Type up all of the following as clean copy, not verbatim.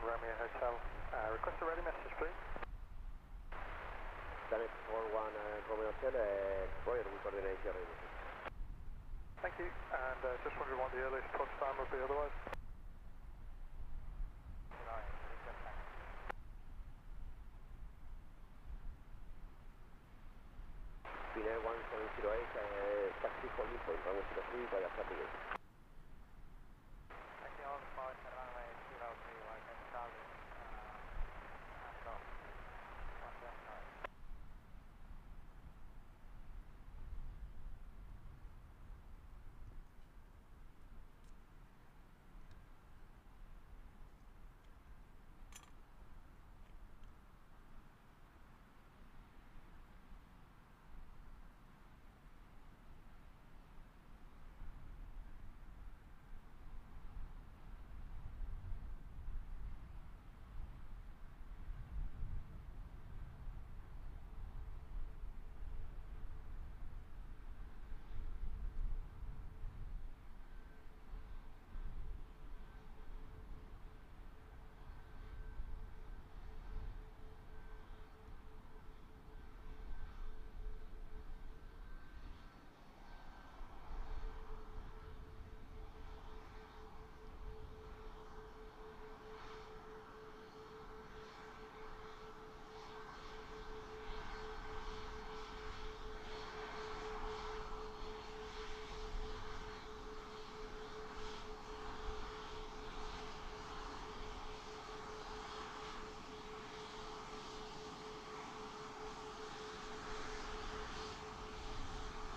Romeo Hotel. Request a ready message, please. Daniel 41 Romeo Hotel, Roger, we coordinate your ready message. Thank you, and just wondering what the earliest approach time would be otherwise. Canary 1708, taxi for viewpoint, Romeo 03, via traffic gate. Thank you, all the flights at runway 203, like Charlie, and off. 179.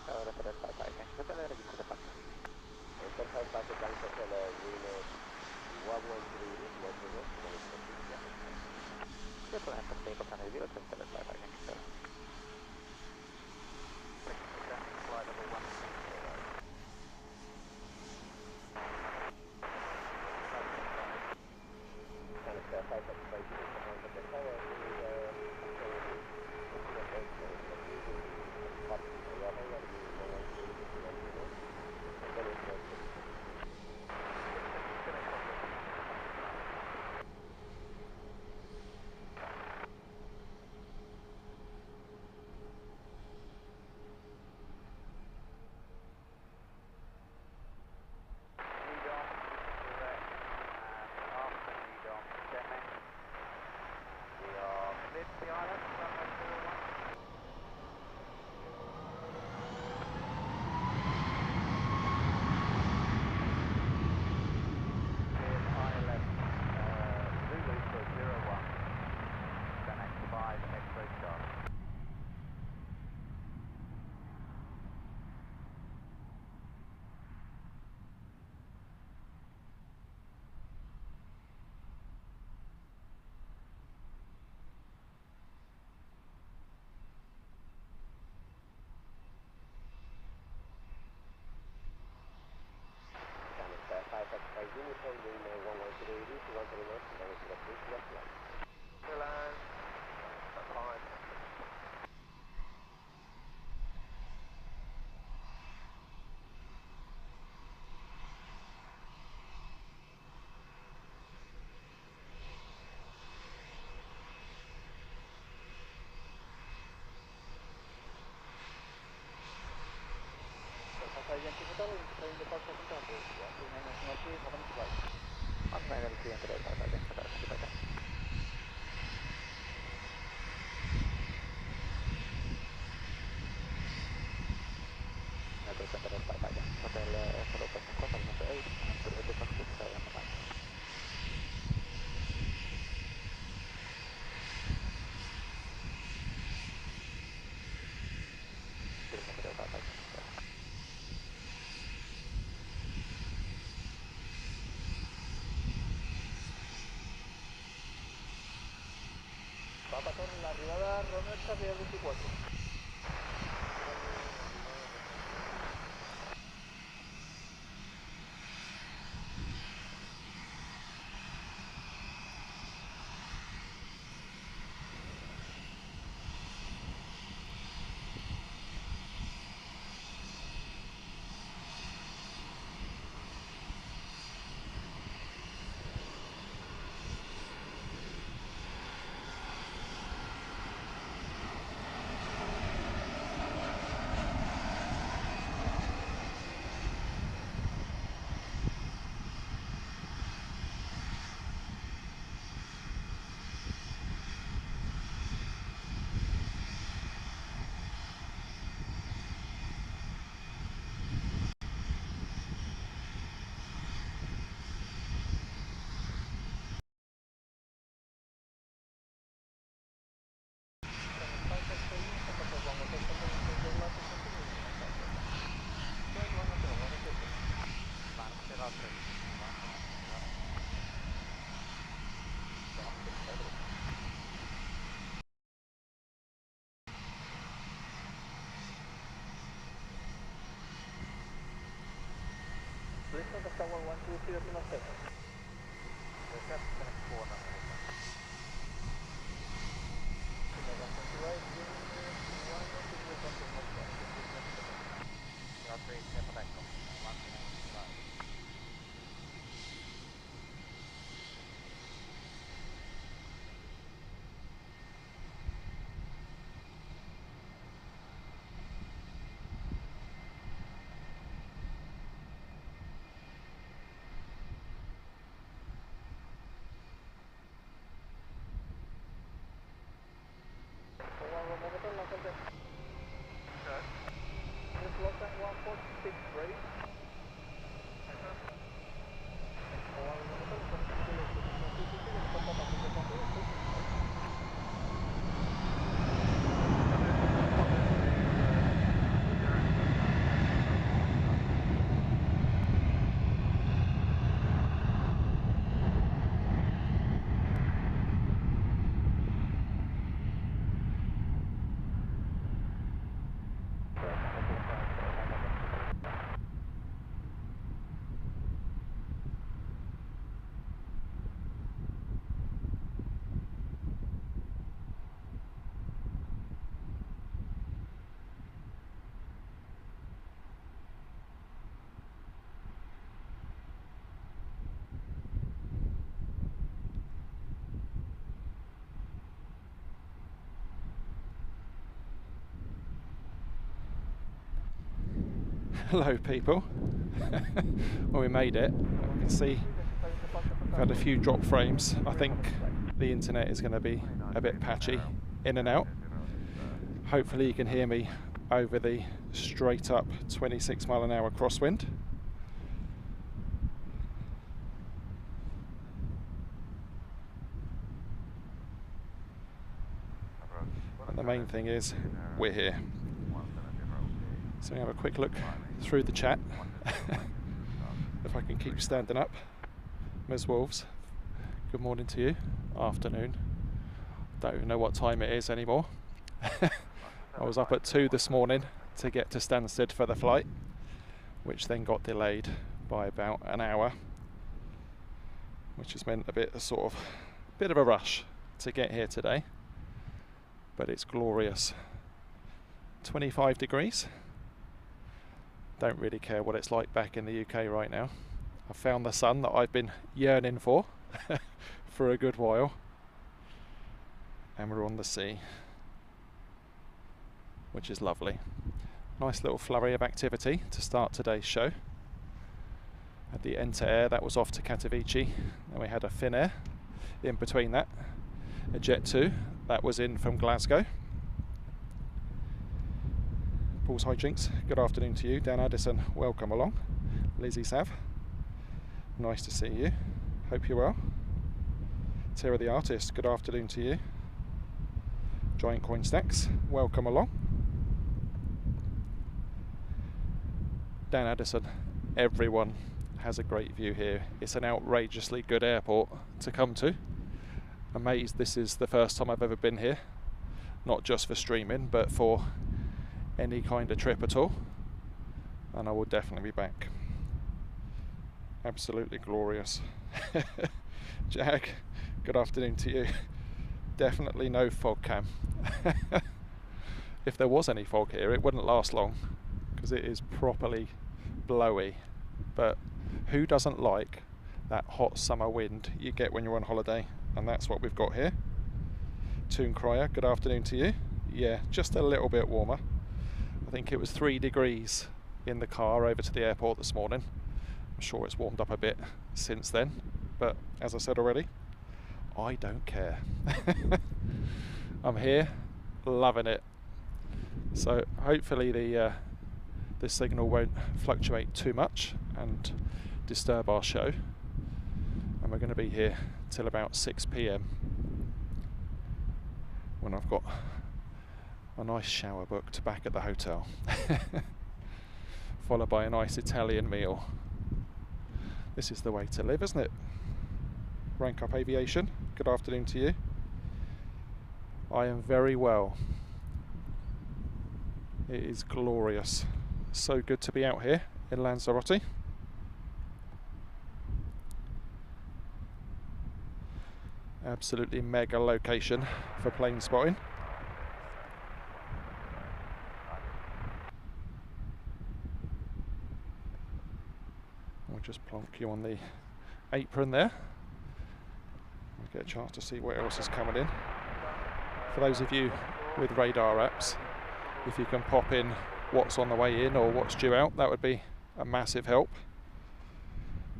Ahora para el Wi-Fi, ¿qué tal era que se te pasa? El Perfect Packet Line Hotel, Winner 113, Yo puedo estar con el video, te el Wi-Fi, ¿qué tal? Flight level 160. and it's Perfect Packet Line The island, runway 201. Zulu for 01. Connect 5 X-ray Charlie. Uniform, Winner 11080 to 139, Canary 03, left line. Hello. That's fine. I'm going to see into the Wi-Fi, ¿qué tal? Jag brukar inte rösta i vägen. Hotel förlåt, kostar inte 8, men det kostar inte så jävla mycket. Det är inte det Wi-Fi. Papa Torre, la arribada Romeo Charlie 24. Tower 120 to Lima 7. Just lock that 146 ready. Hello people. Well, we made it. You can see we've had a few drop frames. I think the internet is going to be a bit patchy in and out. Hopefully you can hear me over the straight up 26 mile an hour crosswind. And the main thing is we're here. So we have a quick look through the chat. If I can keep standing up. Ms. Wolves, good morning to you. Afternoon. Don't even know what time it is anymore. I was up at 2 this morning to get to Stansted for the flight, which then got delayed by about an hour, which has meant a bit of a rush to get here today. But it's glorious. 25 degrees. Don't really care what it's like back in the UK right now. I've found the sun that I've been yearning for for a good while, and we're on the sea, which is lovely. Nice little flurry of activity to start today's show. Had the Enter Air, that was off to Katowice, and we had a Finnair in between that, a Jet 2 that was in from Glasgow. Paul's Hijinks, good afternoon to you. Dan Addison, welcome along. Lizzie Sav, nice to see you. Hope you're well. Tara the Artist, good afternoon to you. Giant Coin Stacks, welcome along. Dan Addison, everyone has a great view here. It's an outrageously good airport to come to. Amazed this is the first time I've ever been here. Not just for streaming, but for any kind of trip at all, and I will definitely be back. Absolutely glorious. Jack, good afternoon to you. Definitely no fog cam. If there was any fog here, it wouldn't last long because it is properly blowy. But who doesn't like that hot summer wind you get when you're on holiday? And that's what we've got here. Toon Cryer, good afternoon to you. Yeah, just a little bit warmer. I think it was 3 degrees in the car over to the airport this morning. I'm sure it's warmed up a bit since then, but as I said already, I don't care. I'm here, loving it. So hopefully the signal won't fluctuate too much and disturb our show. And we're going to be here till about 6 PM when I've got a nice shower booked back at the hotel, followed by a nice Italian meal. This is the way to live, isn't it? Rank Up Aviation, good afternoon to you. I am very well. It is glorious. So good to be out here in Lanzarote. Absolutely mega location for plane spotting. We'll just plonk you on the apron there. We'll get a chance to see what else is coming in. For those of you with radar apps, if you can pop in what's on the way in or what's due out, that would be a massive help.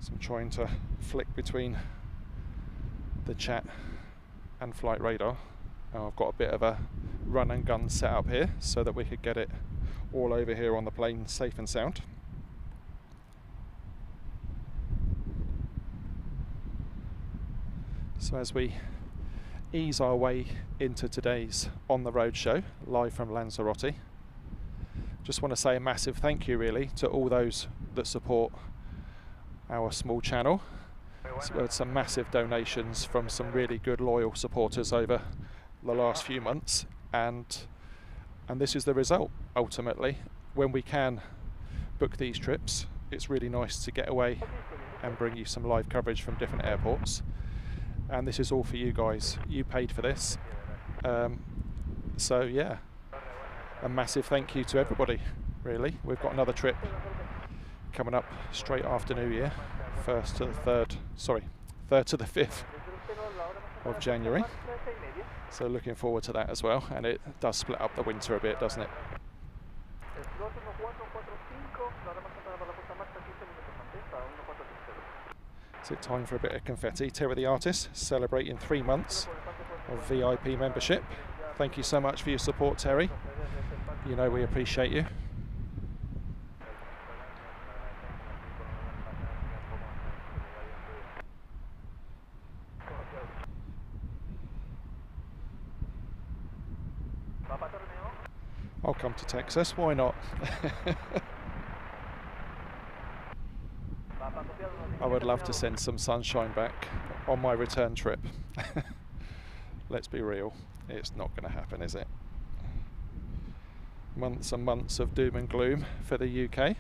So I'm trying to flick between the chat and flight radar. Now I've got a bit of a run and gun set up here so that we could get it all over here on the plane safe and sound. So as we ease our way into today's On the Road show, live from Lanzarote, just want to say a massive thank you really to all those that support our small channel. So we had some massive donations from some really good loyal supporters over the last few months, and this is the result ultimately. When we can book these trips, it's really nice to get away and bring you some live coverage from different airports, and this is all for you guys. You paid for this, so yeah, a massive thank you to everybody really. We've got another trip coming up straight after New Year, 3rd to the 5th of January, so looking forward to that as well, and it does split up the winter a bit, doesn't it? Is it time for a bit of confetti? Terry the Artist celebrating 3 months of VIP membership. Thank you so much for your support, Terry. You know we appreciate you. I'll come to Texas, why not? I would love to send some sunshine back on my return trip. Let's be real, it's not going to happen, is it? Months and months of doom and gloom for the UK,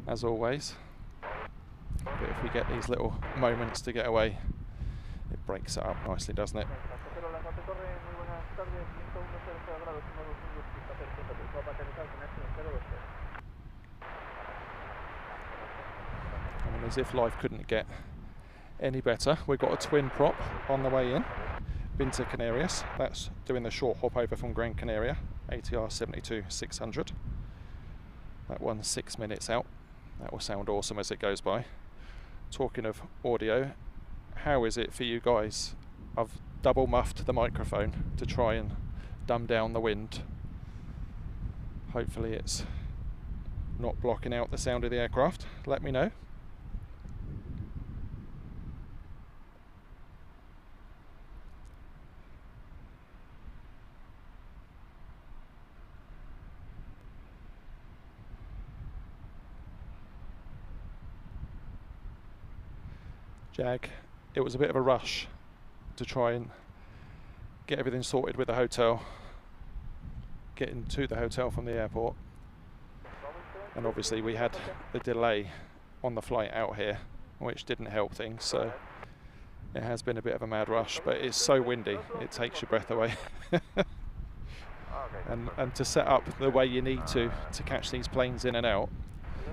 as always. But if we get these little moments to get away, it breaks it up nicely, doesn't it? As if life couldn't get any better, we've got a twin prop on the way in. Been to Canary Islands, that's doing the short hop over from Gran Canaria, ATR 72-600. That one's 6 minutes out. That will sound awesome as it goes by. Talking of audio, how is it for you guys? I've double muffed the microphone to try and dumb down the wind. Hopefully it's not blocking out the sound of the aircraft. Let me know. Jag, it was a bit of a rush to try and get everything sorted with the hotel, getting to the hotel from the airport, and obviously we had the delay on the flight out here, which didn't help things, so it has been a bit of a mad rush, but it's so windy it takes your breath away. and to set up the way you need to catch these planes in and out,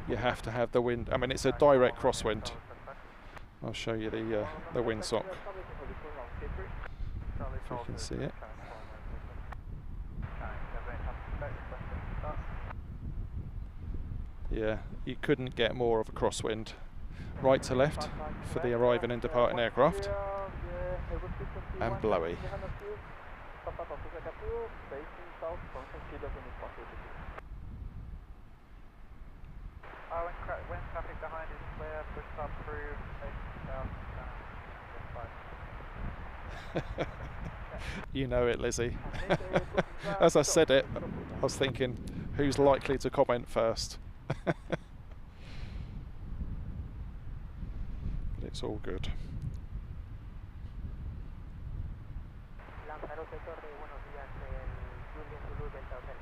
you have to have the wind. I mean, it's a direct crosswind. I'll show you the windsock, if you can see it. Yeah, you couldn't get more of a crosswind. Right to left for the arriving and departing aircraft, and blowy. When traffic behind is clear, push up through, You know it, Lizzie. As I said it, I was thinking, who's likely to comment first? But it's all good. Lanzarote Torre, buenos días, Julian Zulu Delta Hotel.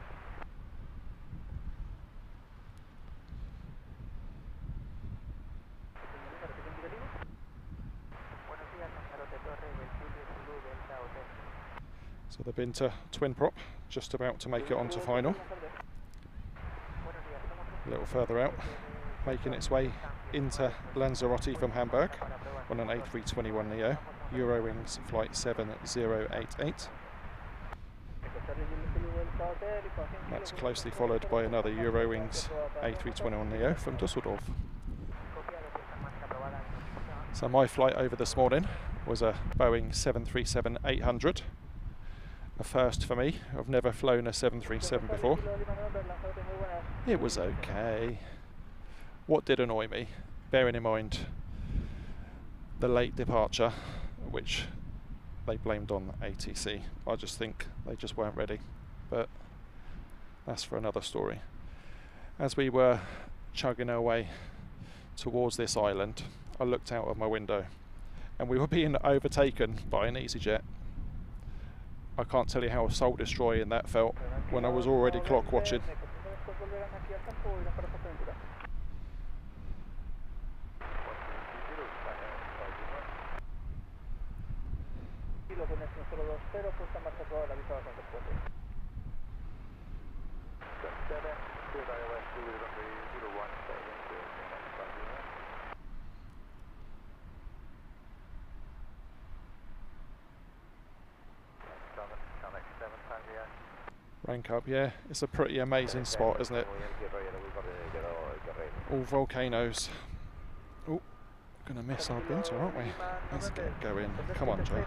Buenos días, Lanzarote Torre, del Julian So they've been to twin prop, just about to make it onto final. A little further out, making its way into Lanzarote from Hamburg on an A321neo, Eurowings flight 7088. That's closely followed by another Eurowings A321neo from Dusseldorf. So my flight over this morning was a Boeing 737-800, a first for me. I've never flown a 737 before. It was okay. What did annoy me, bearing in mind the late departure, which they blamed on ATC. I just think they just weren't ready, but that's for another story. As we were chugging our way towards this island, I looked out of my window and we were being overtaken by an EasyJet. I can't tell you how soul destroying that felt when I was already clock watching. Rank up, yeah, it's a pretty amazing spot, isn't it? All volcanoes. Oh, gonna miss our blinter, aren't we? Let's get going. Come on, Joe.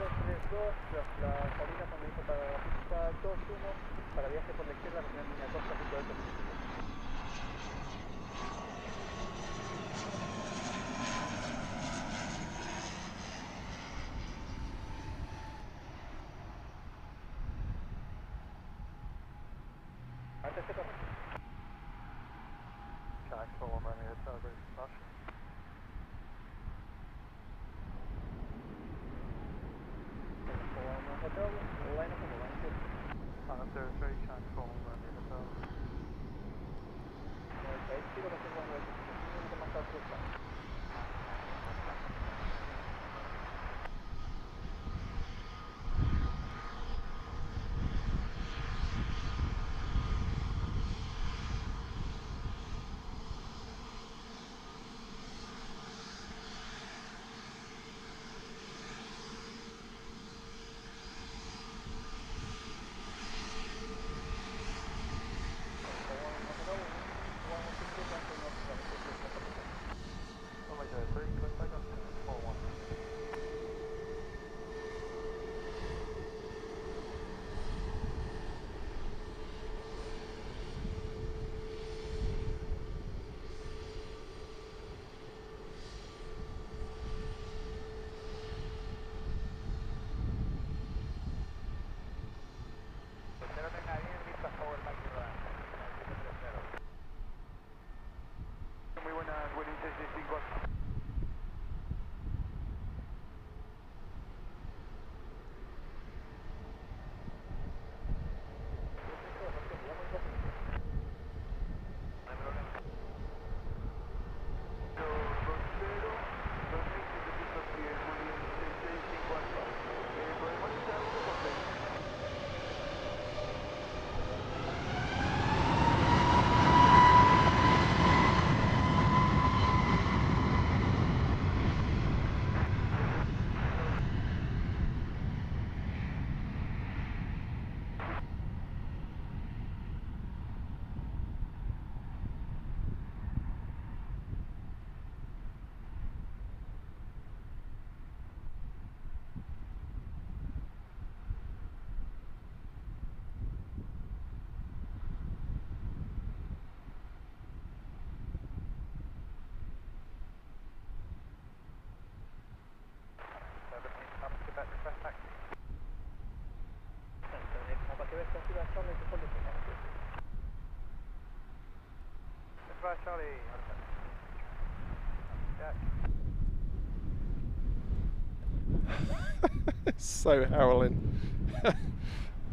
So howling. I'm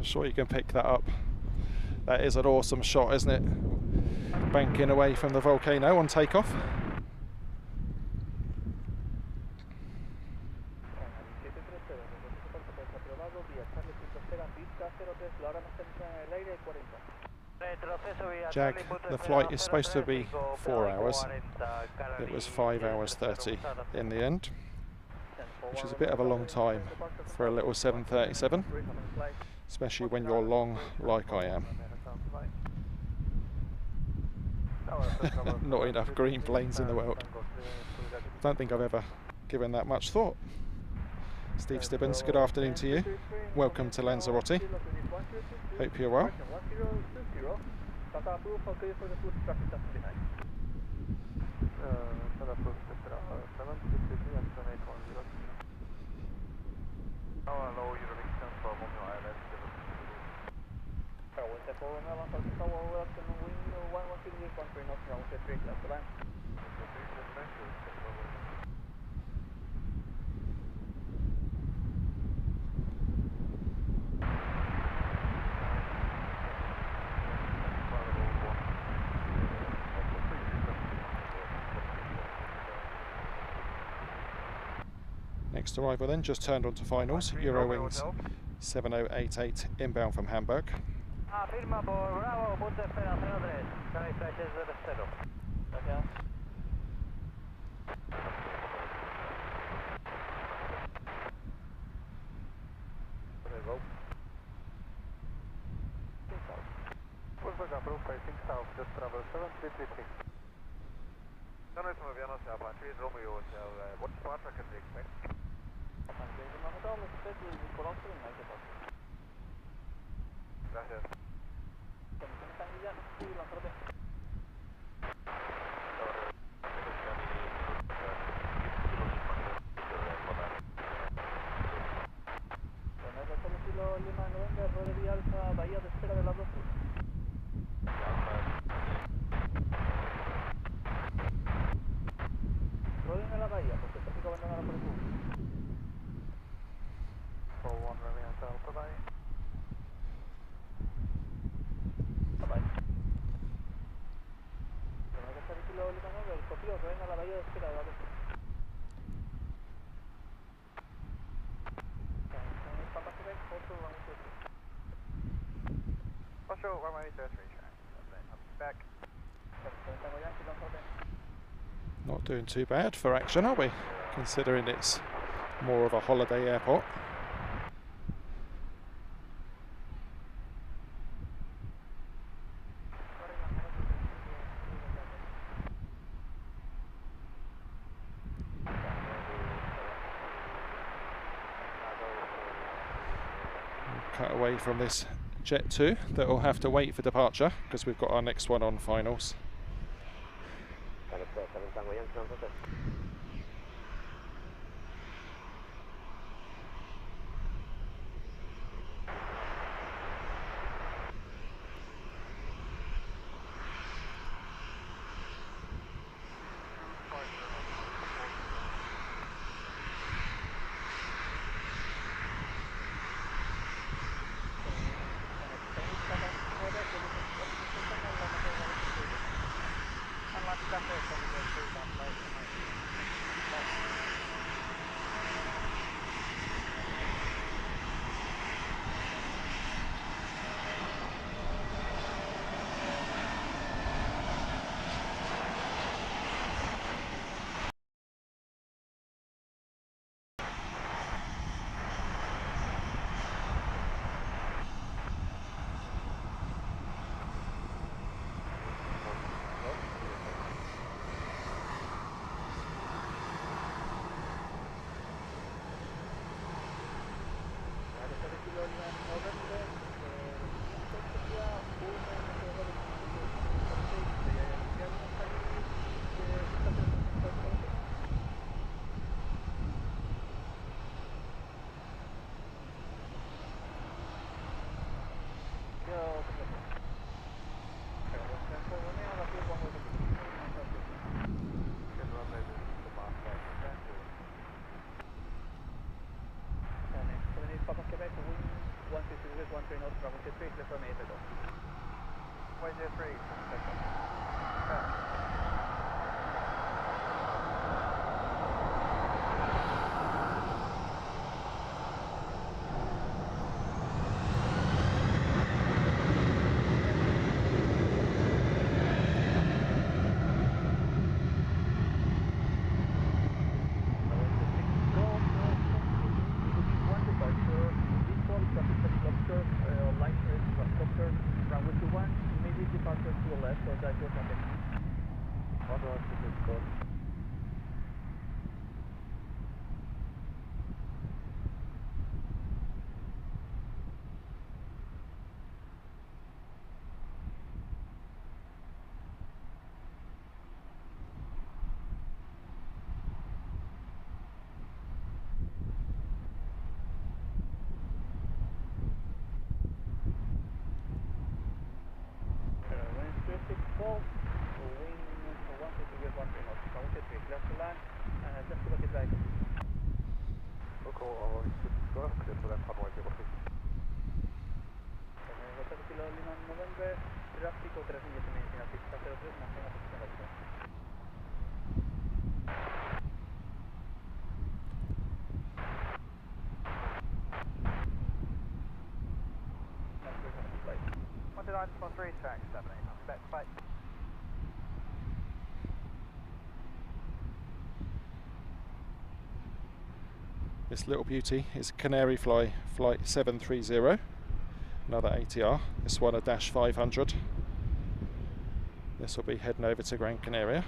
sure you can pick that up. That is an awesome shot, isn't it? Banking away from the volcano on takeoff. Jag, the flight is supposed to be 4 hours. It was 5 hours 30 in the end, which is a bit of a long time for a little 737, especially when you're long like I am. Not enough green planes in the world. Don't think I've ever given that much thought. Steve Stibbins, good afternoon to you. Welcome to Lanzarote. Hope you're well. Next arrival then, just turned onto finals, Eurowings 7088 inbound from Hamburg. Afirma por Bravo, punto de espera 03, Canary Flashes 00. Gracias. Wolfsburg approved, facing south, just travel 7333. Canary Smoviano, Apache, Romeo, what departure can we expect? Gracias. Not doing too bad for action, are we? Considering it's more of a holiday airport. Cut away from this Jet 2 that will have to wait for departure because we've got our next one on finals. 3 track 78, back, bye. This little beauty is Canary Flight 730, another ATR. This one a Dash 500. This will be heading over to Gran Canaria.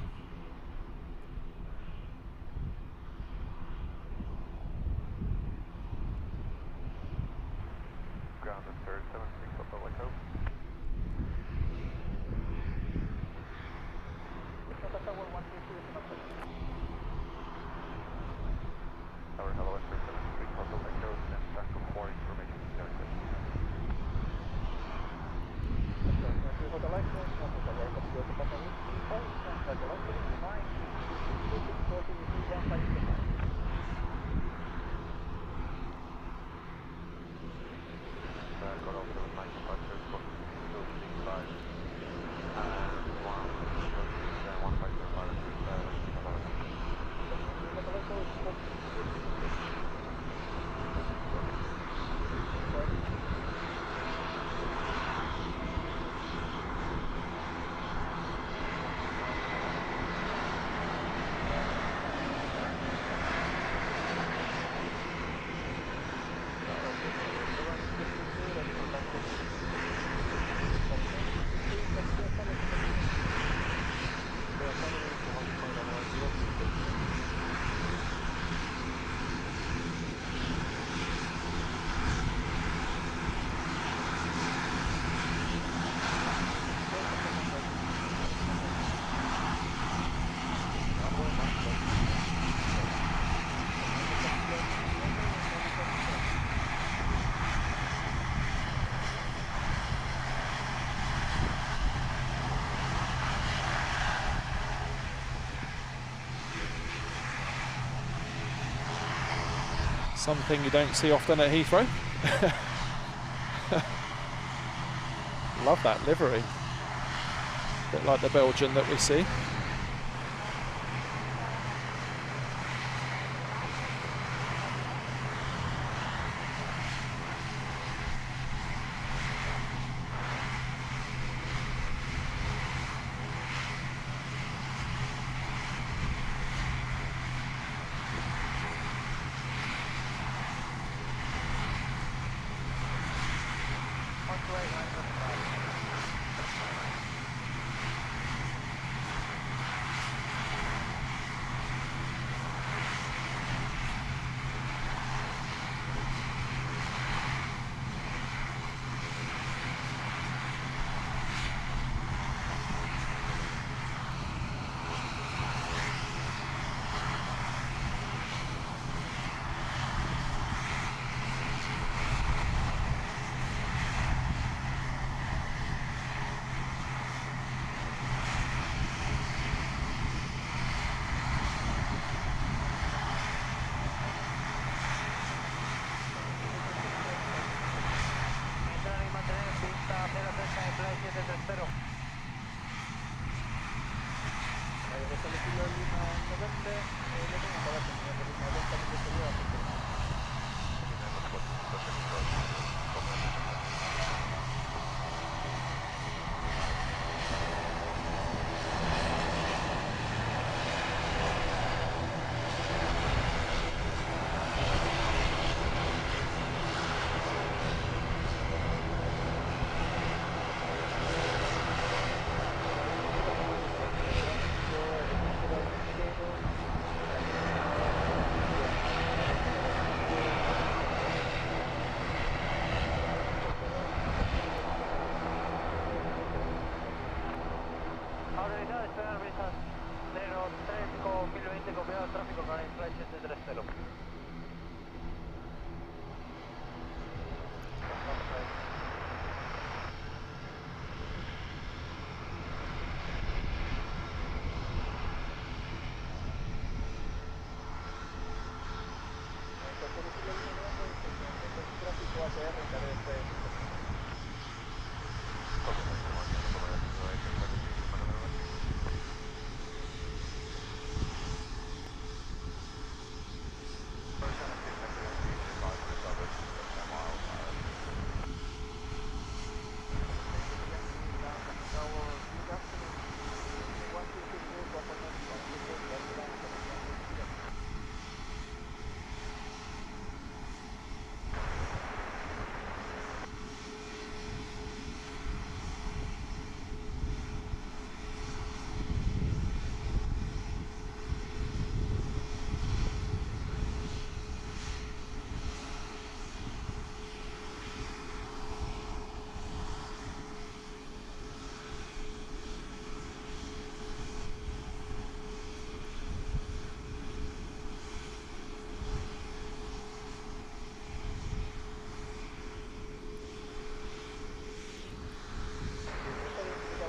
Grounded 376 up the Echo. Tower Hello, 376 up the Echo, and back for more information. Got off to 9 departures, 265, and Something you don't see often at Heathrow. Love that livery. Bit like the Belgian that we see.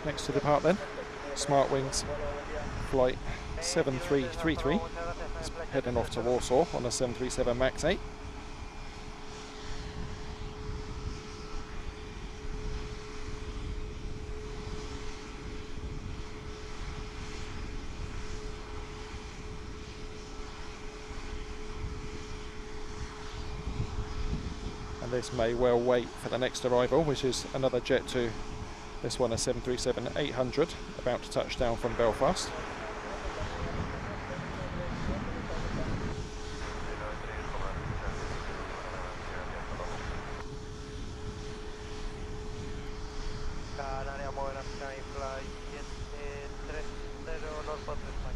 Next to depart then, Smart Wings flight 7333 is heading off to Warsaw on a 737 MAX 8. And this may well wait for the next arrival, which is another Jet 2. This one a 737-800, about to touch down from Belfast. Canary Islands, flight 730 northbound 35.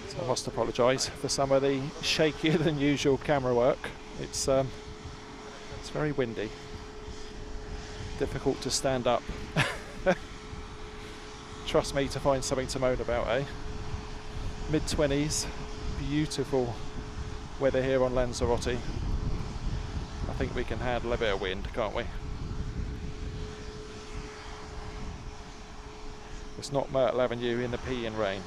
So I must apologise for some of the shakier than usual camera work. It's very windy. Difficult to stand up. Trust me to find something to moan about, eh? Mid-20s, beautiful weather here on Lanzarote. I think we can handle a bit of wind, can't we? It's not Myrtle Avenue in the peeing rain.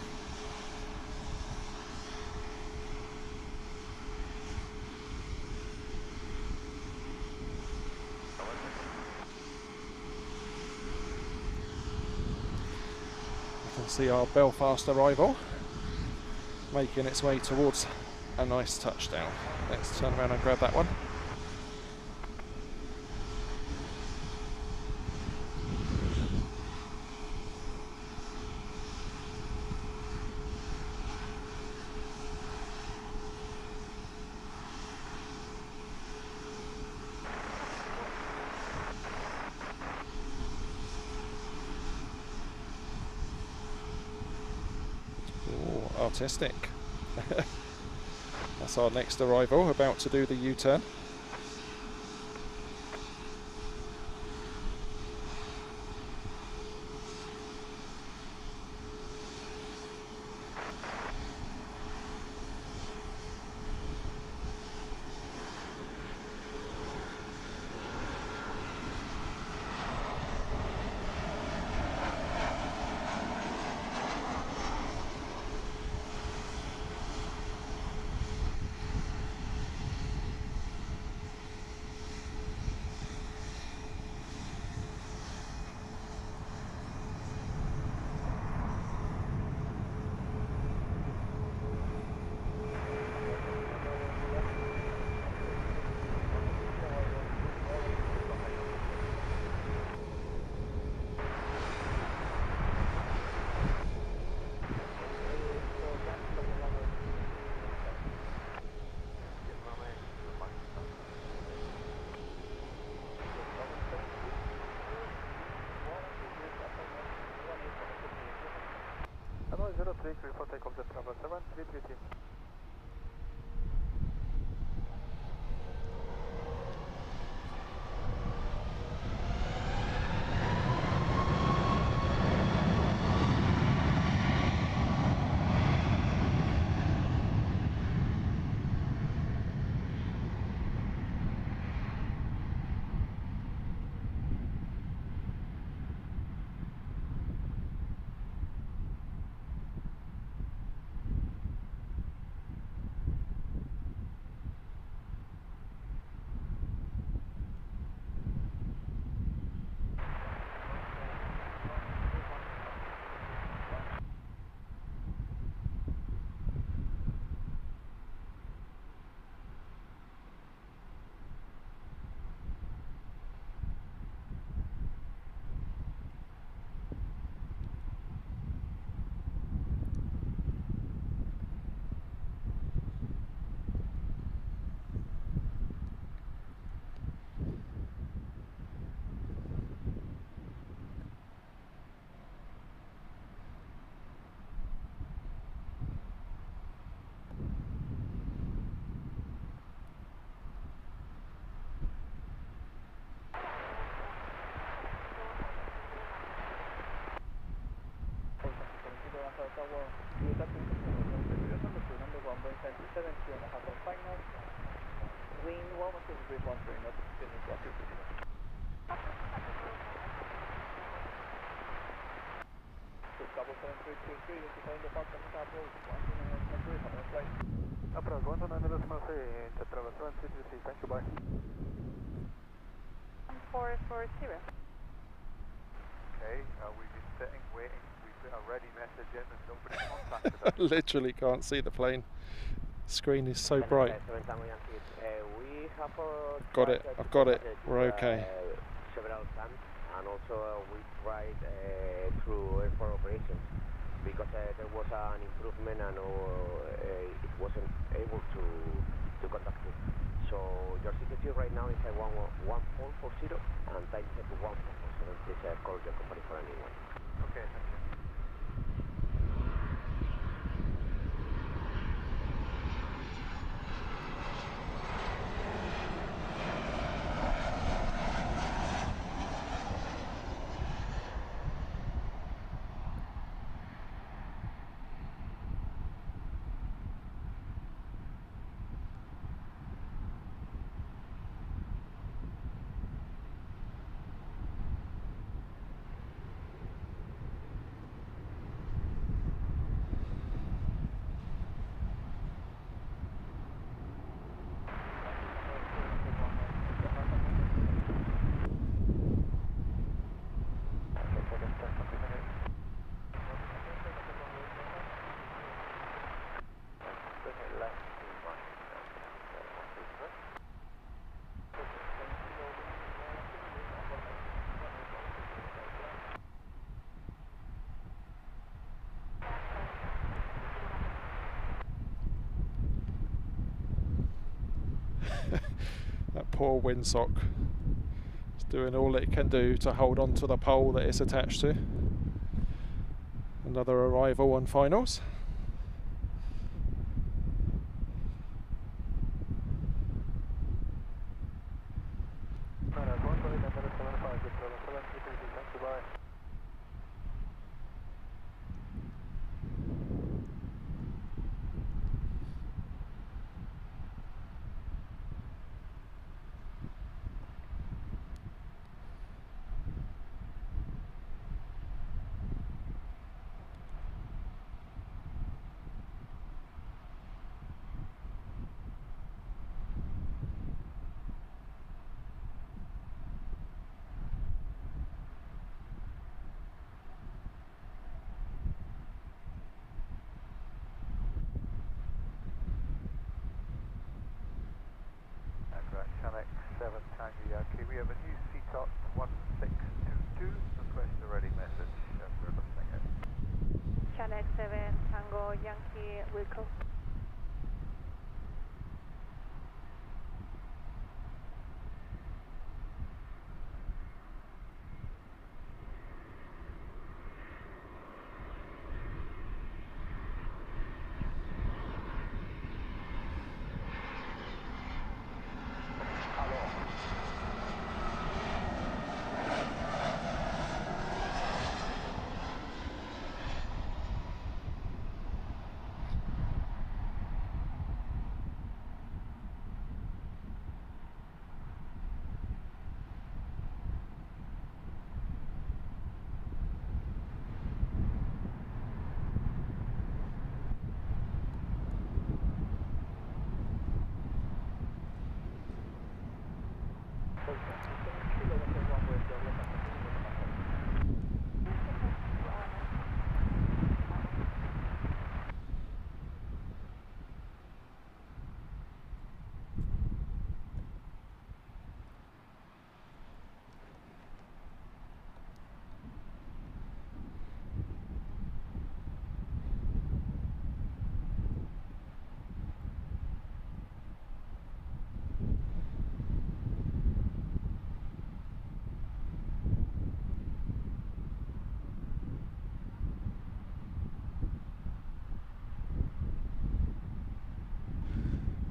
You can see our Belfast arrival making its way towards a nice touchdown. Let's turn around and grab that one. Ooh, artistic. That's our next arrival, about to do the U-turn. Runway 03, clear for takeoff, the travel 7333. tower, you tap into number 1.5 to 2.5 knots. Wind 1 degrees 1 3 knots, continuing to active. Double 7323, identifying the park and the approach, 1 degrees, have a flight. Approach 129.3, into travel 7333, thank you, bye. 440. Okay, we've been sitting, waiting, we put a ready message in and nobody contacted us. Literally can't see the plane. Screen is so bright. We have Got it, I've got it, we're okay. Several times, and also we tried through airport operations because there was an improvement and it wasn't able to contact it. So your CTG right now is 1440 and time set to 1447. Please call your company for any one. Okay, thank you. That poor windsock is doing all it can do to hold on to the pole that it's attached to. Another arrival on finals. Canary 7 Tango Yankee. We have a new CTOT 1622. Request a ready message. We're listening in. Canary 7 Tango Yankee, Wilco.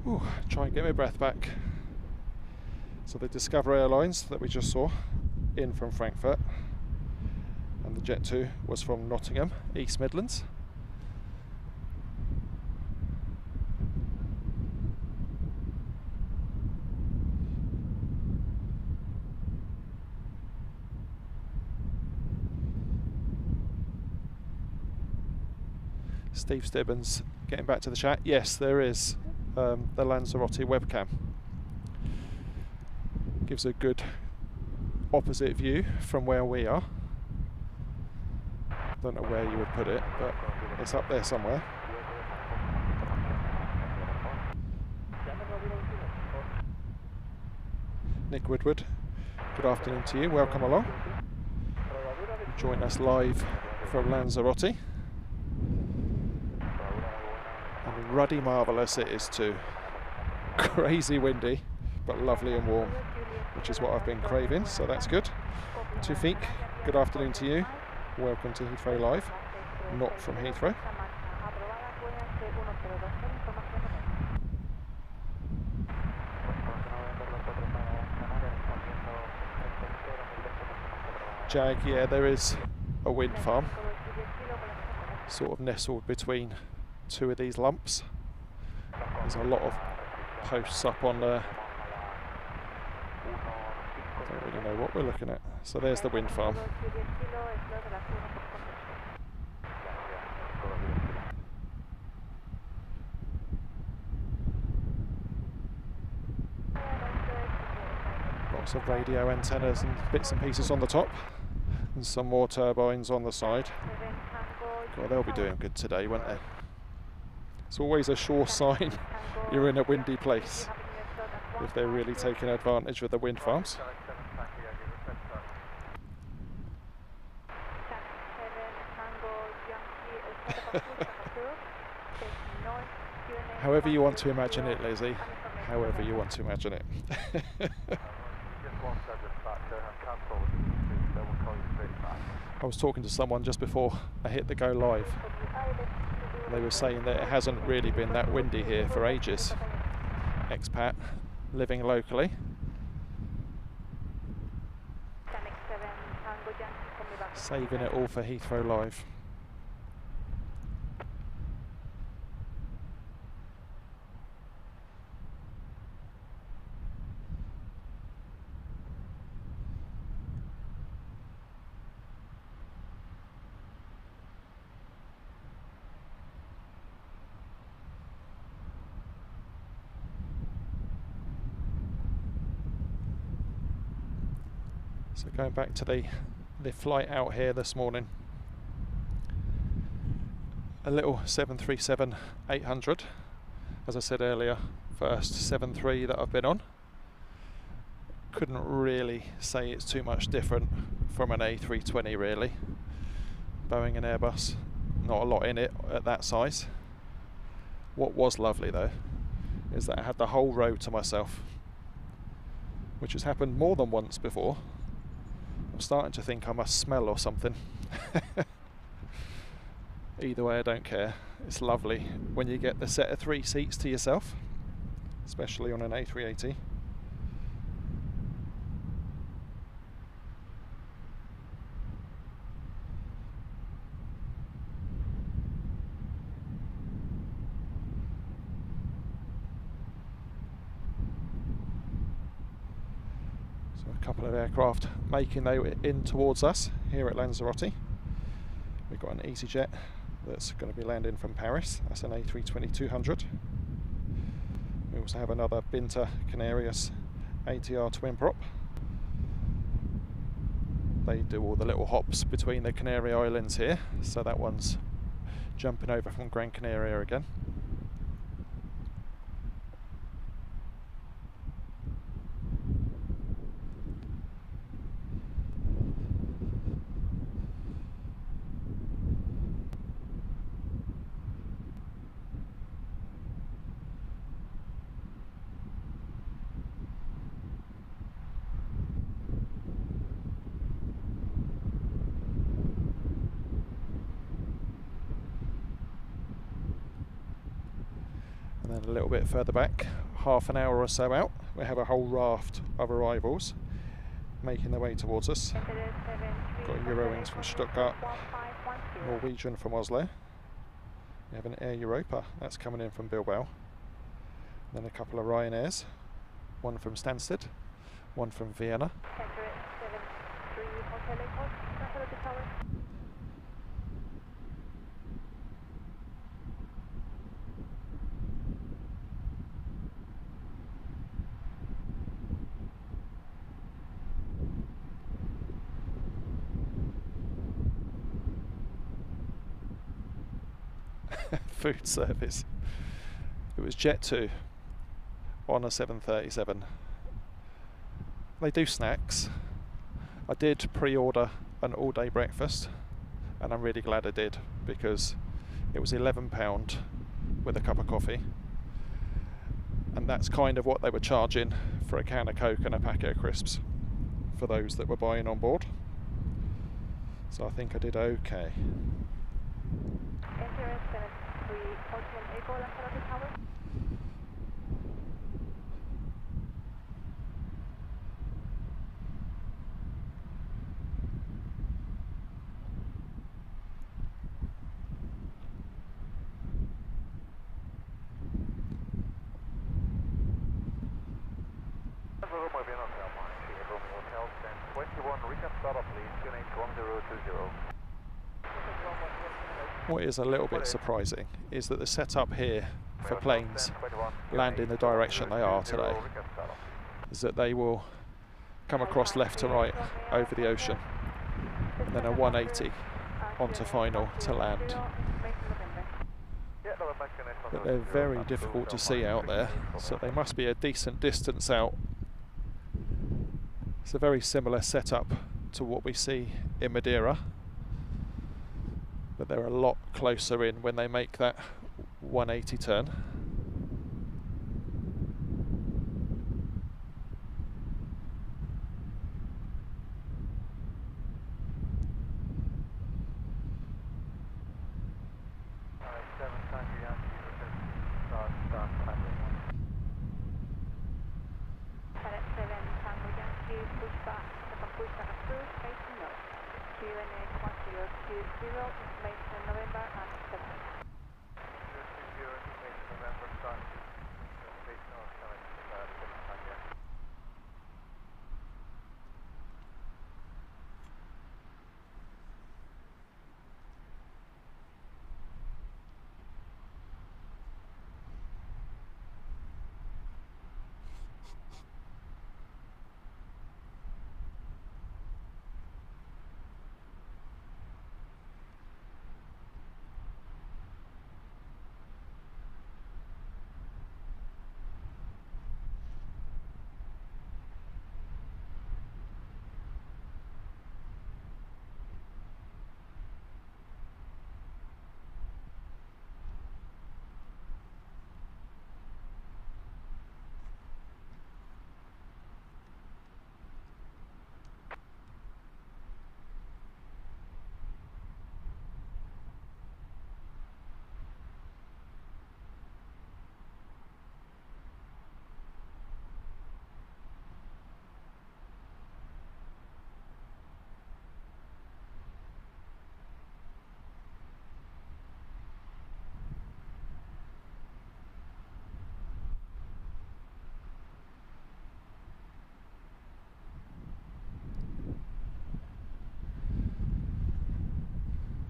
Ooh, try and get my breath back. So the Discover Airlines that we just saw in from Frankfurt, and the Jet 2 was from Nottingham, East Midlands. Steve Stibbons getting back to the chat. Yes, there is the Lanzarote webcam. Gives a good opposite view from where we are. Don't know where you would put it, but it's up there somewhere. Nick Woodward, good afternoon to you. Welcome along. Join us live from Lanzarote. And ruddy marvellous it is too. Crazy windy, but lovely and warm, which is what I've been craving, so that's good. Tufik, good afternoon to you. Welcome to Heathrow Live, not from Heathrow. Jag, yeah, there is a wind farm, sort of nestled between two of these lumps. There's a lot of posts up on there. Don't really know what we're looking at. So there's the wind farm. Lots of radio antennas and bits and pieces on the top, and some more turbines on the side. God, they'll be doing good today, won't they? It's always a sure sign you're in a windy place if they're really taking advantage of the wind farms. However you want to imagine it, Lizzie. However you want to imagine it. I was talking to someone just before I hit the go live. They were saying that it hasn't really been that windy here for ages. Expat, living locally. Saving it all for Heathrow Live. So going back to the flight out here this morning, a little 737-800, as I said earlier, first 737 that I've been on. Couldn't really say it's too much different from an A320 really. Boeing and Airbus, not a lot in it at that size. What was lovely though, is that I had the whole row to myself, which has happened more than once before. I'm starting to think I must smell or something. Either way, I don't care. It's lovely when you get the set of 3 seats to yourself, especially on an A380. A couple of aircraft making their way in towards us here at Lanzarote. We've got an EasyJet that's going to be landing from Paris. That's an A320-200. We also have another Binter Canarius ATR twin prop. They do all the little hops between the Canary Islands here, so that one's jumping over from Gran Canaria again. And then a little bit further back, half an hour or so out, we have a whole raft of arrivals making their way towards us. Got Eurowings from Stuttgart, Norwegian from Oslo. We have an Air Europa that's coming in from Bilbao. Then a couple of Ryanairs, one from Stansted, one from Vienna. food service. It was Jet 2 on a 737. They do snacks. I did pre-order an all-day breakfast, and I'm really glad I did, because it was £11 with a cup of coffee, and that's kind of what they were charging for a can of Coke and a packet of crisps for those that were buying on board. So I think I did okay. What is a little bit surprising is that the setup here for planes landing the direction they are today is that they will come across left to right over the ocean and then a 180 onto final to land. But they're very difficult to see out there, so they must be a decent distance out. It's a very similar setup to what we see in Madeira, but they're a lot closer in when they make that 180 turn.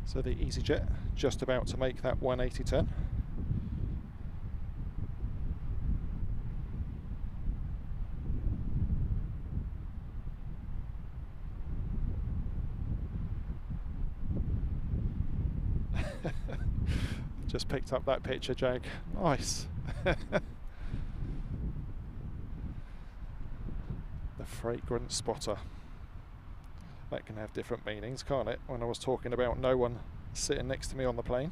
So the EasyJet just about to make that 180 turn. Just picked up that picture, Jag. Nice. The fragrant spotter. That can have different meanings, can't it? When I was talking about no one sitting next to me on the plane.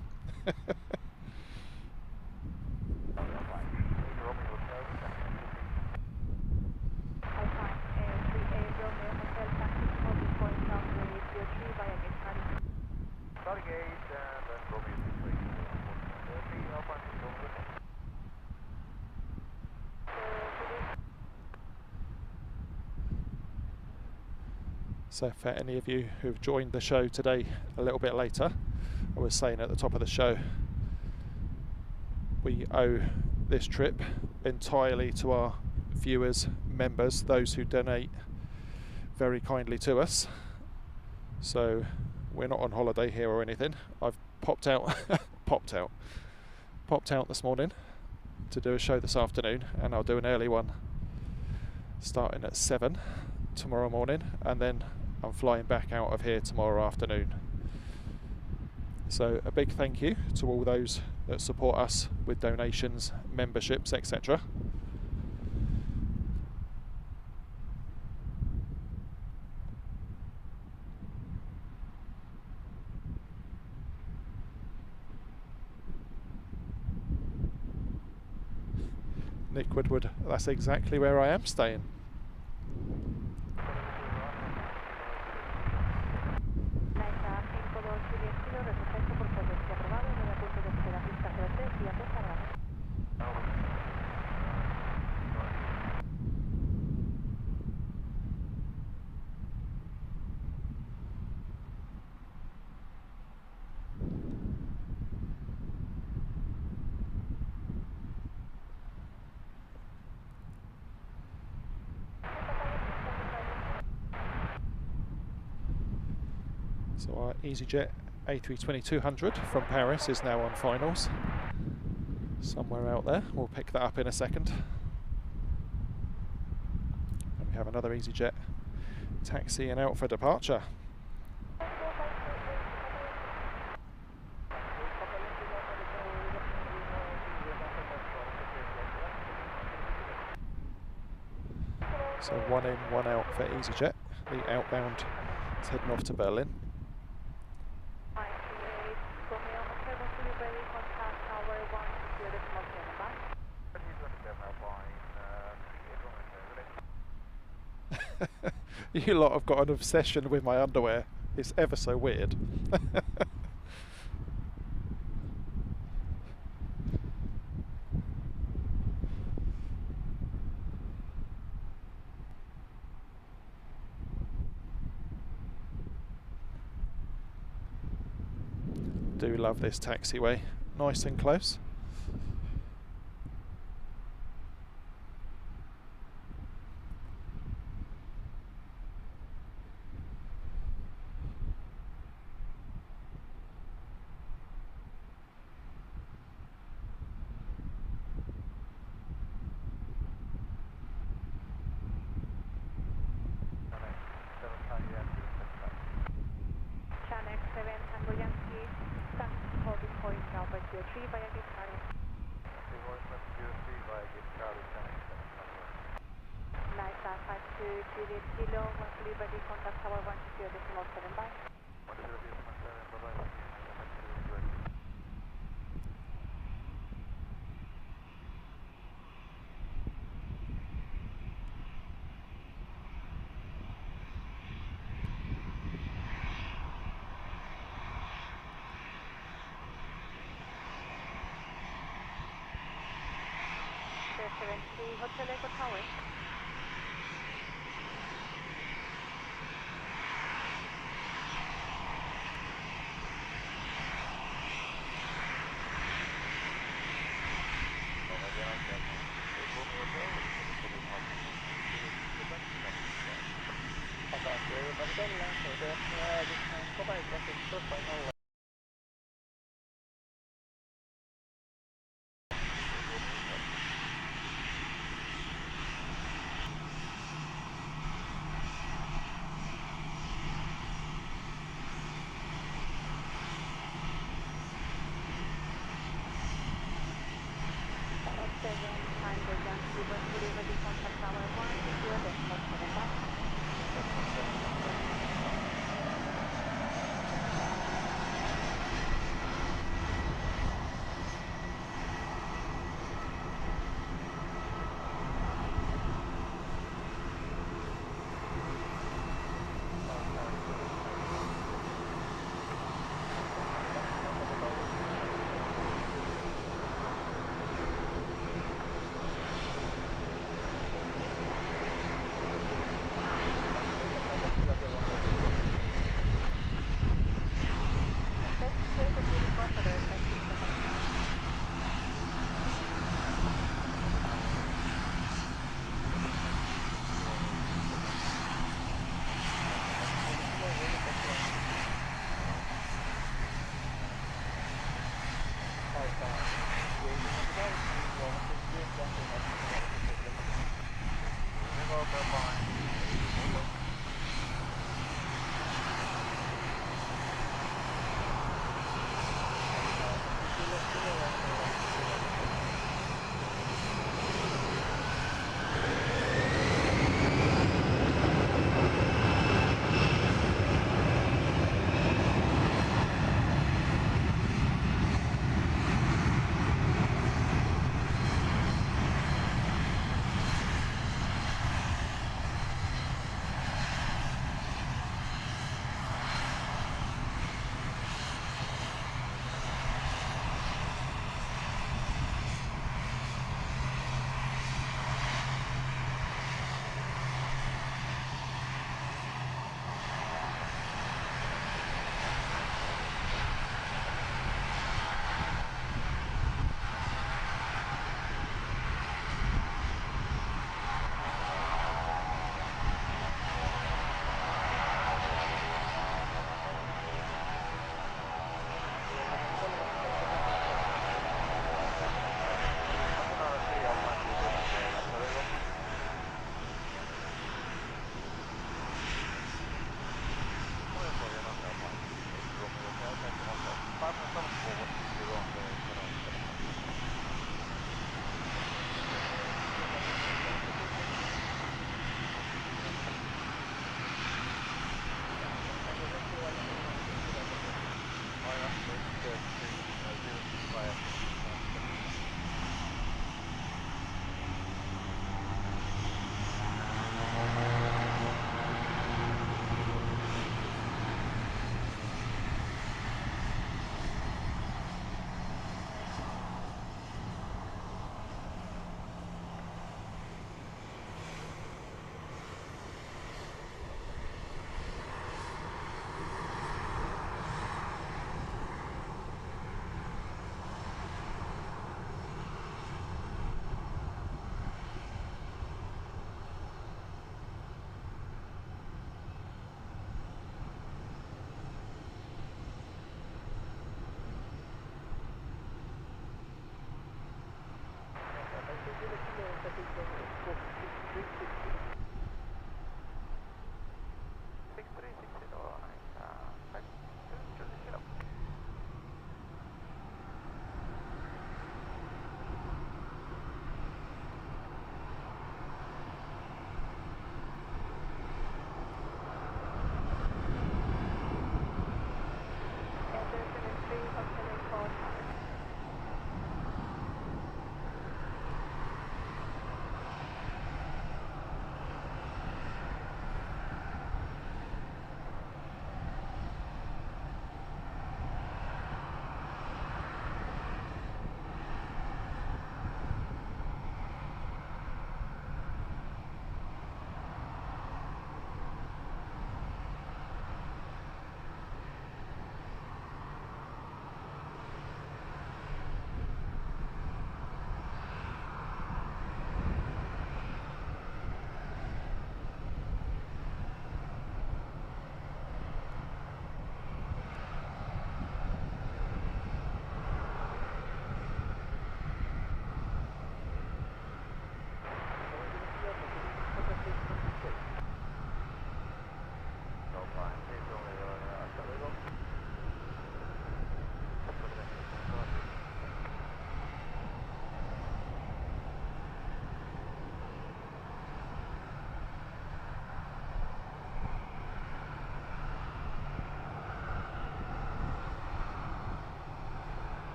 So for any of you who've joined the show today a little bit later, I was saying at the top of the show, we owe this trip entirely to our viewers, members, those who donate very kindly to us. So we're not on holiday here or anything. I've popped out this morning to do a show this afternoon, and I'll do an early one starting at 7 tomorrow morning, and then I'm flying back out of here tomorrow afternoon. So a big thank you to all those that support us with donations, memberships, etc. Nick Woodward, that's exactly where I am staying. So our EasyJet A320-200 from Paris is now on finals. Somewhere out there, we'll pick that up in a second. And we have another EasyJet taxiing out for departure. So 1 in, 1 out for EasyJet. The outbound is heading off to Berlin. You lot have got an obsession with my underwear. It's ever so weird. Do love this taxiway. Nice and close. Livery, contact tower 120.7, bye. Hotel Echo Tower.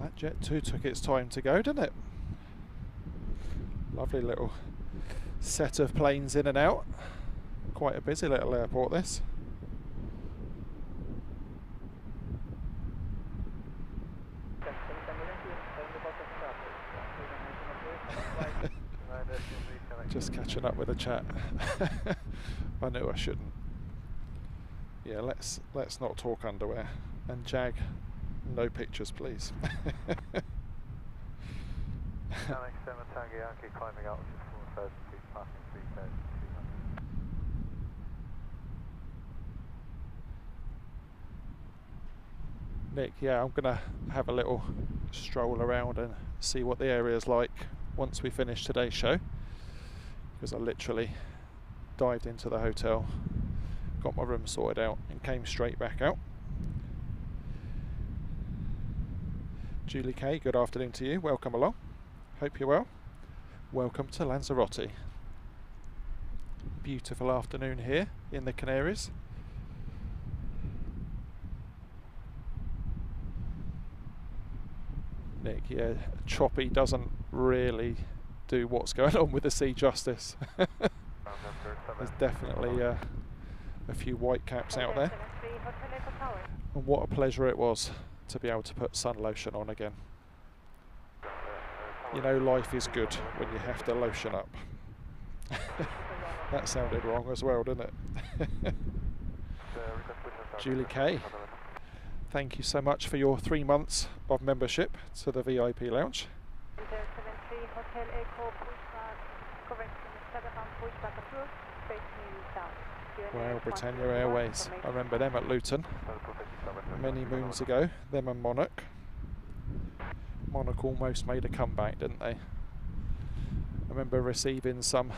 That Jet 2 took its time to go, didn't it? Lovely little set of planes in and out. Quite a busy little airport, this. Just catching up with the chat. I knew I shouldn't. Yeah, let's not talk underwear. And Jag, no pictures, please. Alex 7 Tango Yankee climbing up to 4,000 feet, passing 3,200. Nick, yeah, I'm gonna have a little stroll around and see what the area's like once we finish today's show, because I literally dived into the hotel, got my room sorted out and came straight back out. Julie K, good afternoon to you, welcome along, hope you're well. Welcome to Lanzarote. Beautiful afternoon here in the Canaries. Nick, yeah, choppy doesn't really do what's going on with the Sea Justice. There's definitely a few white caps out there. And what a pleasure it was to be able to put sun lotion on again. You know, life is good when you have to lotion up. That sounded wrong as well, didn't it? Julie K, thank you so much for your 3 months of membership to the VIP lounge. Well, Britannia Airways, I remember them at Luton many moons ago, them and Monarch. Monarch almost made a comeback, didn't they? I remember receiving some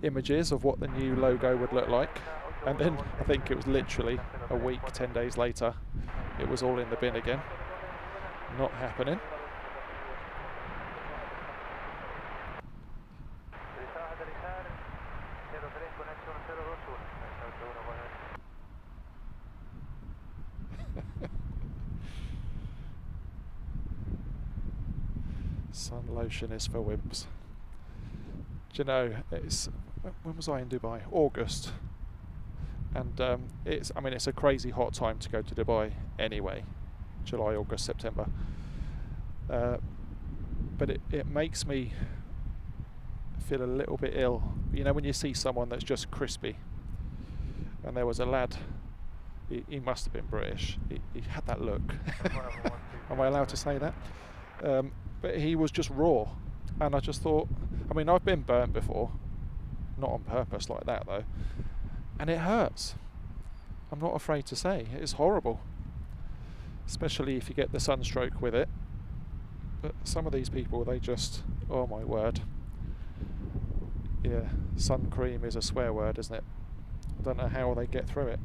images of what the new logo would look like, and then I think it was literally a week, 10 days later, it was all in the bin again. Not happening. Sun lotion is for wimps. Do you know, when was I in Dubai? August. And it's a crazy hot time to go to Dubai anyway. July, August, September. But it makes me feel a little bit ill. You know, when you see someone that's just crispy. And there was a lad, he must have been British. He had that look. Am I allowed to say that? But he was just raw, and I just thought, I mean, I've been burnt before, not on purpose like that though, and it hurts. I'm not afraid to say, it's horrible, especially if you get the sunstroke with it. But some of these people, they just, oh my word. Yeah, sun cream is a swear word, isn't it? I don't know how they get through it.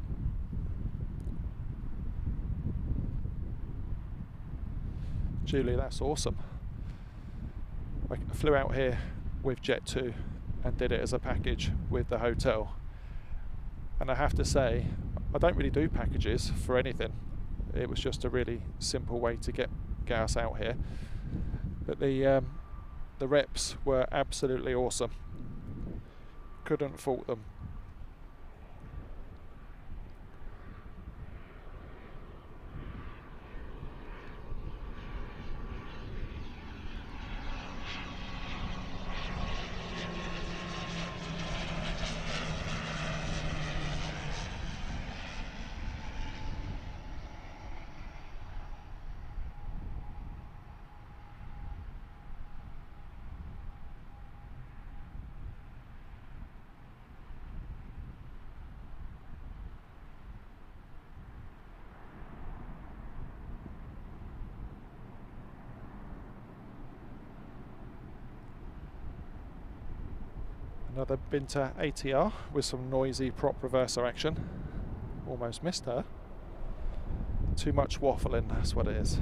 Julie, that's awesome. I flew out here with Jet 2 and did it as a package with the hotel. And I have to say, I don't really do packages for anything. It was just a really simple way to get us out here. But the reps were absolutely awesome. Couldn't fault them. Another Binter ATR with some noisy prop reverser action. Almost missed her. Too much waffling, that's what it is.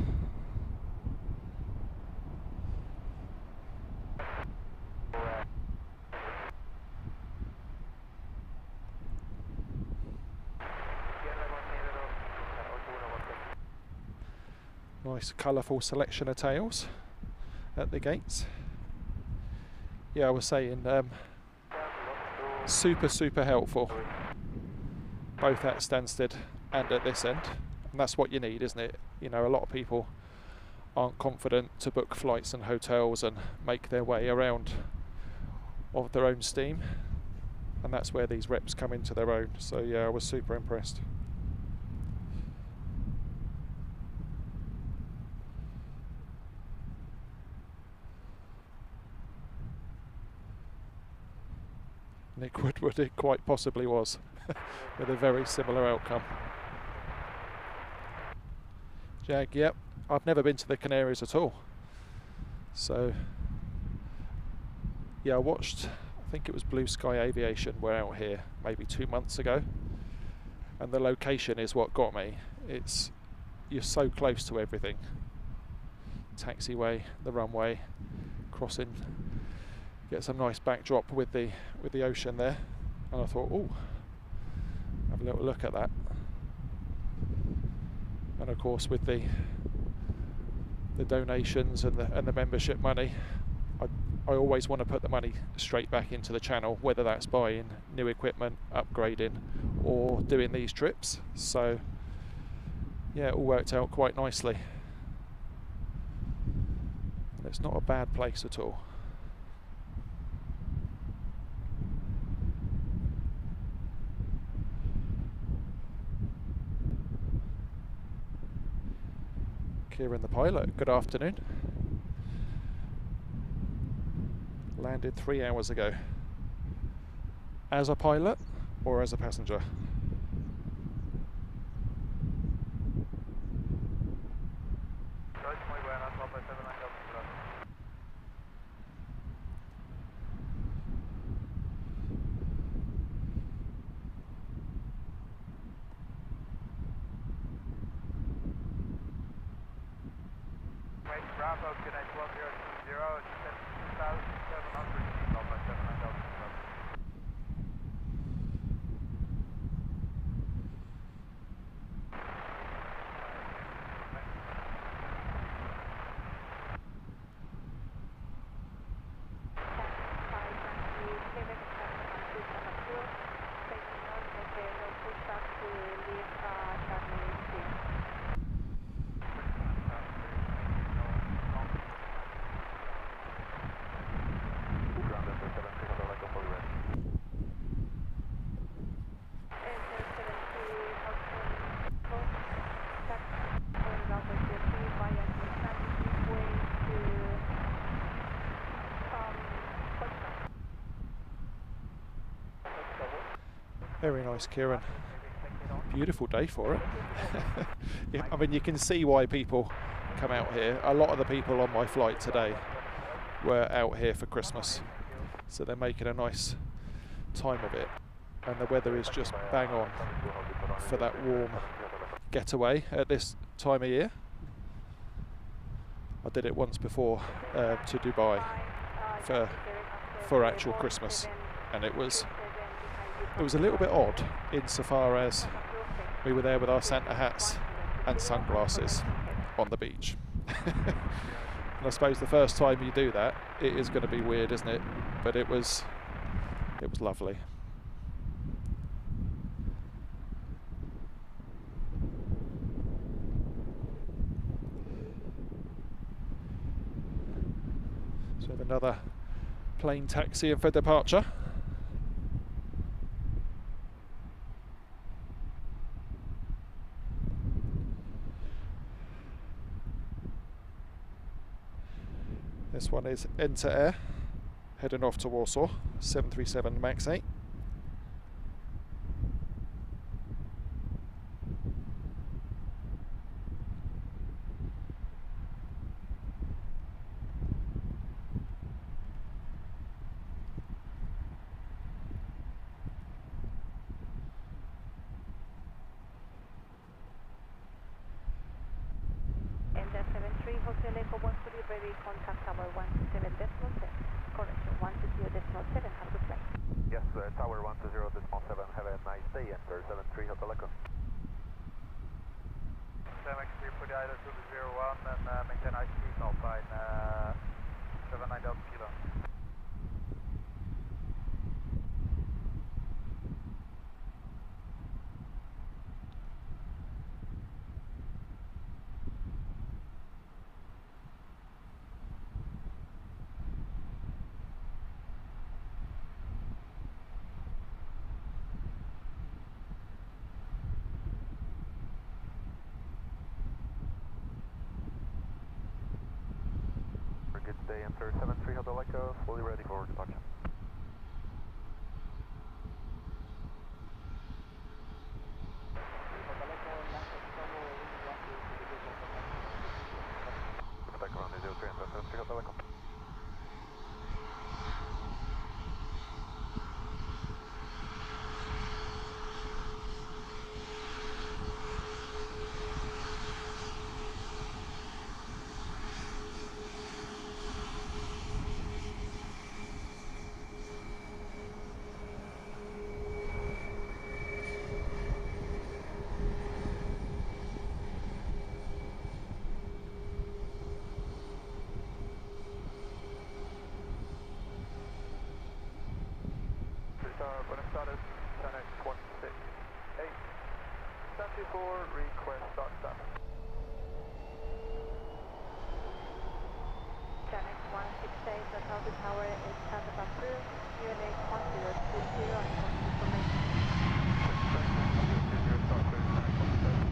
Nice colourful selection of tails at the gates. Yeah, I was saying, super helpful, both at Stansted and at this end, and that's what you need, isn't it? You know, a lot of people aren't confident to book flights and hotels and make their way around of their own steam, and that's where these reps come into their own. So yeah, I was super impressed. Nick Woodward, it quite possibly was, with a very similar outcome. Jag, yep, I've never been to the Canaries at all. So, yeah, I watched, I think it was Blue Sky Aviation were out here maybe 2 months ago. And the location is what got me. You're so close to everything. Taxiway, the runway, crossing. Get some nice backdrop with the ocean there, and I thought, oh, have a little look at that. And of course, with the donations and the membership money, I always want to put the money straight back into the channel, whether that's buying new equipment, upgrading, or doing these trips. So yeah, it all worked out quite nicely. And it's not a bad place at all. Kieran the pilot, good afternoon. Landed 3 hours ago. As a pilot or as a passenger? Bravo, Canary 120, 2,700 feet, Alpha 79,000. Very nice, Kieran. Beautiful day for it. Yeah, I mean, you can see why people come out here. A lot of the people on my flight today were out here for Christmas, so they're making a nice time of it. And the weather is just bang on for that warm getaway at this time of year. I did it once before to Dubai for actual Christmas, and it was a little bit odd insofar as we were there with our Santa hats and sunglasses on the beach. And I suppose the first time you do that, it is going to be weird, isn't it? But it was lovely. So we have another plane taxiing for departure. This one is Enter Air, heading off to Warsaw, 737 MAX 8. Enter 73 Hotel Echo 1 fully ready, contact tower 127.7. Correction, 120.7, have a good flight. Yes, tower 120.7, have a nice day, enter 73 Hotel Echo. make sure you put the idler to the 01 and maintain high speed alpine 79 Delta Kilo. Good day, enter 73 Hotel Echo, fully ready for departure. Back around the 03 enter 73 Hotel Echo. Running status 10x168. Stand 24, request start stop. 10x168, the South Tower is status approved. ULA 1020 and information. Start clear 10x168.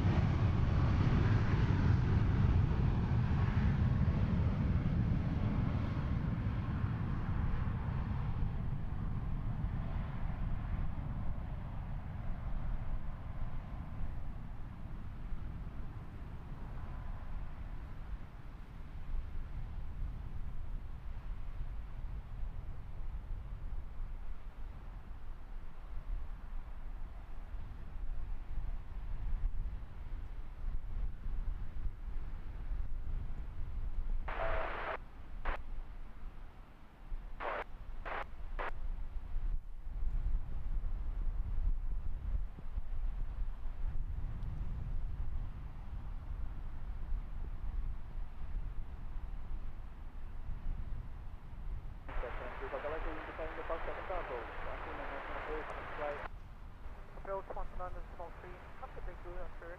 Build 29 and small 3, have the big blue answer,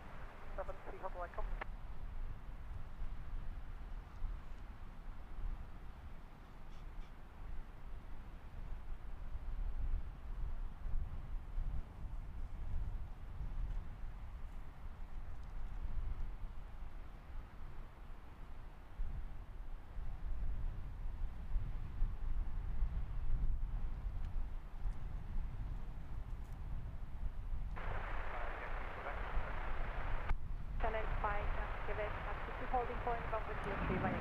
73 Hotel Echo. Holding point, but with your 3 by 8.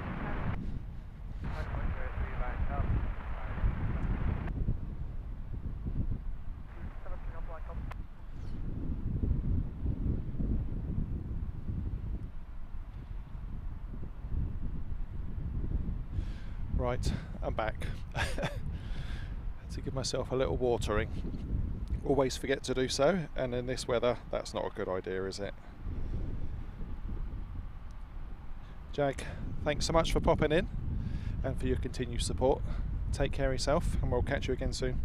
Right, I'm back. To give myself a little watering. Always forget to do so, and in this weather, that's not a good idea, is it? Jag, thanks so much for popping in and for your continued support. Take care of yourself, and we'll catch you again soon.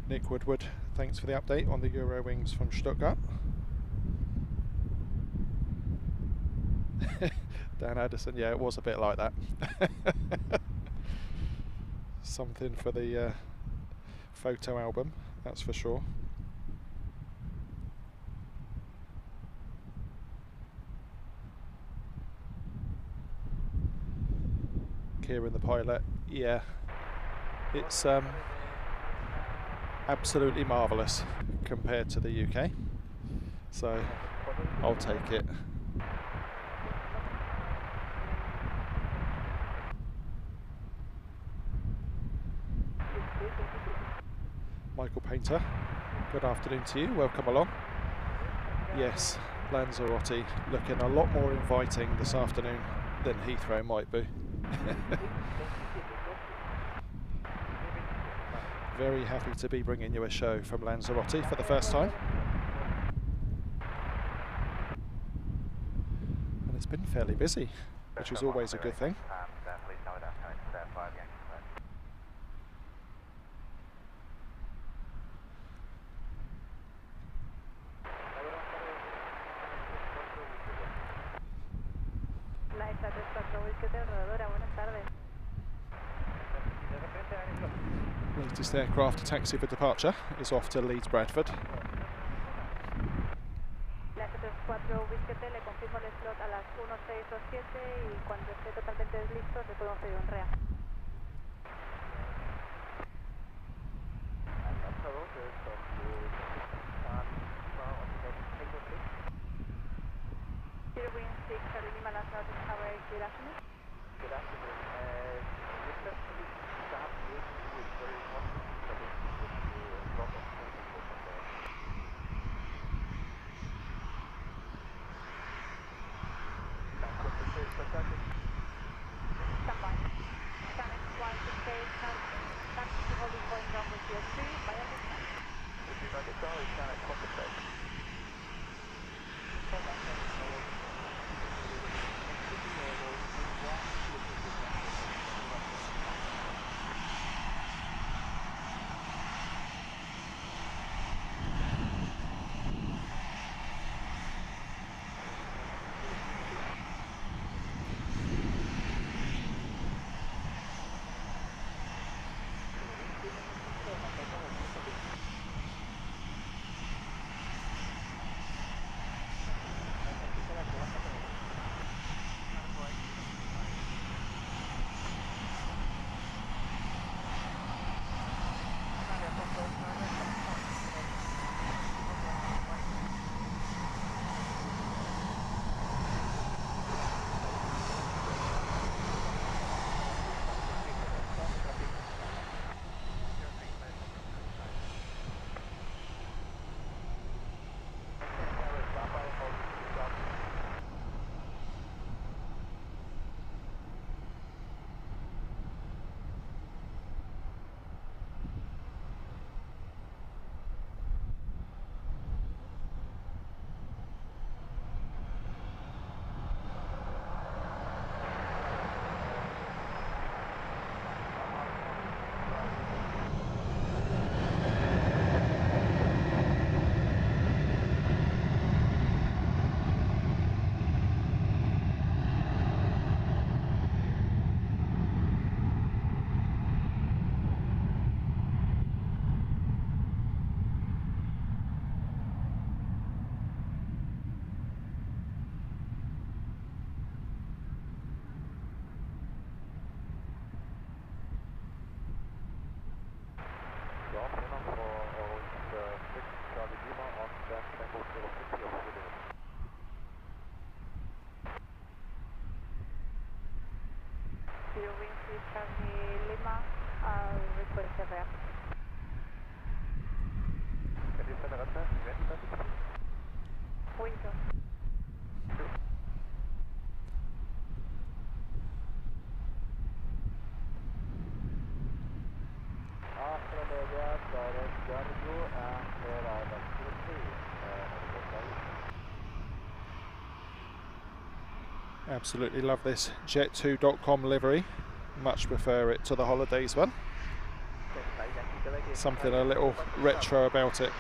Nick Woodward, thanks for the update on the Eurowings from Stuttgart. Dan Addison, yeah, it was a bit like that. Something for the photo album, that's for sure. Kieran the pilot, yeah, it's absolutely marvellous compared to the UK, so I'll take it. Michael Painter, good afternoon to you, welcome along. Yes, Lanzarote looking a lot more inviting this afternoon than Heathrow might be. very happy to be bringing you a show from Lanzarote for the first time. And it's been fairly busy, which is always a good thing. Latest aircraft to taxi for departure is off to Leeds Bradford. Absolutely love this Jet2.com livery. Much prefer it to the holidays one. Something a little retro about it.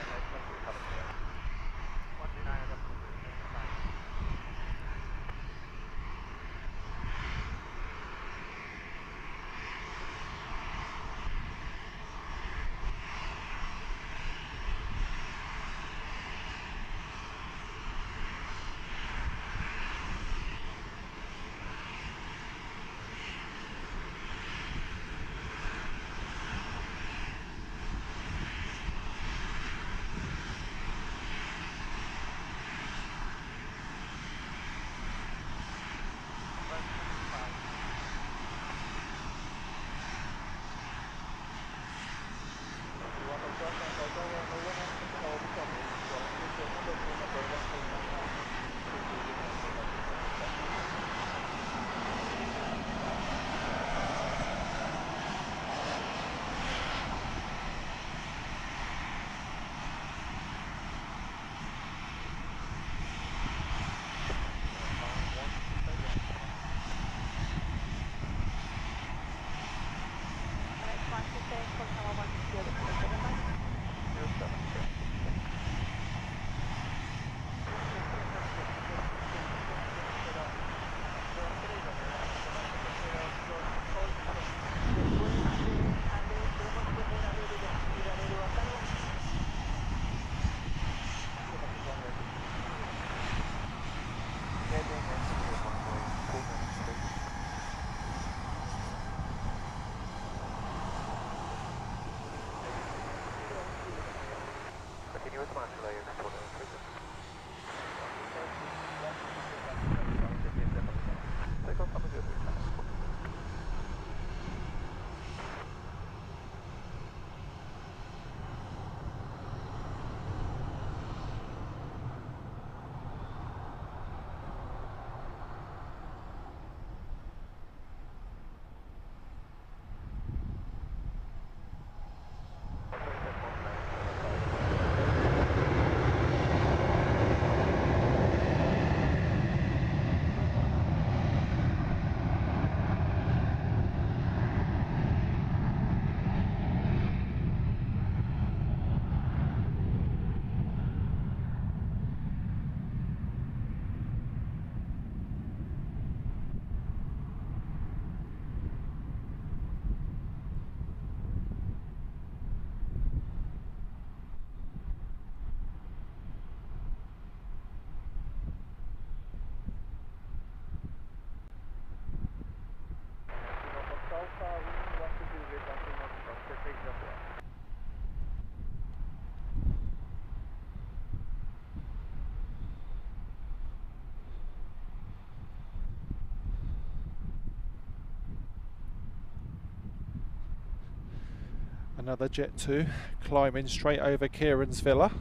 Another Jet 2 climbing straight over Kieran's villa.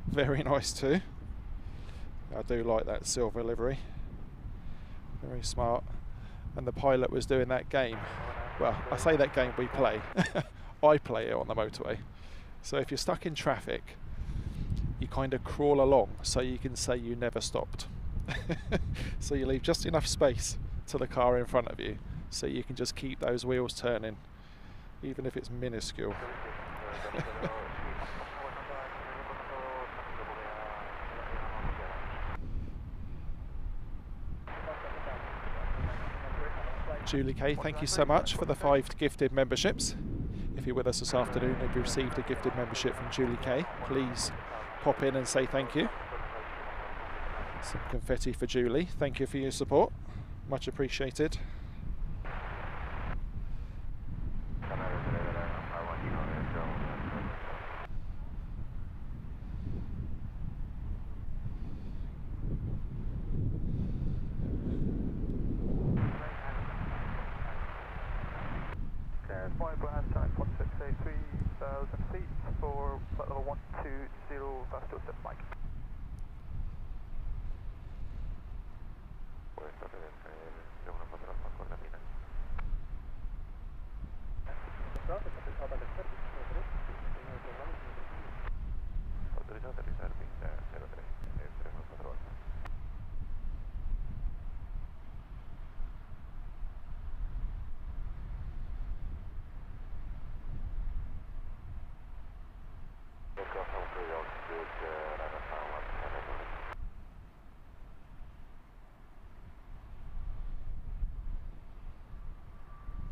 Very nice too. I do like that silver livery. Very smart. And the pilot was doing that game. Well, I say that game we play. I play it on the motorway. So if you're stuck in traffic, you kind of crawl along so you can say you never stopped. So you leave just enough space to the car in front of you so you can just keep those wheels turning, even if it's minuscule. Julie K, thank you so much for the 5 gifted memberships. If you're with us this afternoon and you've received a gifted membership from Julie K, please pop in and say thank you. Some confetti for Julie. Thank you for your support. Much appreciated. Fiber and time 16, 3,000 feet for level 120 Vasto step Mike. Autorizzato a aterrissare pista 03 314.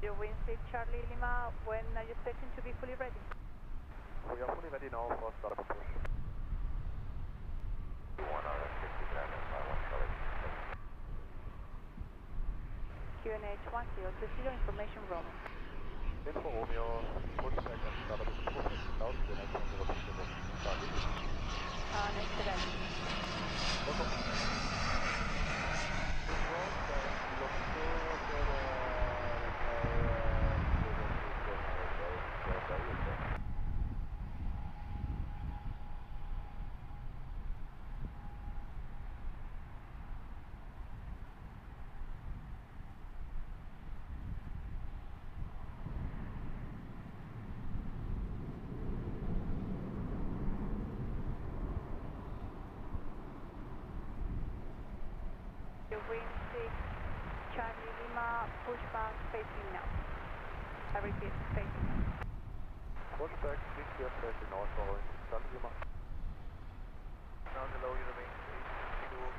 Your wind speed Charlie Lima, when are you expecting to be fully ready? We are fully ready now for start of push. QNH 1020 information room. Info Romeo, push back and start of push out, the next one will be Next event. Wind 6, Charlie Lima, pushback facing now. I repeat, facing now. Pushback, 6 clear facing north following Charlie Lima. Now below you remain 8, 2,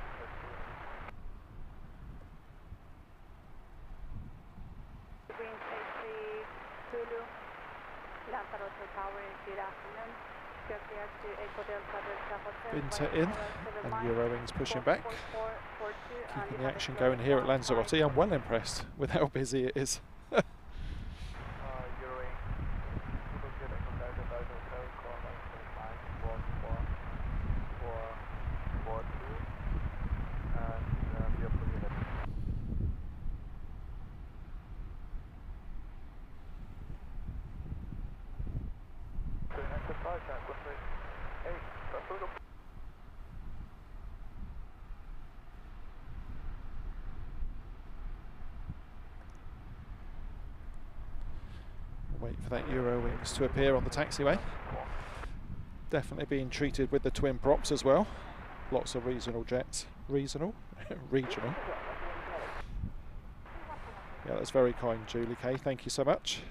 Wind 83, Zulu, Lanzarote Tower, good afternoon. Binter in, and Eurowings pushing back. Keeping the action going here at Lanzarote. I'm well impressed with how busy it is. Wait for that Eurowings to appear on the taxiway. Definitely being treated with the twin props as well. Lots of regional jets. Regional? Regional. Yeah, that's very kind, Julie K. Thank you so much.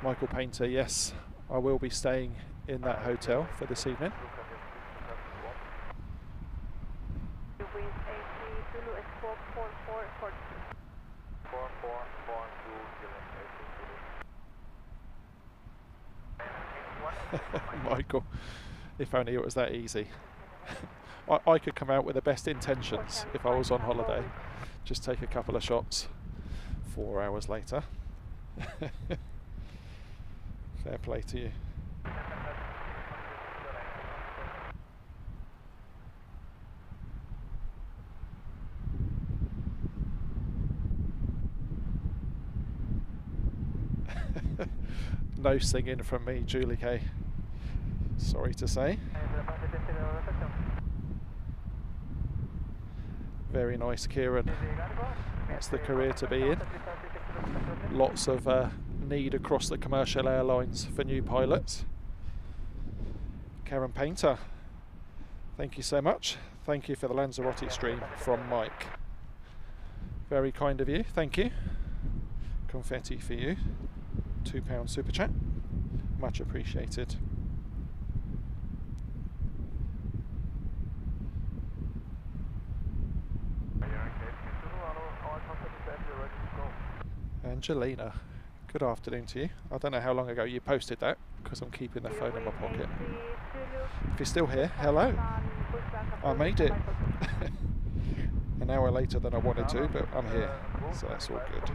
Michael Painter, yes, I will be staying in that hotel for this evening. Michael, if only it was that easy. I could come out with the best intentions if I was on holiday. Just take a couple of shots 4 hours later. Fair play to you. No singing from me, Julie K. Sorry to say. Very nice, Kieran. That's the career to be in. Lots of need across the commercial airlines for new pilots. Karen Painter, thank you so much. Thank you for the Lanzarote stream from Mike. Very kind of you, thank you. Confetti for you. £2 super chat. Much appreciated. Angelina, good afternoon to you. I don't know how long ago you posted that because I'm keeping the phone in my pocket. If you're still here, hello. I made it. An hour later than I wanted to, but I'm here, so that's all good.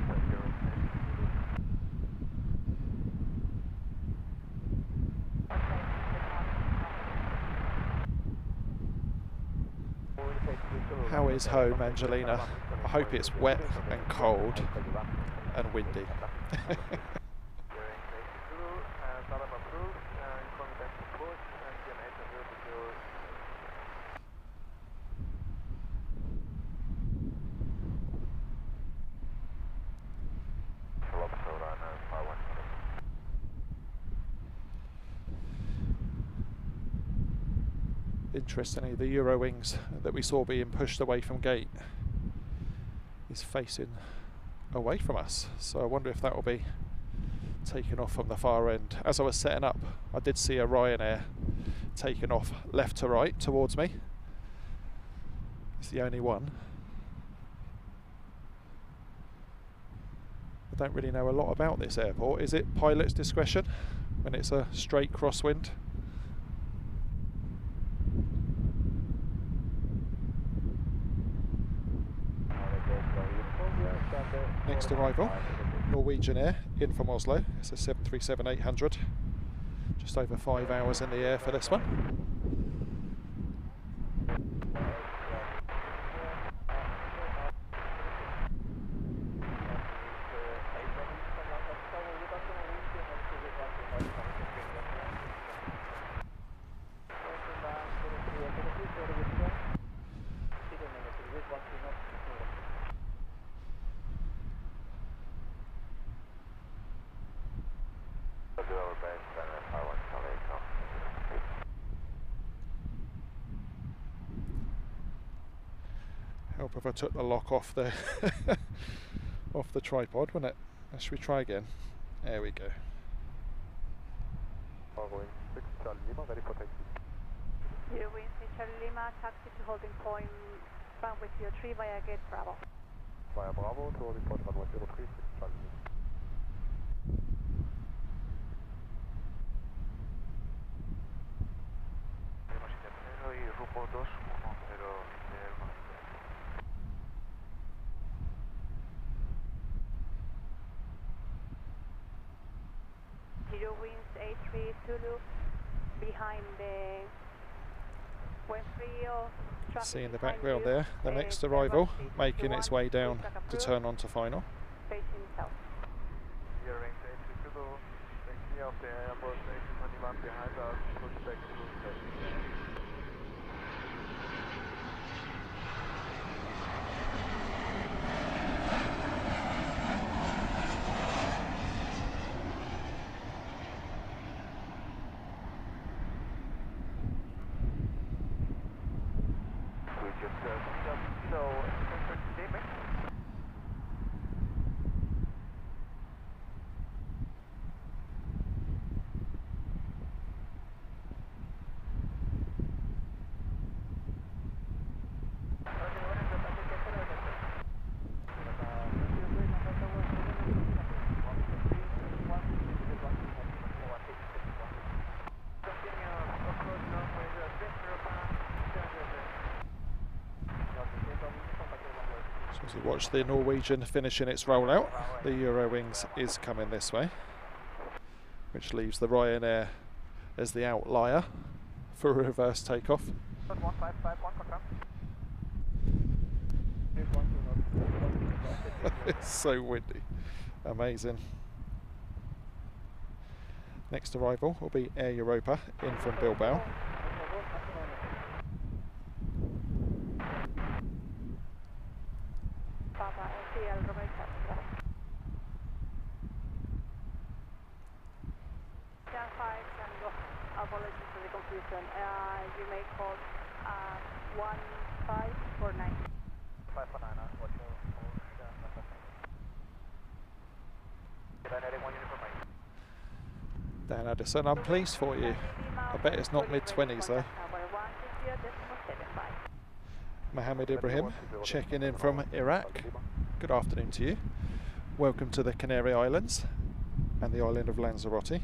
How is home, Angelina? I hope it's wet and cold and windy. Interestingly, the Eurowings that we saw being pushed away from gate is facing away from us, so I wonder if that will be taken off from the far end. As I was setting up, I did see a Ryanair taken off left to right towards me. It's the only one. I don't really know a lot about this airport. Is it pilot's discretion when it's a straight crosswind? Next arrival, Norwegian Air in from Oslo. It's a 737-800. Just over 5 hours in the air for this one. Help if I took the lock off the off the tripod, wouldn't it? Should we try again? There we go. Eurowings 6 Charlie Lima, ready for taxi. Eurowings 6 Charlie Lima, taxi to holding point, runway 03 via gate Bravo. Via Bravo to report runway 03, 6 Charlie Lima. Y rumbo 210. Eurowings 83 Zulu behind the Westry of traffic. See in the background there, the next arrival making its way down to turn on to final. Facing south. Eurowings 83 Zulu, taxi off the Airbus A321 behind us, push back to station. As we watch the Norwegian finishing its rollout, the Eurowings is coming this way, which leaves the Ryanair as the outlier for a reverse takeoff. 1551, confirm. It's so windy. Amazing. Next arrival will be Air Europa in from Bilbao. Papa, sí, al Romeo Charlie. Jan 5, Tango. Apologies for the confusion. You may call 1549. 549, watch your ocean number 10. Get anyone uniform. Dan Addison, I'm pleased for you. I bet it's not mid-20s though. Mohammed Ibrahim checking in from Iraq. Good afternoon to you. Welcome to the Canary Islands and the island of Lanzarote.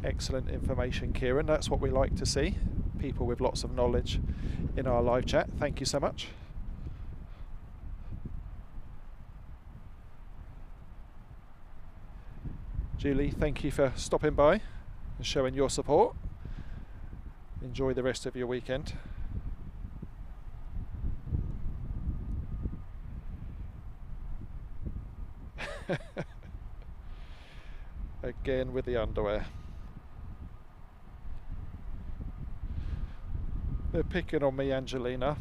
Excellent information, Kieran. That's what we like to see. People with lots of knowledge in our live chat. Thank you so much. Julie, thank you for stopping by and showing your support. Enjoy the rest of your weekend. Again with the underwear. They're picking on me, Angelina.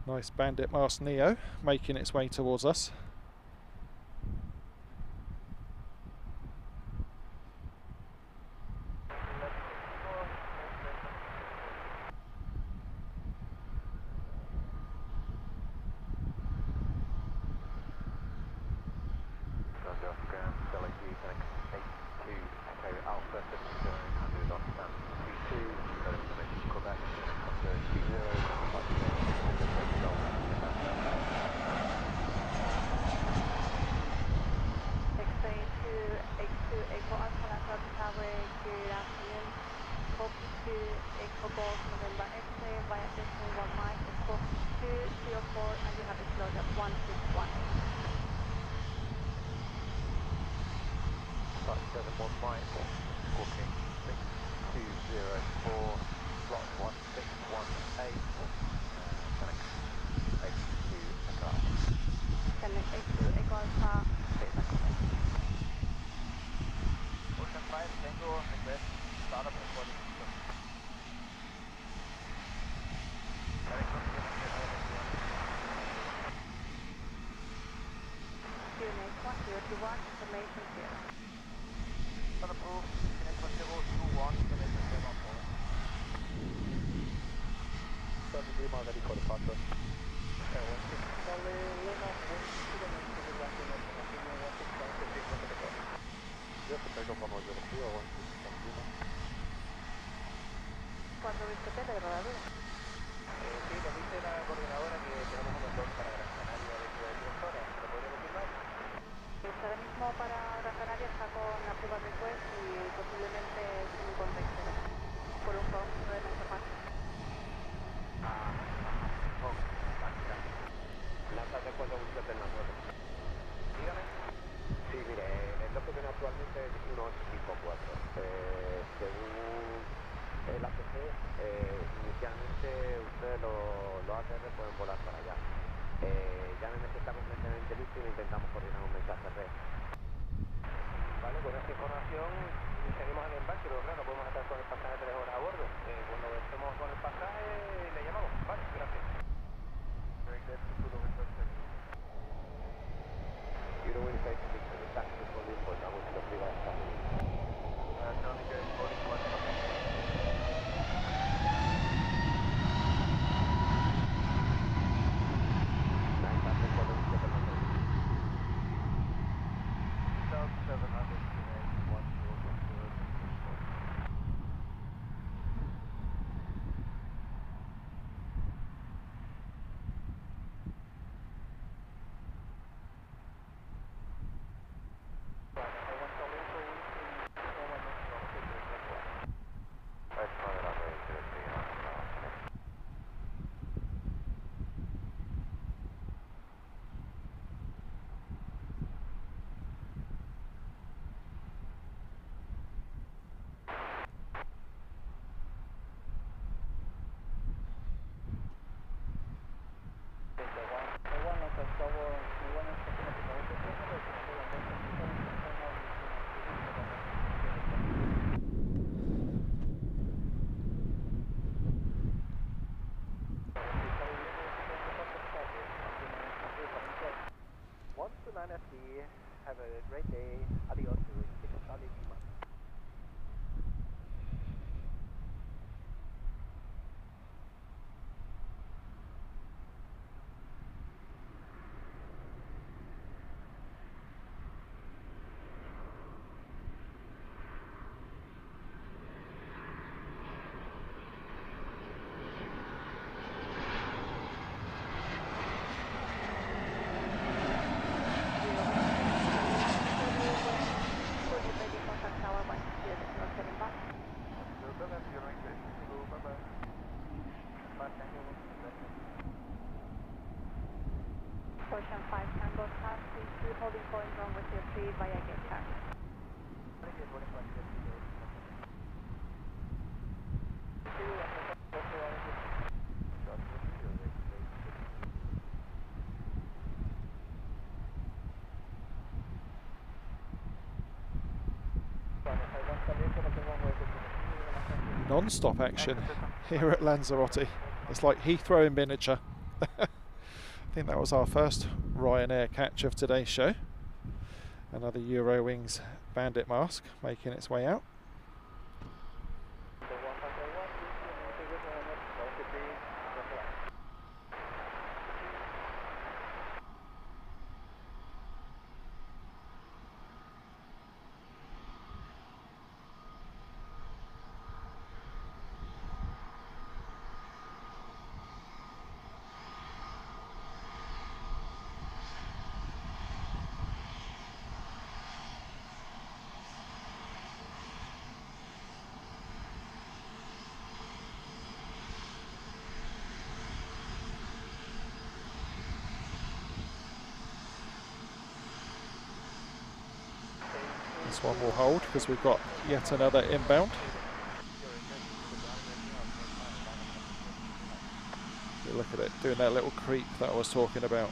Nice Bandit Mast Neo making its way towards us. Information here. Unapproved, Connect 21, information here on board. 73 miles ready for departure. Just to take off on 103 or 163. ¿Cuándo viste tele de rodadura? Sí, nos dice la coordinadora que tenemos un entorno para Gran Canaria dentro de 10 horas. ¿Lo podría confirmar? Ahora mismo para Gran Canaria está con la prueba request y posiblemente sin un contexto. Por un poco no de la información. Lanzas de cuando buscas en Lanzarote. Dígame. Sí, mire, el lote que tiene actualmente es 1.84. Según el ACC, inicialmente ustedes los ATR pueden volar para allá. Llámeme si está completamente listo y le intentamos coordinar un mensaje red. Vale, con esta información seguimos en el embarque, pero claro, no podemos estar con el pasaje 3 horas a bordo. Cuando estemos con el pasaje, le llamamos. Vale, gracias. Eurowing 56, el taxi con viewpoint, vamos a los privados Estados Unidos. contact tower, muy buenas, confirmación de One to 9 FT, have a great day, adios to Charlie Lima. Ocean 5 Tango taxi to holding point runway 03 via gate check. Non-stop action here at Lanzarote. It's like Heathrow in miniature. I think that was our first Ryanair catch of today's show. Another Eurowings Bandit mask making its way out. This one will hold because we've got yet another inbound. You look at it doing that little creep that I was talking about.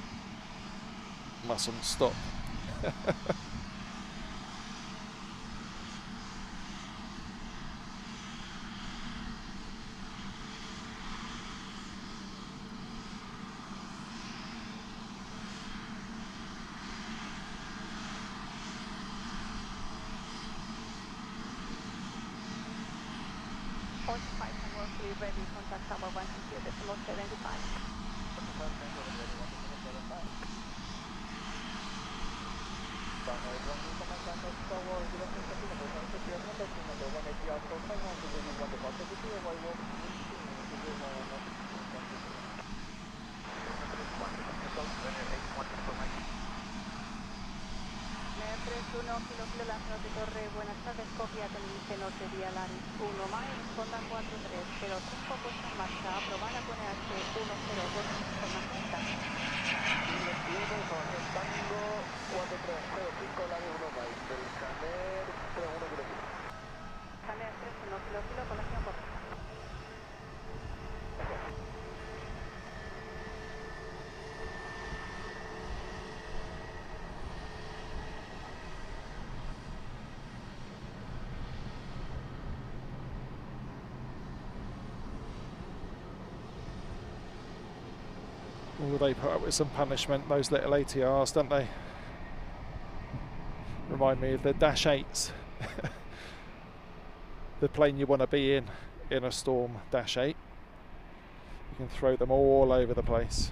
Mustn't stop. Ready, contact tower 160.75. Kilo Lanzarote Torre, buenas tardes, copia Tenerife Norte, vía Laris 1 miles, Honda 4305, puesta en marcha, aprobada con EH 102, información dada. 21 con el Tango 4305, Laris 1 miles, del Caner 31 kilo. Caner 31 kilo, colación correcta. Oh, they put up with some punishment, those little ATRs, don't they? Remind me of the Dash 8s. The plane you want to be in a storm, Dash 8. You can throw them all over the place.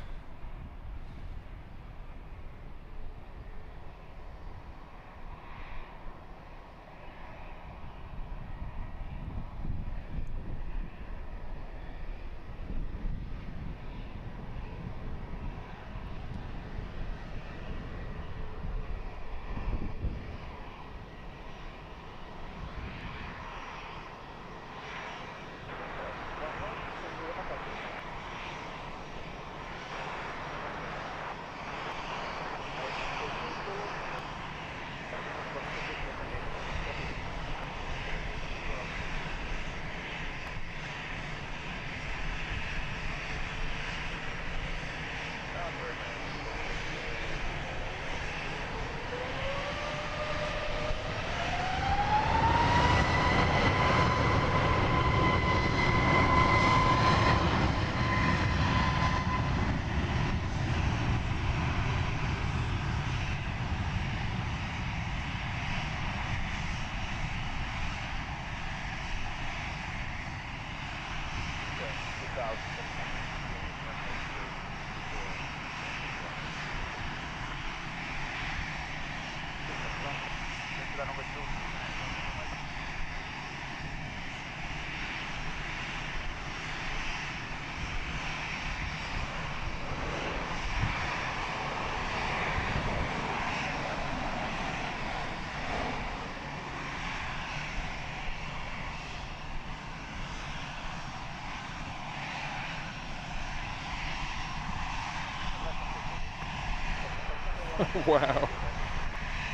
Wow.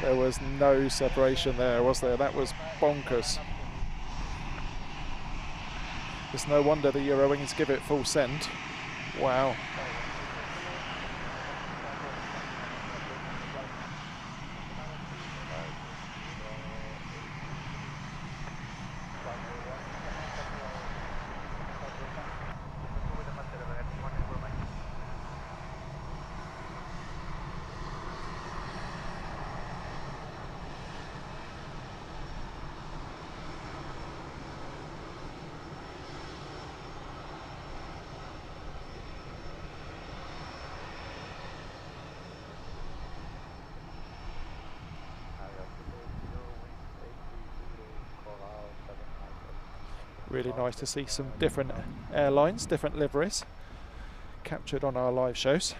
There was no separation there, was there? That was bonkers. It's no wonder the Eurowings give it full send. Wow. Really nice to see some different airlines, different liveries captured on our live shows.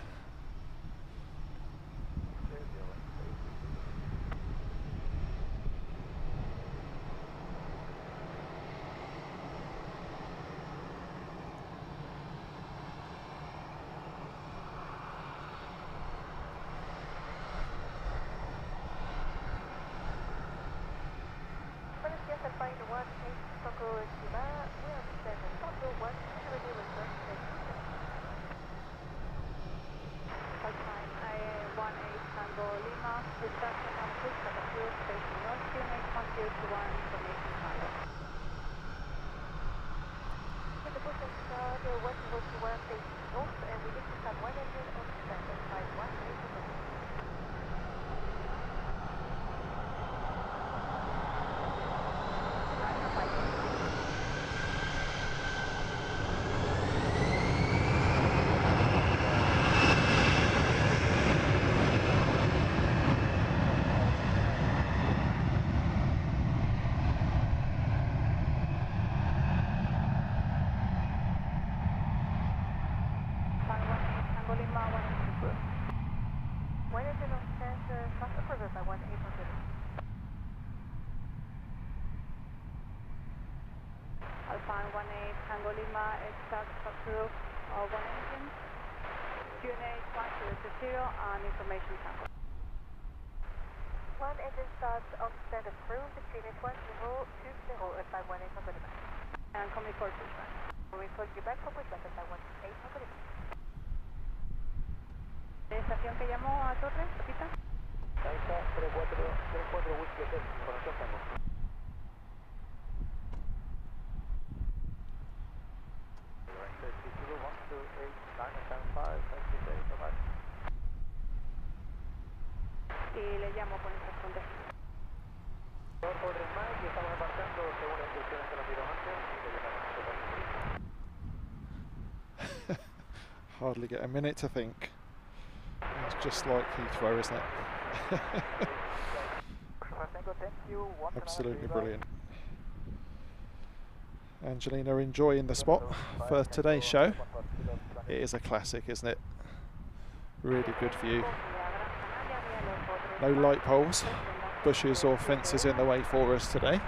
Estación que llamó a Torres, repita. Alfa 34 Whisky Hotel, conexión Tango. Y le llamo con el responder. Por el mar y estamos embarcando según las instrucciones que nos dieron antes y le llamamos. Hardly get a minute to think. It's just like Heathrow, isn't it? Absolutely brilliant. Angelina enjoying the spot for today's show. It is a classic, isn't it? Really good view. No light poles, bushes or fences in the way for us today,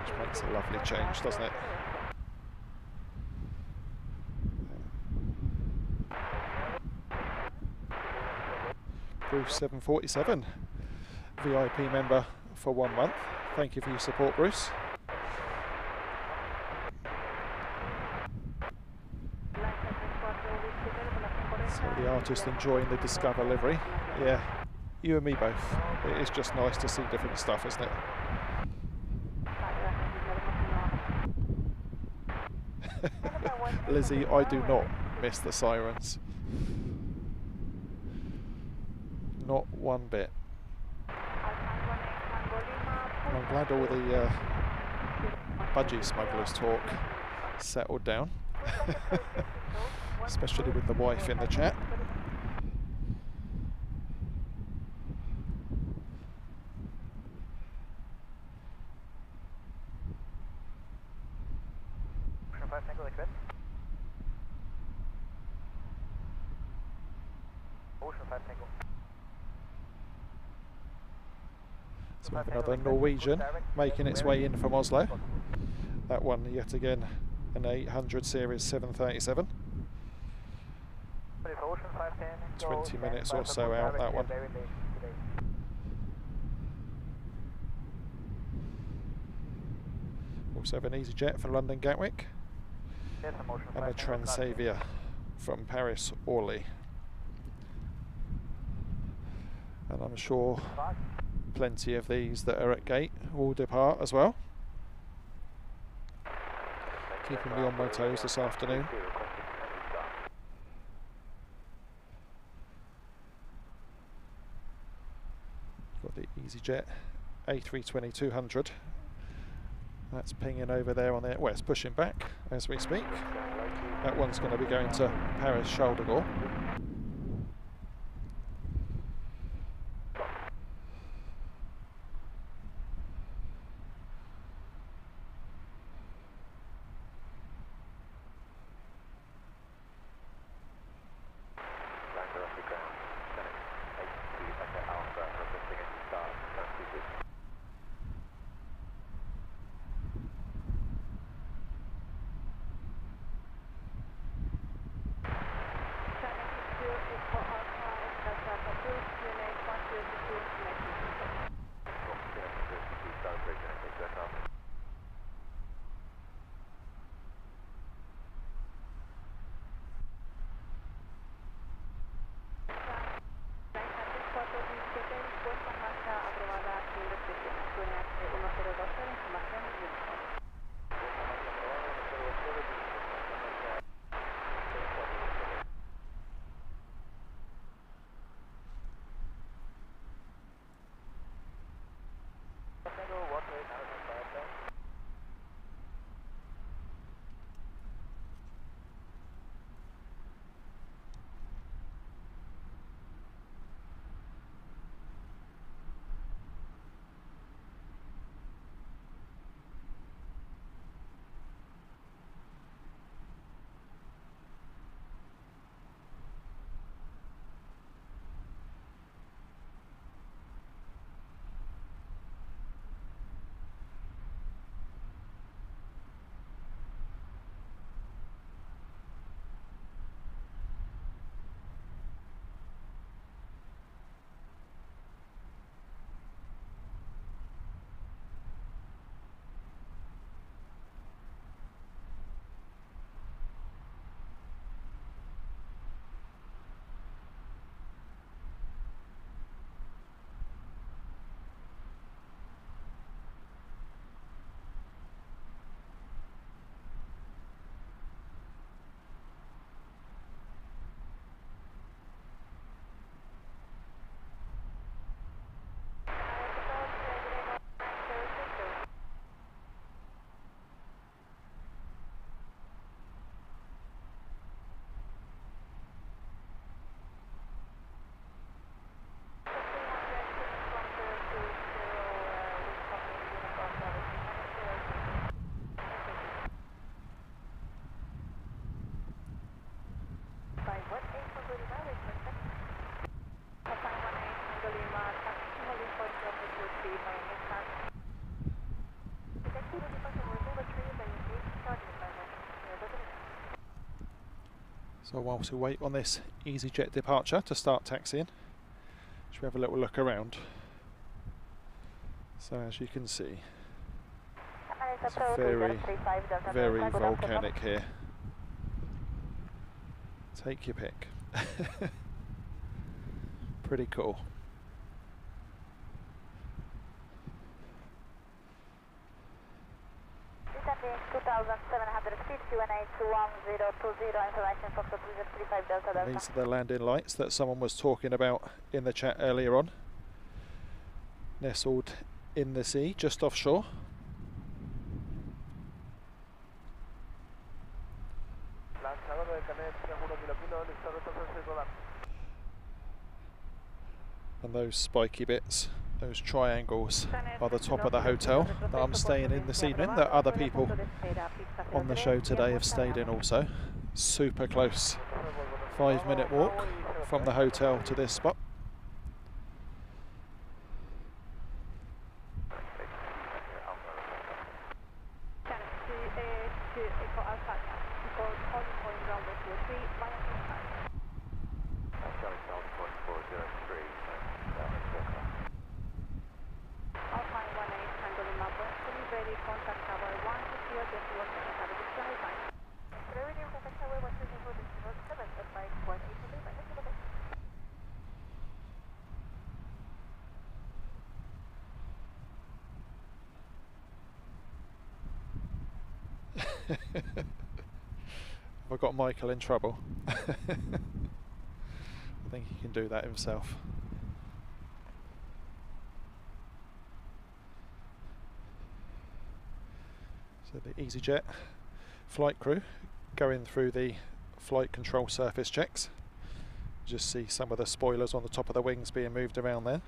which makes a lovely change, doesn't it? Bruce 747, VIP member for 1 month. Thank you for your support, Bruce. So the artist enjoying the Discover livery. Yeah, you and me both. It is just nice to see different stuff, isn't it? Lizzie, I do not miss the sirens. Not one bit. And I'm glad all the budgie smugglers talk settled down, especially with the wife in the chat. So we have another Norwegian making its way in from Oslo. That one yet again an 800 series 737. Ocean 510. 20 minutes or so out, that one. Also have an EasyJet for London Gatwick and a Transavia from Paris Orly. And I'm sure plenty of these that are at gate will depart as well. Keeping me on my toes this afternoon. Got the EasyJet A320-200. That's pinging over there on there. Well, it's pushing back as we speak. That one's going to be going to Paris Charles de Gaulle. So whilst we wait on this EasyJet departure to start taxiing, should we have a little look around? So as you can see, it's very, very volcanic here. Take your pick. Pretty cool. And these are the landing lights that someone was talking about in the chat earlier on. Nestled in the sea, just offshore. And those spiky bits, those triangles, are the top of the hotel that I'm staying in this evening, that other people on the show today have stayed in also. Super close. 5-minute walk from the hotel to this spot. I got Michael in trouble. I think he can do that himself. So the EasyJet flight crew going through the flight control surface checks. Just see some of the spoilers on the top of the wings being moved around there.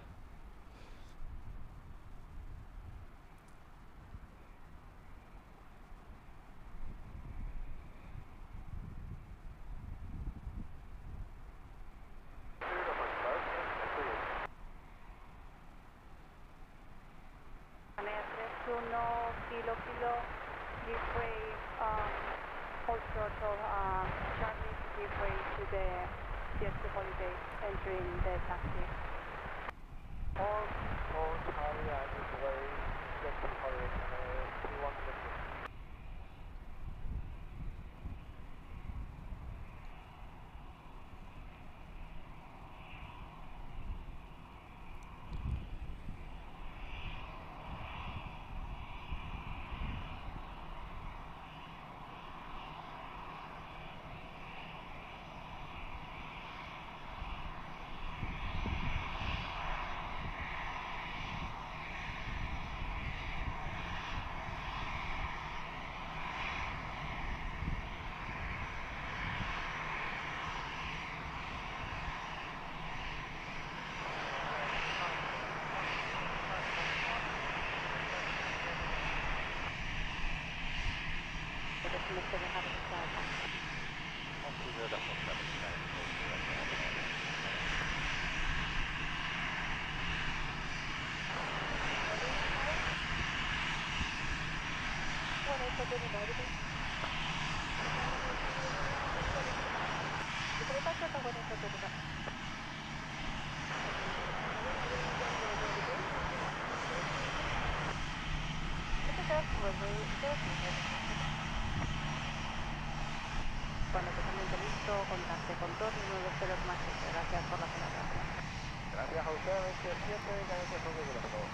Kilo, Livery, all sorts of Charlie Livery to the Fiesta Holiday entering the taxi. All Charlie Livery, Fiesta Holiday, 3150. Cuando totalmente listo, contacte con Torre 90,7. Gracias por la colaboración. Gracias a ustedes, 27, cadete sobre el reloj.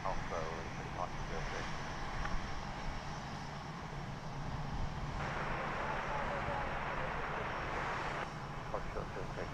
Also, pretty much perfect. Offshore perfect.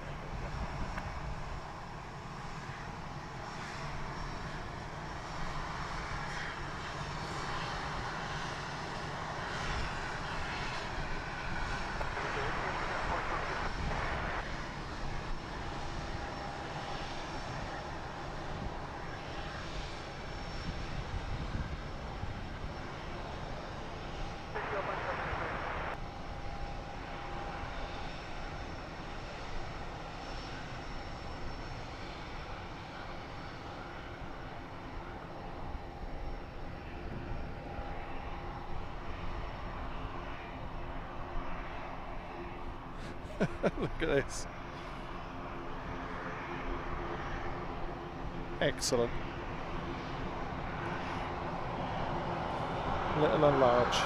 Look at this. Excellent. Little and large.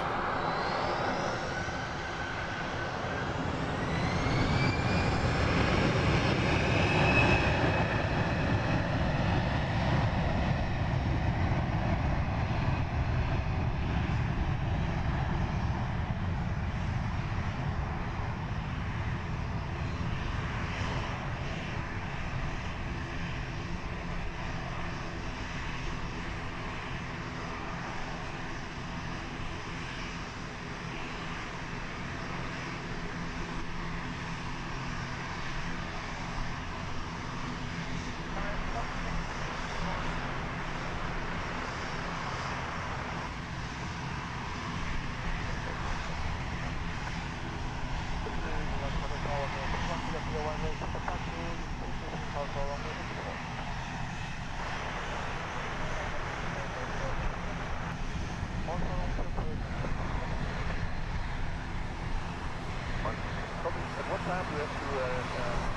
At what time do we have to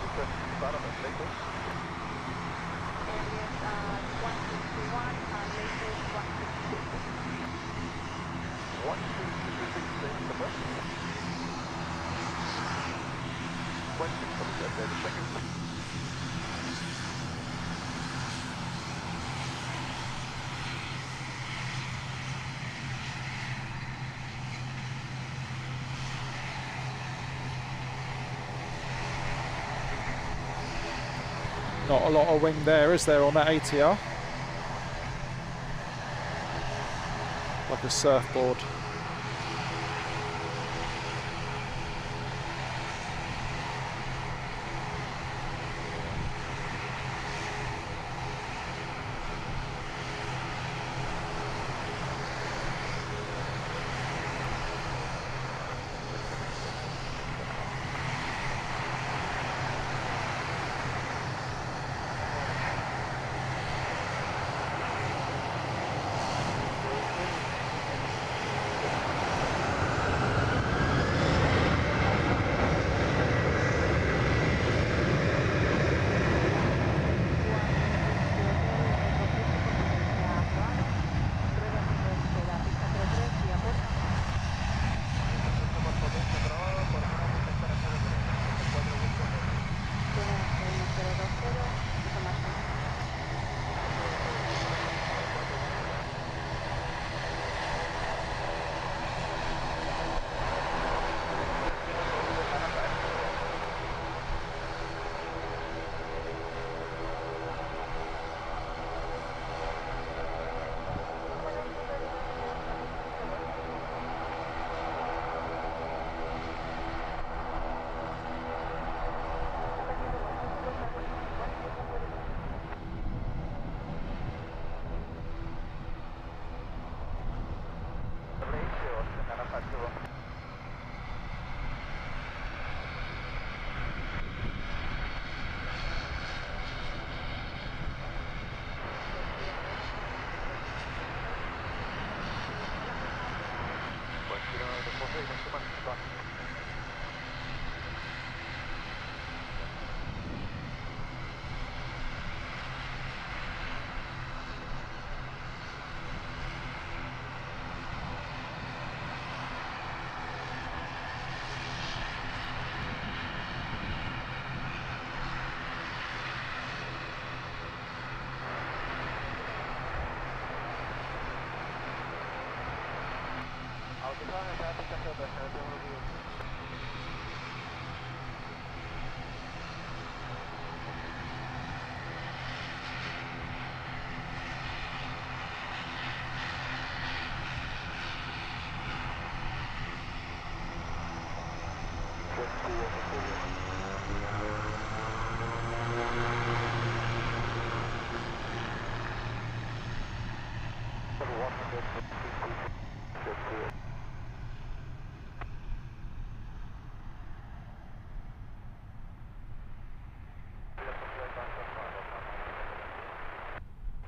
request to start up at latest? Earliest 151 and latest 156. 1, 2, 3, 6, the first. 20, so the second. Not a lot of wing there, is there, on that ATR? Like a surfboard.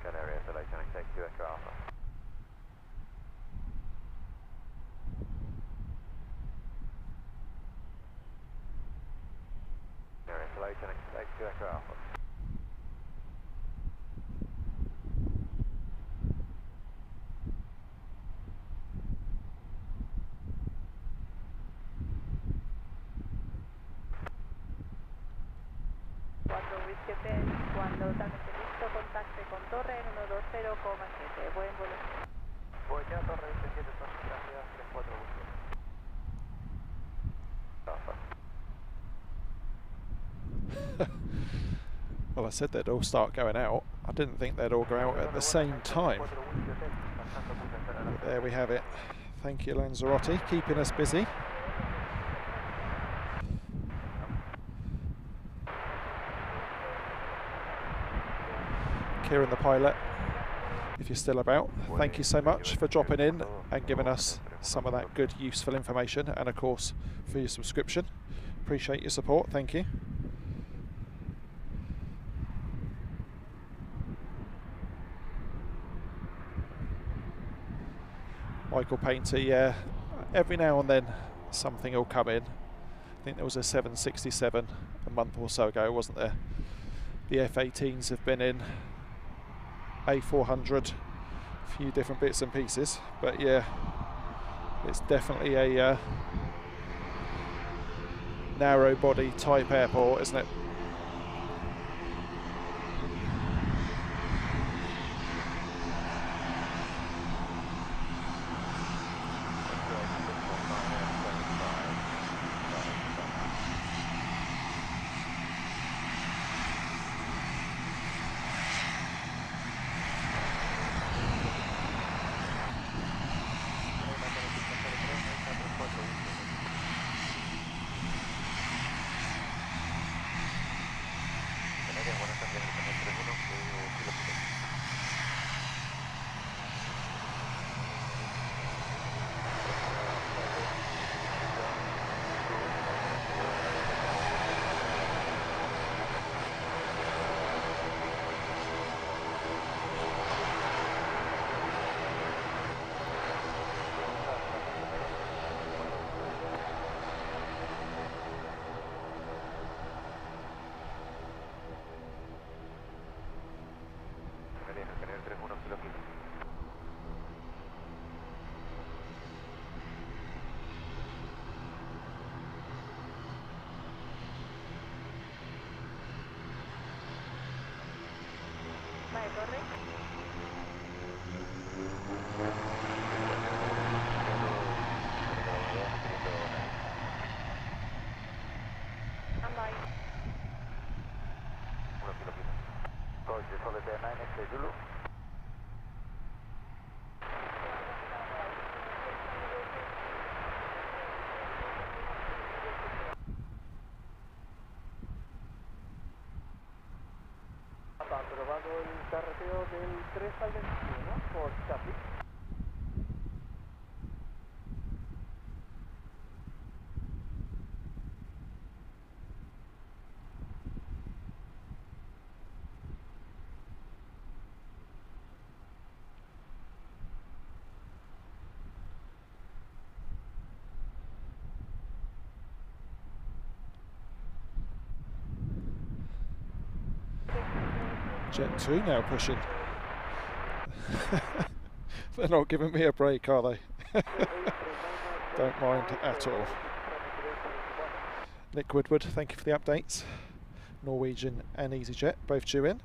Canary Islands, take 2 Echo Alpha. Canary Islands, take 2 Echo Alpha. Cuando totalmente listo, contacte con torre en 120,7. Buen vuelo. Voy ya, torre 27, gracias, 34 Well, I said they'd all start going out. I didn't think they'd all go out at the same time. But there we have it. Thank you, Lanzarote, keeping us busy. Kieran the pilot, if you're still about, thank you so much for dropping in and giving us some of that good useful information, and of course for your subscription. Appreciate your support, thank you. Michael Painter, yeah, every now and then something will come in. I think there was a 767 a month or so ago, wasn't there? The F-18s have been in, A400, a few different bits and pieces, but yeah, it's definitely a narrow body type airport, isn't it? kilo kilo. Vale, torre. Standby. 1 kilo kilo. Coach, solid 9X Zulu. Aprobado el carreteo del 3 al 21 por Chapi. Jet 2 now pushing. They're not giving me a break, are they? Don't mind at all. Nick Woodward, thank you for the updates. Norwegian and EasyJet both due in.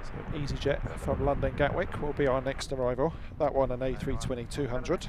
So EasyJet from London Gatwick will be our next arrival. That one an A320-200.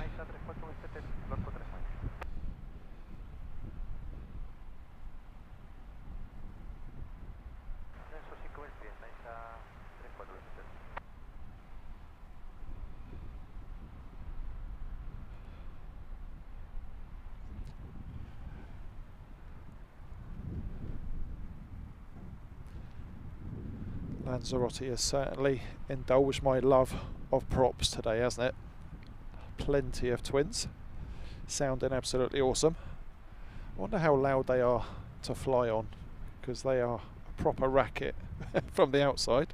Lanzarote has certainly indulged my love of props today, hasn't it? Plenty of twins, sounding absolutely awesome. I wonder how loud they are to fly on, because they are a proper racket from the outside.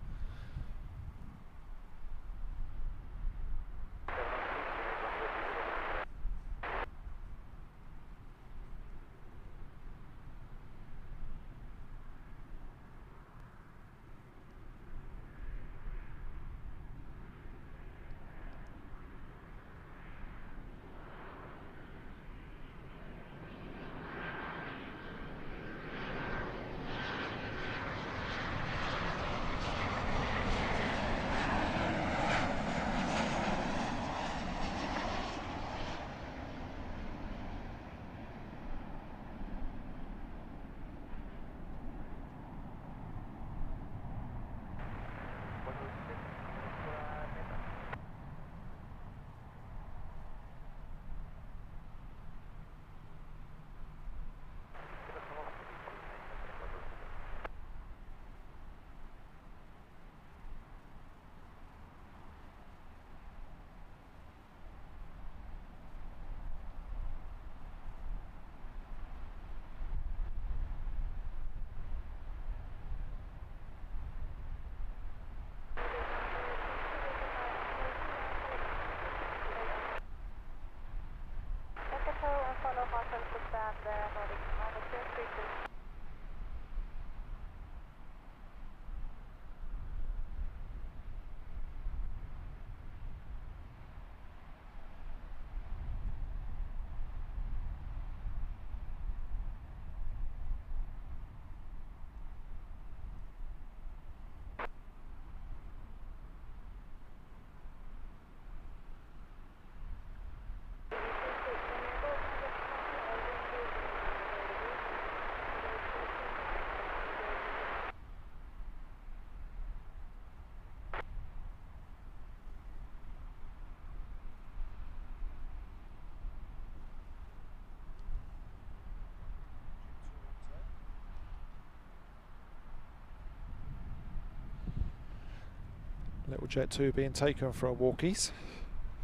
Little Jet 2 being taken for a walkies.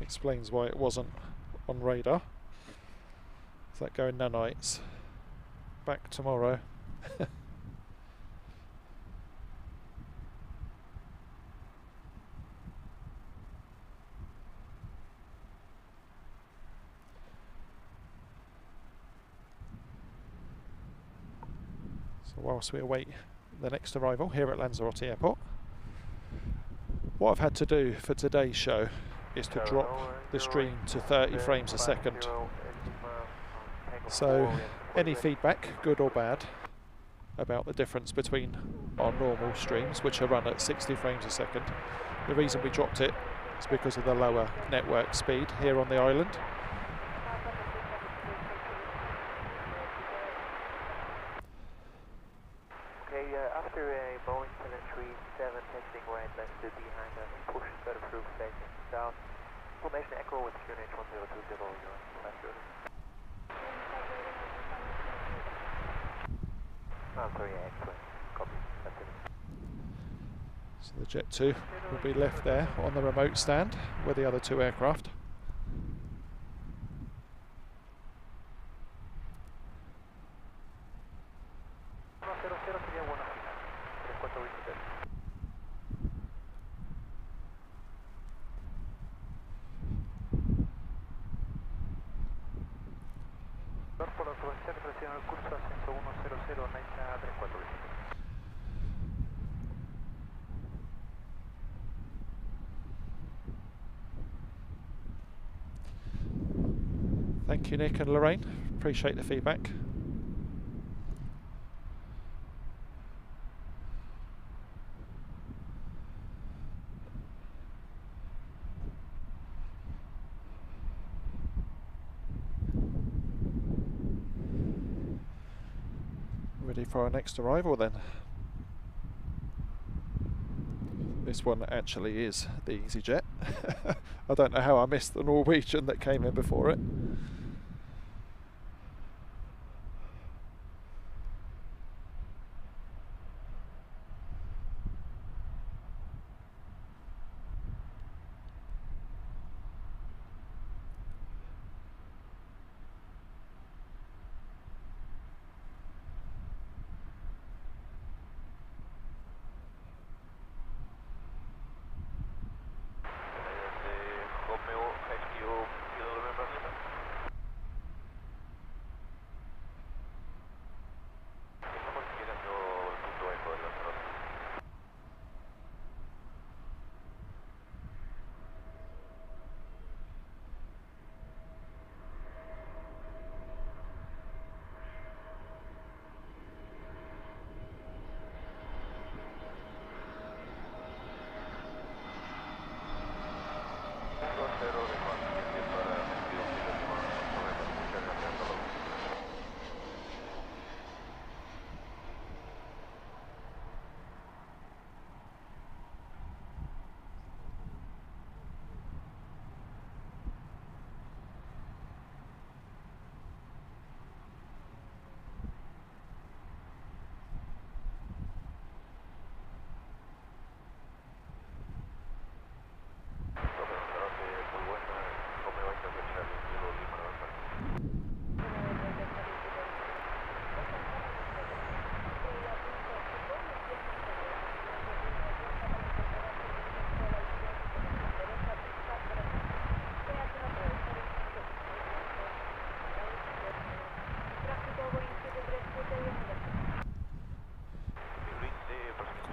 Explains why it wasn't on radar. Is that going nanites? Back tomorrow. So whilst we await the next arrival here at Lanzarote Airport, what I've had to do for today's show is to drop the stream to 30 frames a second. So any feedback, good or bad, about the difference between our normal streams, which are run at 60 frames a second, the reason we dropped it is because of the lower network speed here on the island. Okay, after a Boeing 737 testing right left to behind us, push further through facing south. Formation Echo with QNH 1020, your left order. Oh, sorry, yeah, excellent. Copy. That's it. So the Jet 2 will be left there on the remote stand with the other two aircraft. Thank you, Nick and Lorraine. Appreciate the feedback. Ready for our next arrival then. This one actually is the EasyJet. I don't know how I missed the Norwegian that came in before it.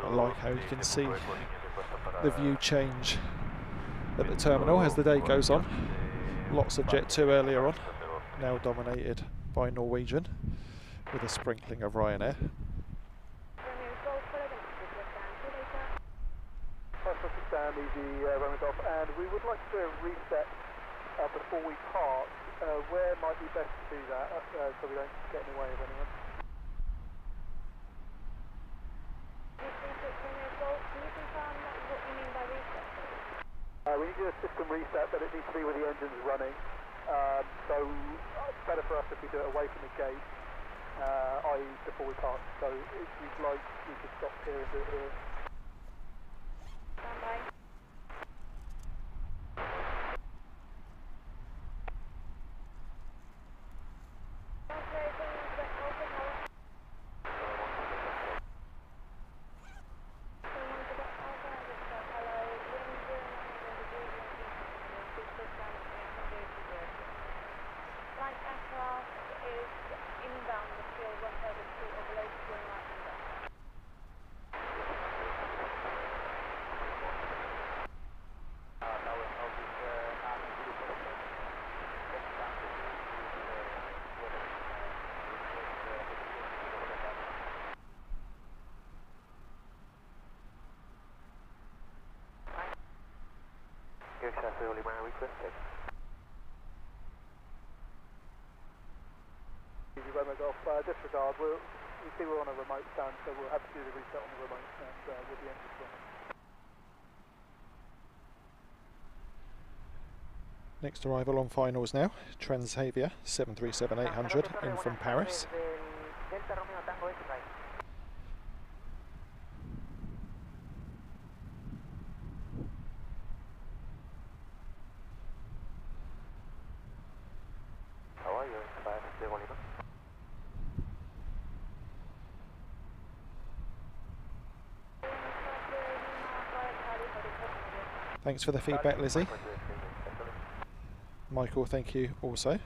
I like how you can see the view change at the terminal as the day goes on. Lots of Jet 2 earlier on, now dominated by Norwegian with a sprinkling of Ryanair. And we would like to do a reset before we park. Where might be best to do that so we don't get in the way of anyone? We need to do a system reset, but it needs to be with the engines running. So it's better for us if we do it away from the gate, i.e. before we park. So if you'd like, we could stop here and do it here. exactly Lima requested. Easy Romeo Golf, disregard, you see we're on a remote stand, so we'll have to do the reset on the remote and with the engines running. Next arrival on finals now, Transavia 737-800 in from Paris. Delta Romeo Tango X-Ray. How are you? Diego Lima. Thanks for the feedback, Lizzie. Michael, thank you also.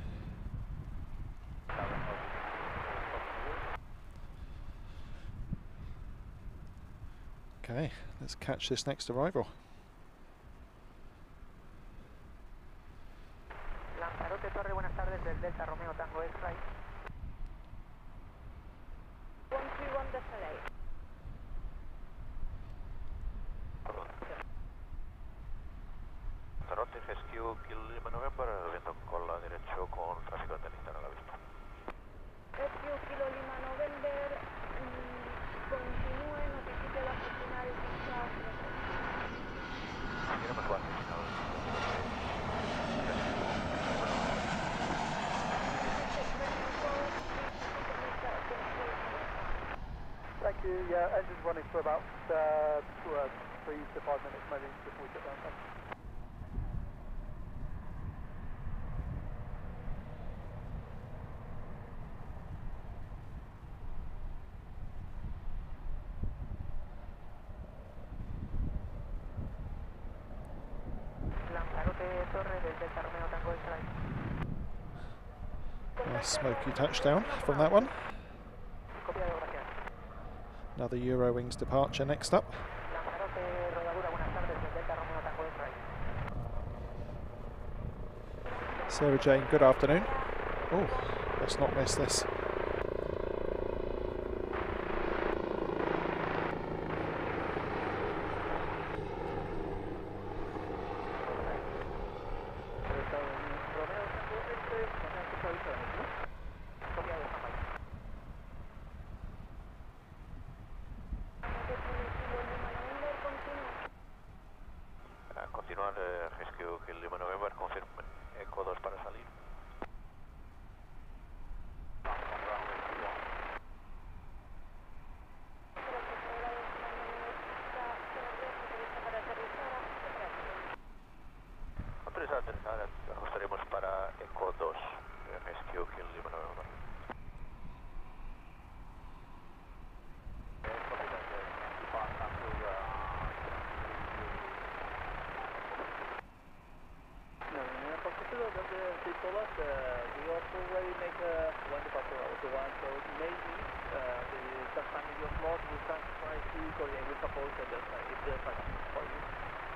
Okay, let's catch this next arrival. Lanzarote, Torre, buenas tardes, del Delta Romeo Tango X-Ray. 121 Desiree. Lanzarote, Rescue, Kill Lima November, viento con la derecho con tráfico de interno a la vista. Rescue, Kilo Lima November, continúe, notifique la oficina de South. Queremos bajar, Thank you, yeah, engine's running for about 3 to 5 minutes maybe before we get down there. Lanzarote, Torre, del Delta Romeo Tango X-Ray. Nice smoky touchdown from that one. Copia de oración. Another Eurowings departure next up. Lanzarote, Rodadura, buenas tardes, del Delta Romeo Tango X-Ray. Sarah Jane, good afternoon. Oh, let's not miss this. Continuar, Rescue, Kill Lima November, confirmen, Eco 2 para salir. Autorizar aterrizar, ajustaremos para Eco 2, Rescue, Kill Lima November. We also already make one departure out to one, so maybe that time in your slot we can try to coordinate with support if there's a for you,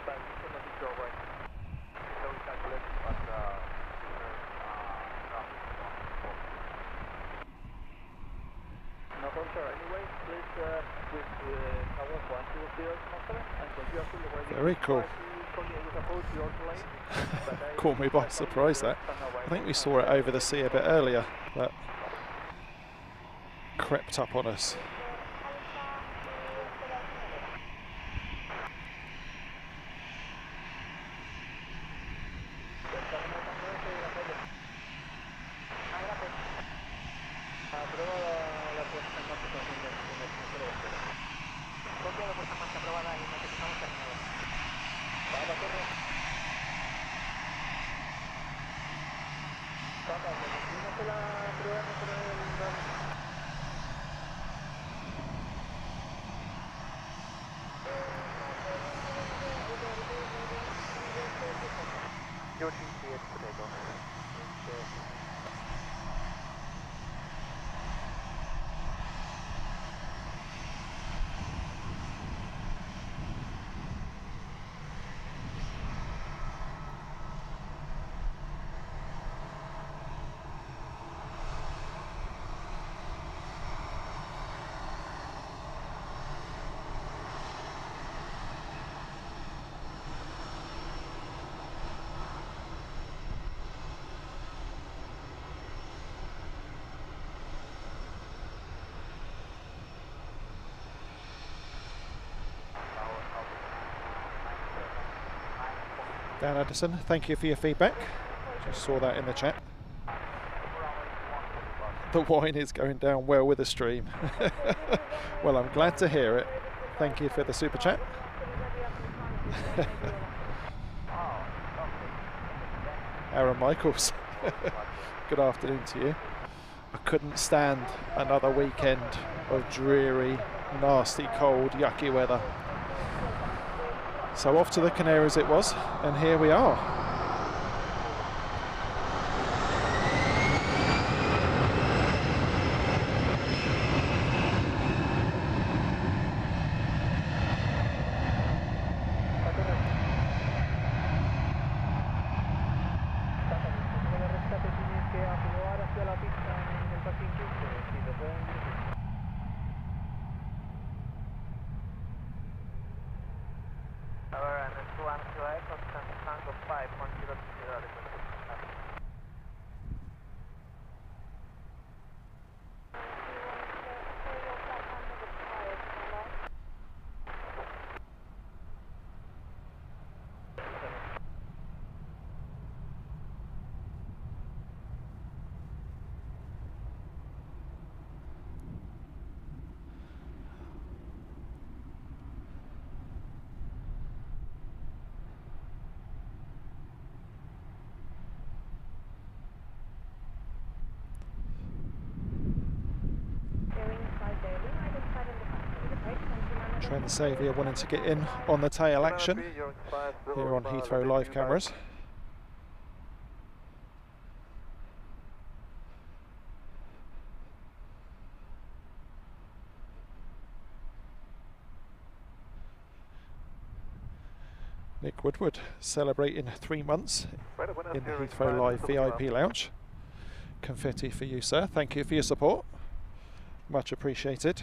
but we cannot be sure right. So we calculate, but not on sure. Anyway, please with our 120 and continue to the radio. Very cool. Caught me by surprise that. I think we saw it over the sea a bit earlier, but crept up on us. Your GPS potato. Dan Addison, thank you for your feedback. Just saw that in the chat. The wine is going down well with the stream. Well, I'm glad to hear it. Thank you for the super chat. Aaron Michaels, good afternoon to you. I couldn't stand another weekend of dreary, nasty, cold, yucky weather. So off to the Canaries it was, and here we are. Trend Saviour wanting to get in on the tail action here on Heathrow live cameras. Nick Woodward celebrating 3 months in the Heathrow Live VIP lounge. Confetti for you, sir. Thank you for your support. Much appreciated.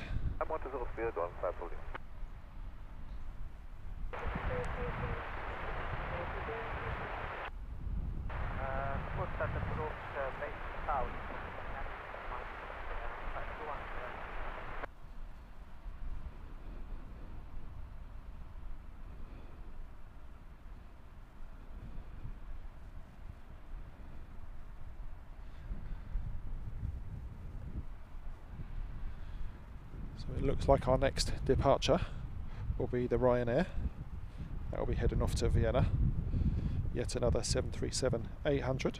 So it looks like our next departure will be the Ryanair. That will be heading off to Vienna. Yet another 737-800.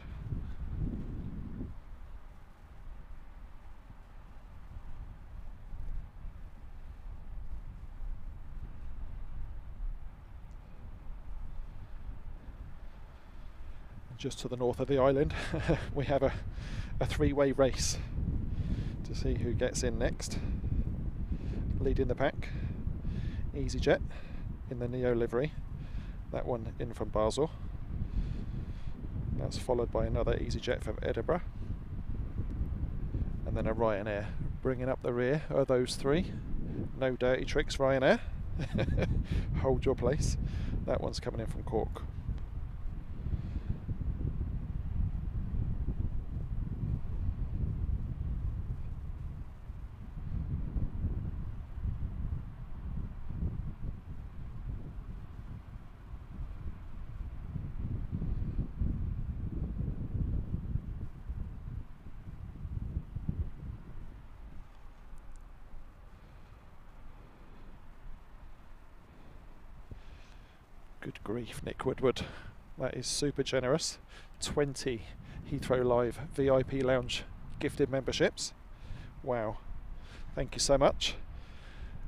Just to the north of the island we have a three-way race to see who gets in next. Leading the pack, EasyJet in the Neo livery, that one in from Basel. That's followed by another EasyJet from Edinburgh, and then a Ryanair. Bringing up the rear are those three. No dirty tricks, Ryanair. Hold your place. That one's coming in from Cork. Good grief, Nick Woodward. That is super generous. 20 Heathrow Live VIP Lounge gifted memberships. Wow. Thank you so much.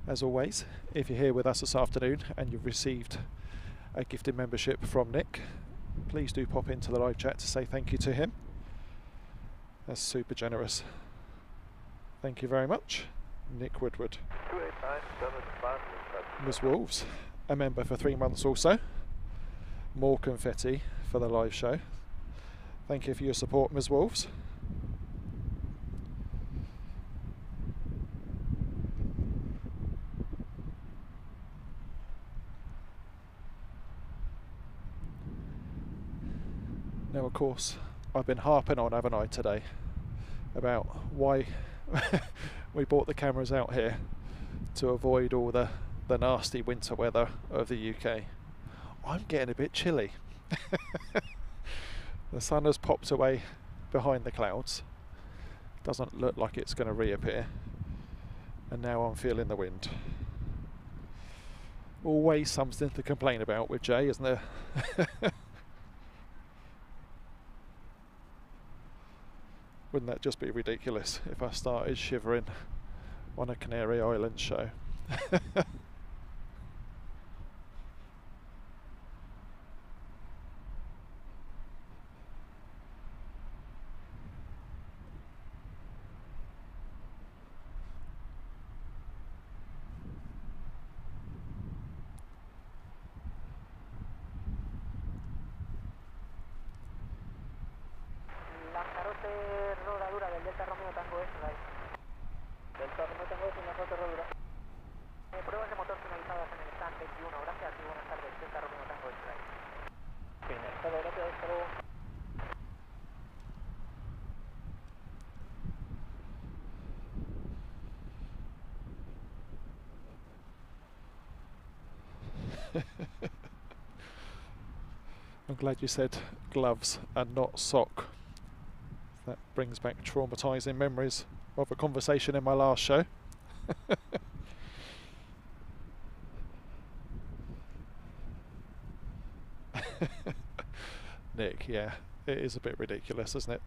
As always, if you're here with us this afternoon and you've received a gifted membership from Nick, please do pop into the live chat to say thank you to him. That's super generous. Thank you very much, Nick Woodward. Ms. Wolves, a member for 3 months also. More confetti for the live show. Thank you for your support, Ms. Wolves. Now, of course, I've been harping on, haven't I, today, about why we brought the cameras out here to avoid all the nasty winter weather of the UK. I'm getting a bit chilly. The sun has popped away behind the clouds. Doesn't look like it's going to reappear. And now I'm feeling the wind. Always something to complain about with Jay, isn't there? Wouldn't that just be ridiculous if I started shivering on a Canary Islands show? Lanzarote, rodadura del Delta Romeo Tango Strike. Delta Romeo Tango es Lanzarote rodadura. Pruebas de motor finalizadas en el stand 21, gracias y buenas tardes, Delta Romeo Tango Strike. Finalizado, gracias, hasta luego. I'm glad you said gloves and not sock. That brings back traumatising memories of a conversation in my last show. Nick, yeah, it is a bit ridiculous, isn't it?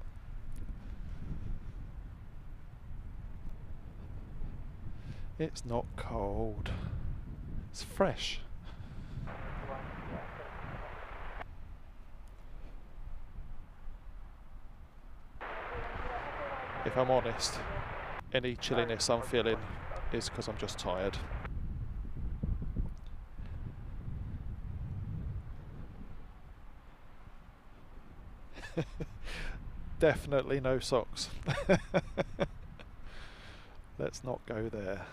It's not cold. It's fresh. If I'm honest, any chilliness I'm feeling is because I'm just tired. Definitely no socks. Let's not go there.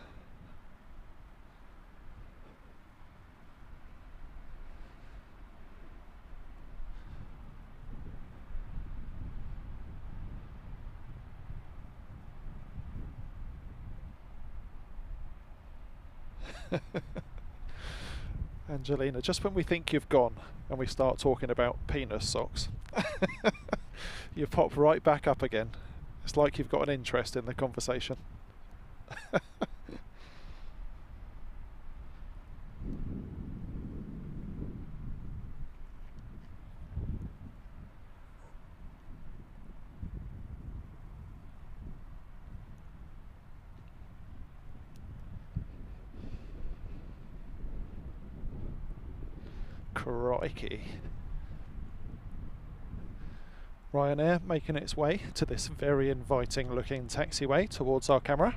Angelina, just when we think you've gone and we start talking about penis socks, you pop right back up again. It's like you've got an interest in the conversation. Crikey. Ryanair making its way to this very inviting looking taxiway towards our camera.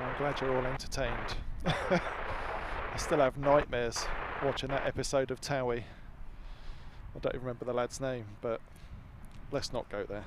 I'm glad you're all entertained. I still have nightmares watching that episode of Towie. I don't even remember the lad's name, but let's not go there.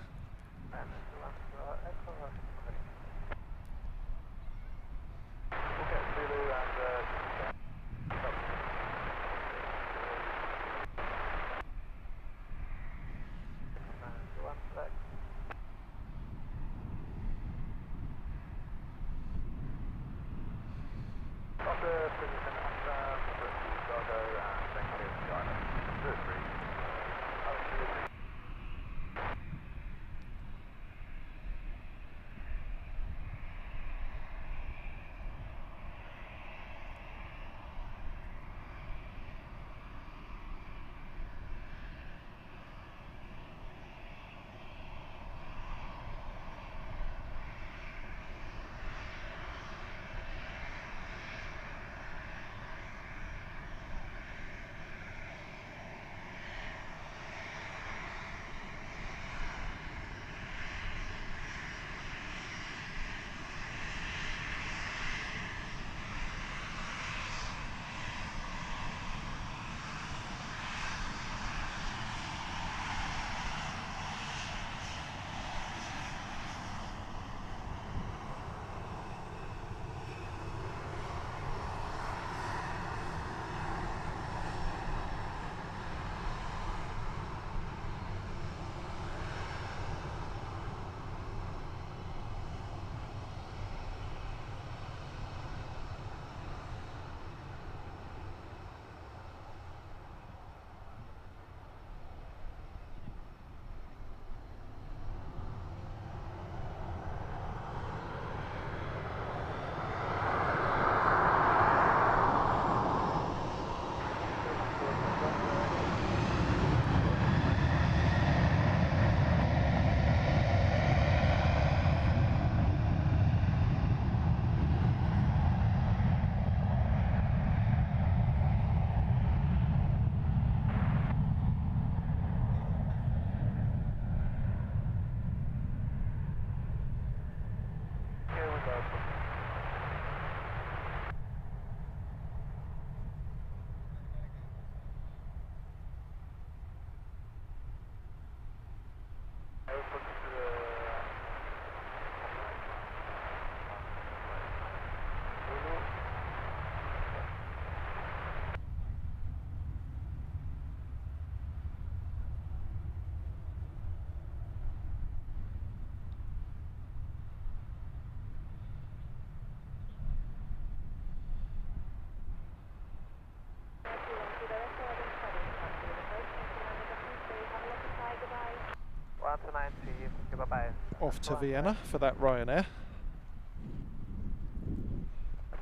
Off to Vienna for that Ryanair.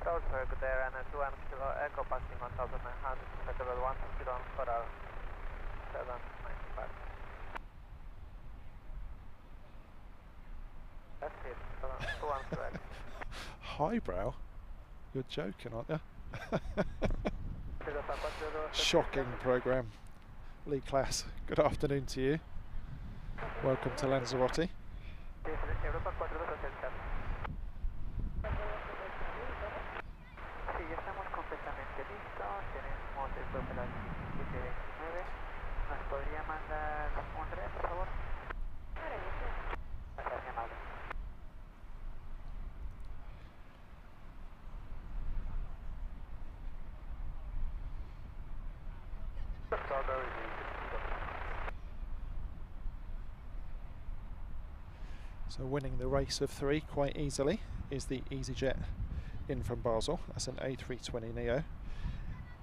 Good there, and 2 kilo echo passing 1900, level 1 kilo for 795. That's it, 2 kilo echo. Highbrow? You're joking, aren't you? Shocking program. Lee Class, good afternoon to you. Welcome to Lanzarote. So winning the race of 3 quite easily is the EasyJet in from Basel. That's an A320neo,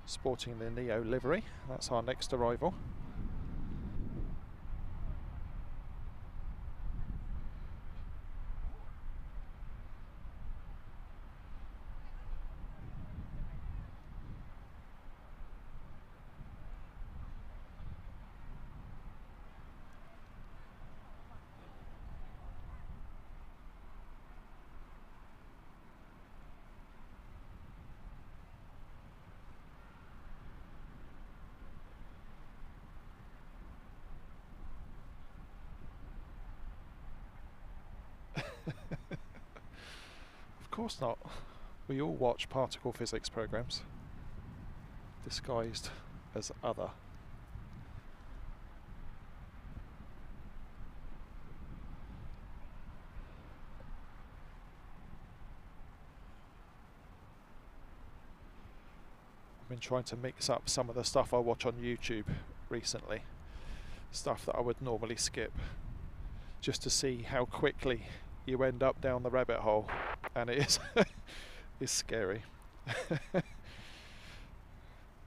sporting the Neo livery. That's our next arrival. Of course not. We all watch particle physics programs disguised as other. I've been trying to mix up some of the stuff I watch on YouTube recently, stuff that I would normally skip, just to see how quickly you end up down the rabbit hole, and it is it's scary.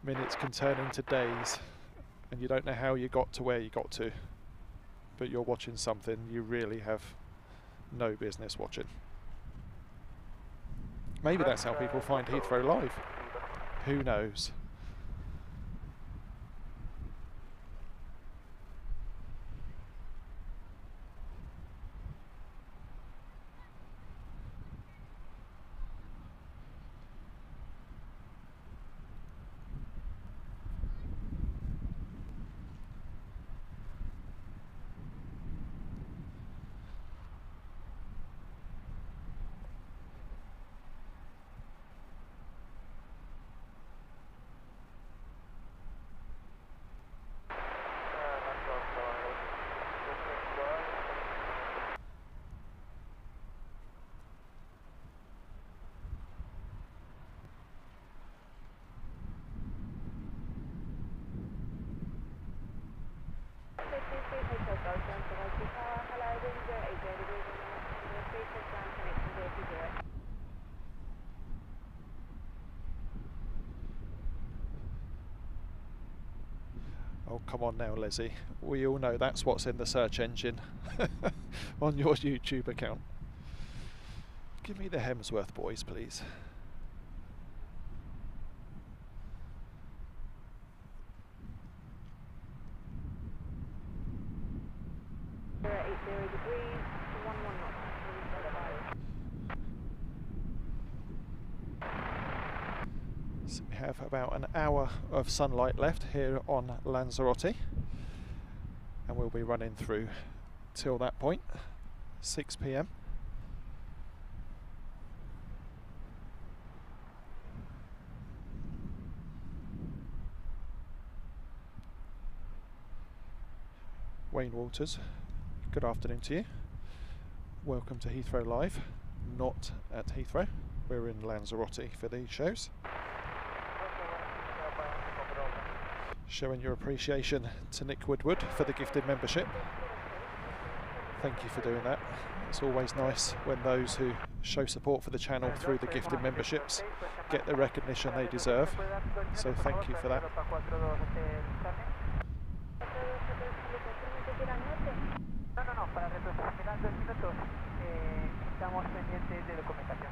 Minutes can turn into days and you don't know how you got to where you got to, but you're watching something you really have no business watching. Maybe that's how people find Heathrow live. Who knows? Oh, come on now, Lizzie. We all know that's what's in the search engine on your YouTube account. Give me the Hemsworth boys, please. So we have about an hour of sunlight left here on Lanzarote, and we'll be running through till that point, 6 p.m. Wayne Walters. Good afternoon to you. Welcome to Heathrow Live. Not at Heathrow. We're in Lanzarote for these shows. Showing your appreciation to Nick Woodward for the gifted membership. Thank you for doing that. It's always nice when those who show support for the channel through the gifted memberships get the recognition they deserve. So thank you for that. No, para reprogramar 2 minutos estamos pendientes de documentación.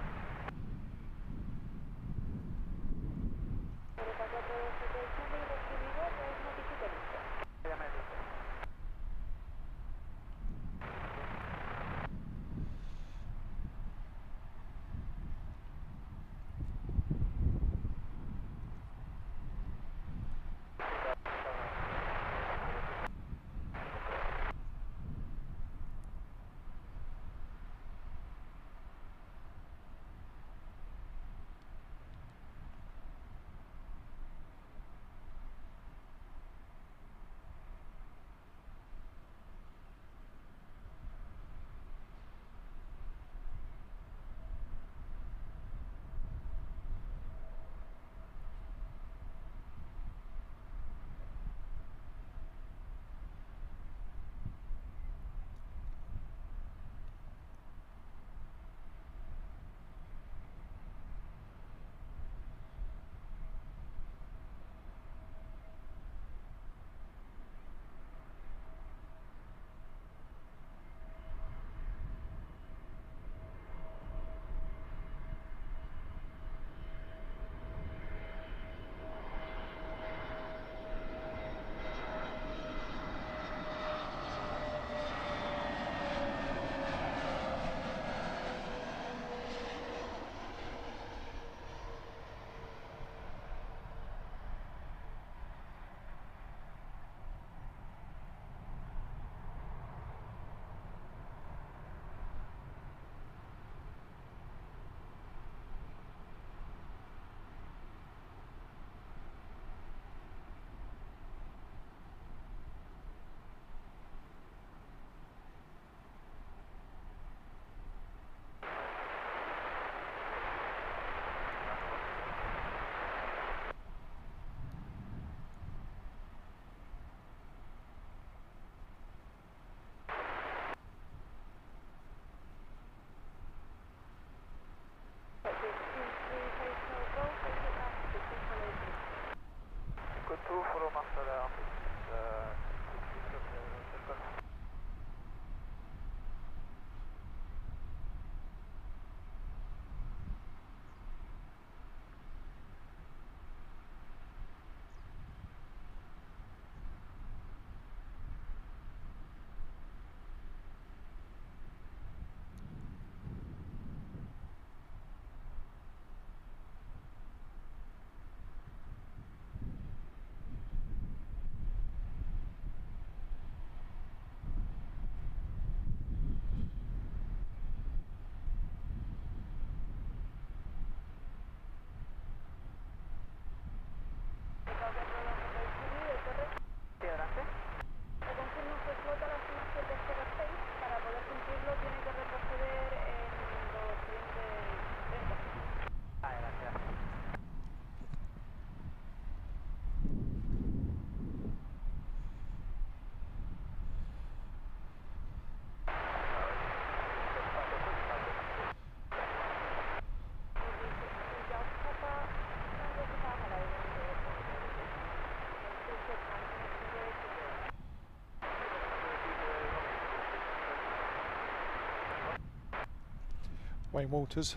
Wayne Walters,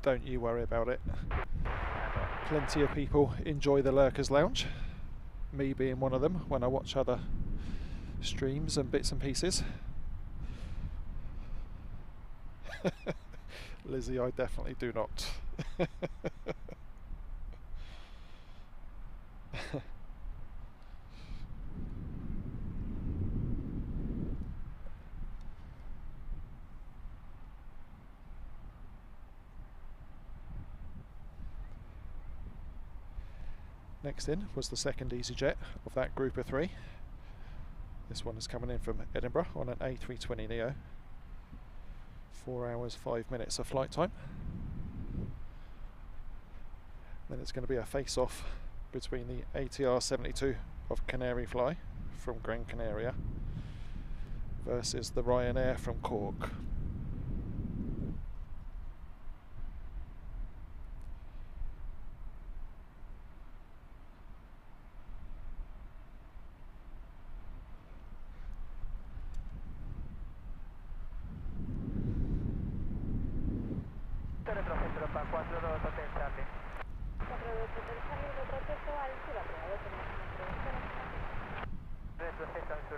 don't you worry about it. Plenty of people enjoy the Lurkers Lounge, me being one of them when I watch other streams and bits and pieces. Lizzie, I definitely do not. Next in was the second EasyJet of that group of 3. This one is coming in from Edinburgh on an A320neo. 4 hours 5 minutes of flight time. Then it's going to be a face-off between the ATR 72 of Canary Fly from Gran Canaria versus the Ryanair from Cork.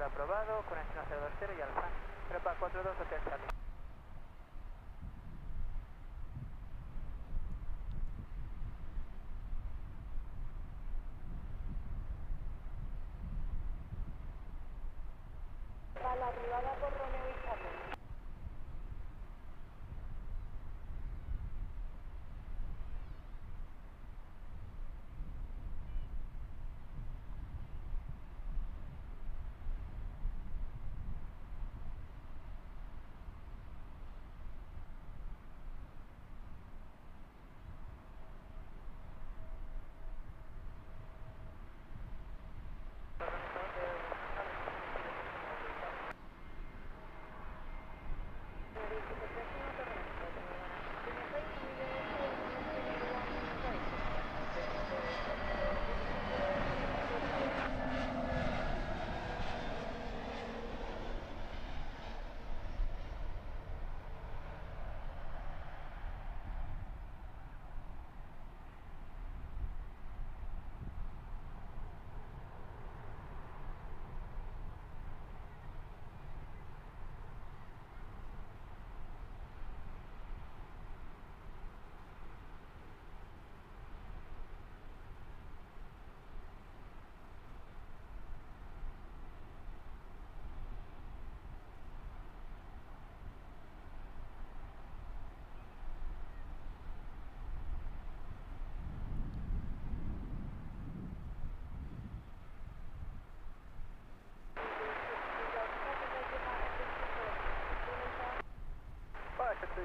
Aprobado, conexión hacia 20 y alfa. Prepa 42 Hotel Charlie. Para la arribada por Romeo y Charlie.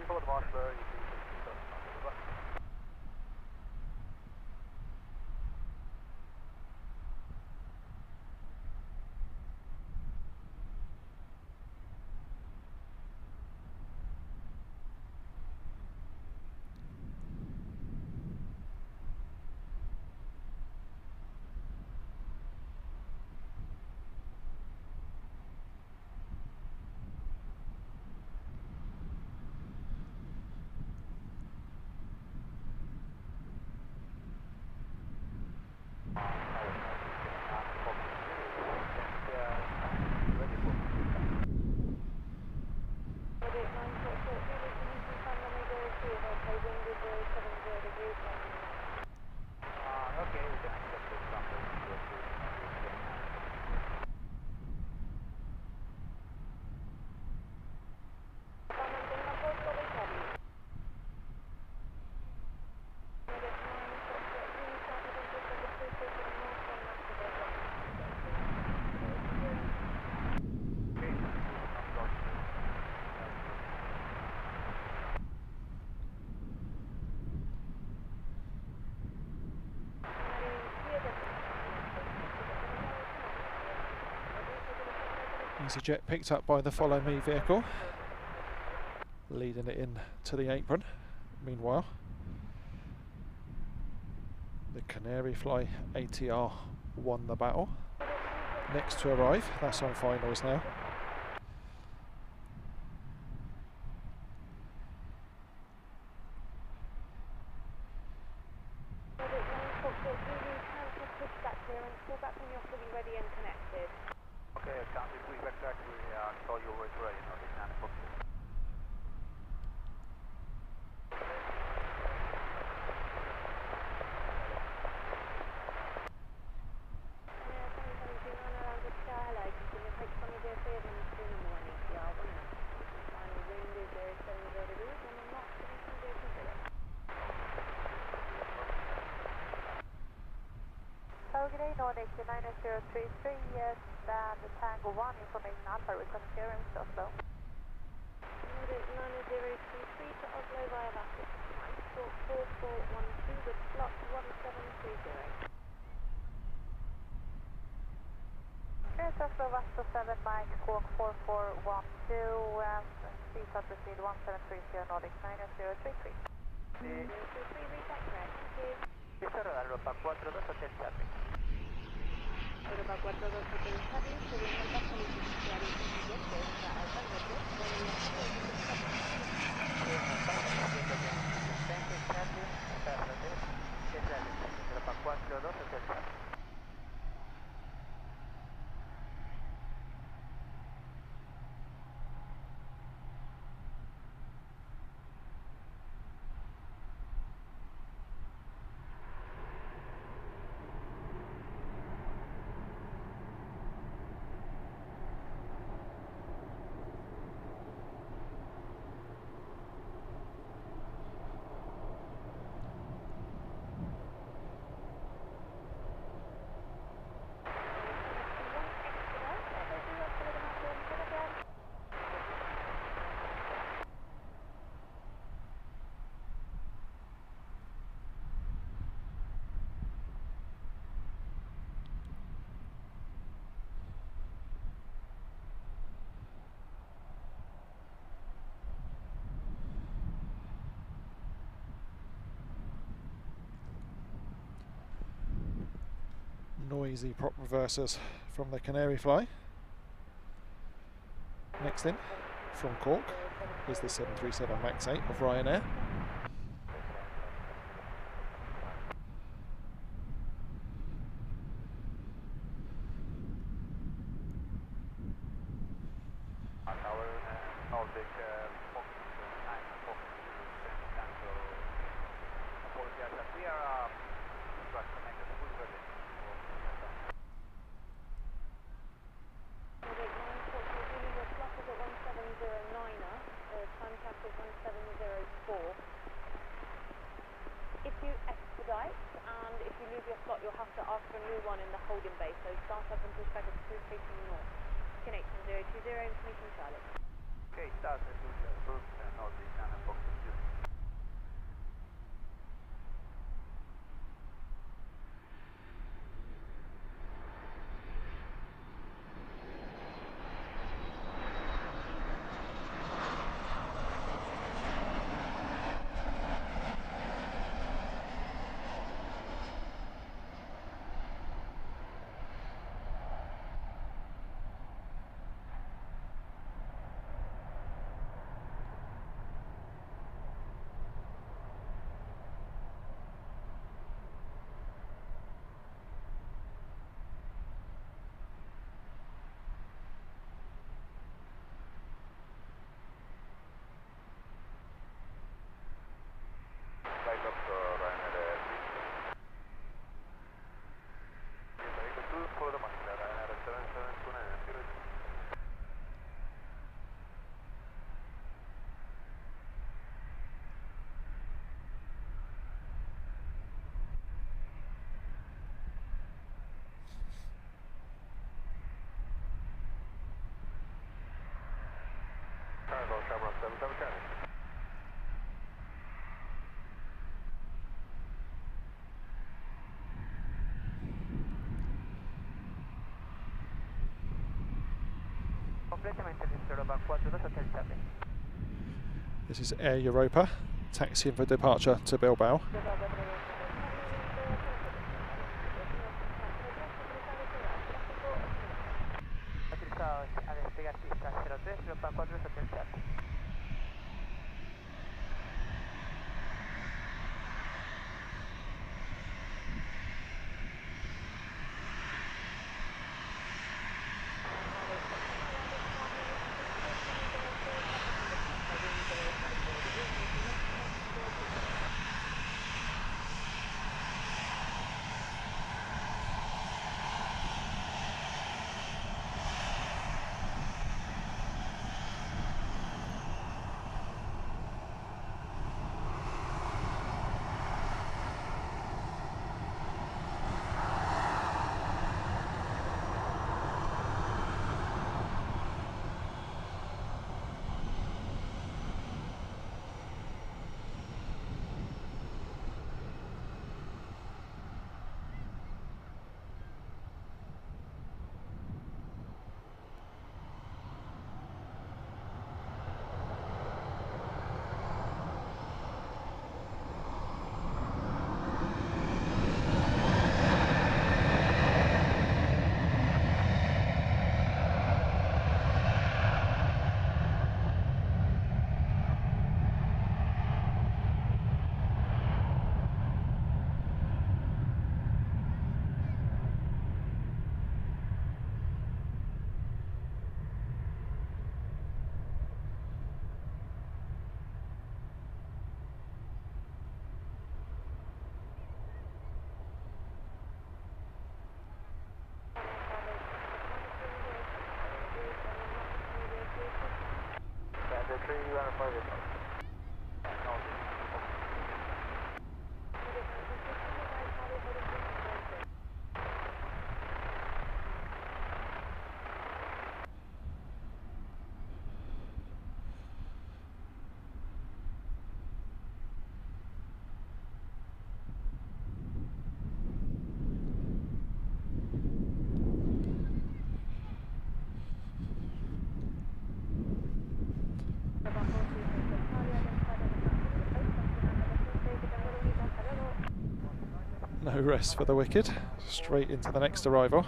Follow the marshal, you see. EasyJet picked up by the Follow Me vehicle, leading it in to the apron. Meanwhile, the Canary Fly ATR won the battle. Next to arrive, that's on finals now. Nordic 9033, yes. Stand Tango 1, information Alpha, request clearance to Oslo. 9023 to Oslo via Vasco. Squawk 4412 with slot 1730. Here's Oslo Vasco 7 Mike, squawk 4412, please proceed 1730 Nordic 9033. 033, reset correct, thank you. GCRR Europa 42 Hotel Charlie. Europa 42 Hotel Charlie, subiendo el paso inicial siguiente, entra al Lanzarote, vuelo y Europa 42 Hotel Charlie. Noisy prop reversers from the Canary Fly. Next in, from Cork, is the 737 MAX 8 of Ryanair. If you expedite and if you lose your slot, you'll have to ask for a new one in the holding bay. So start up and push back at 2 facing north. Connection 020, information Charlie. Okay, start at 2 north, and box 2. This is Air Europa, taxiing for departure to Bilbao. No rest for the wicked, straight into the next arrival.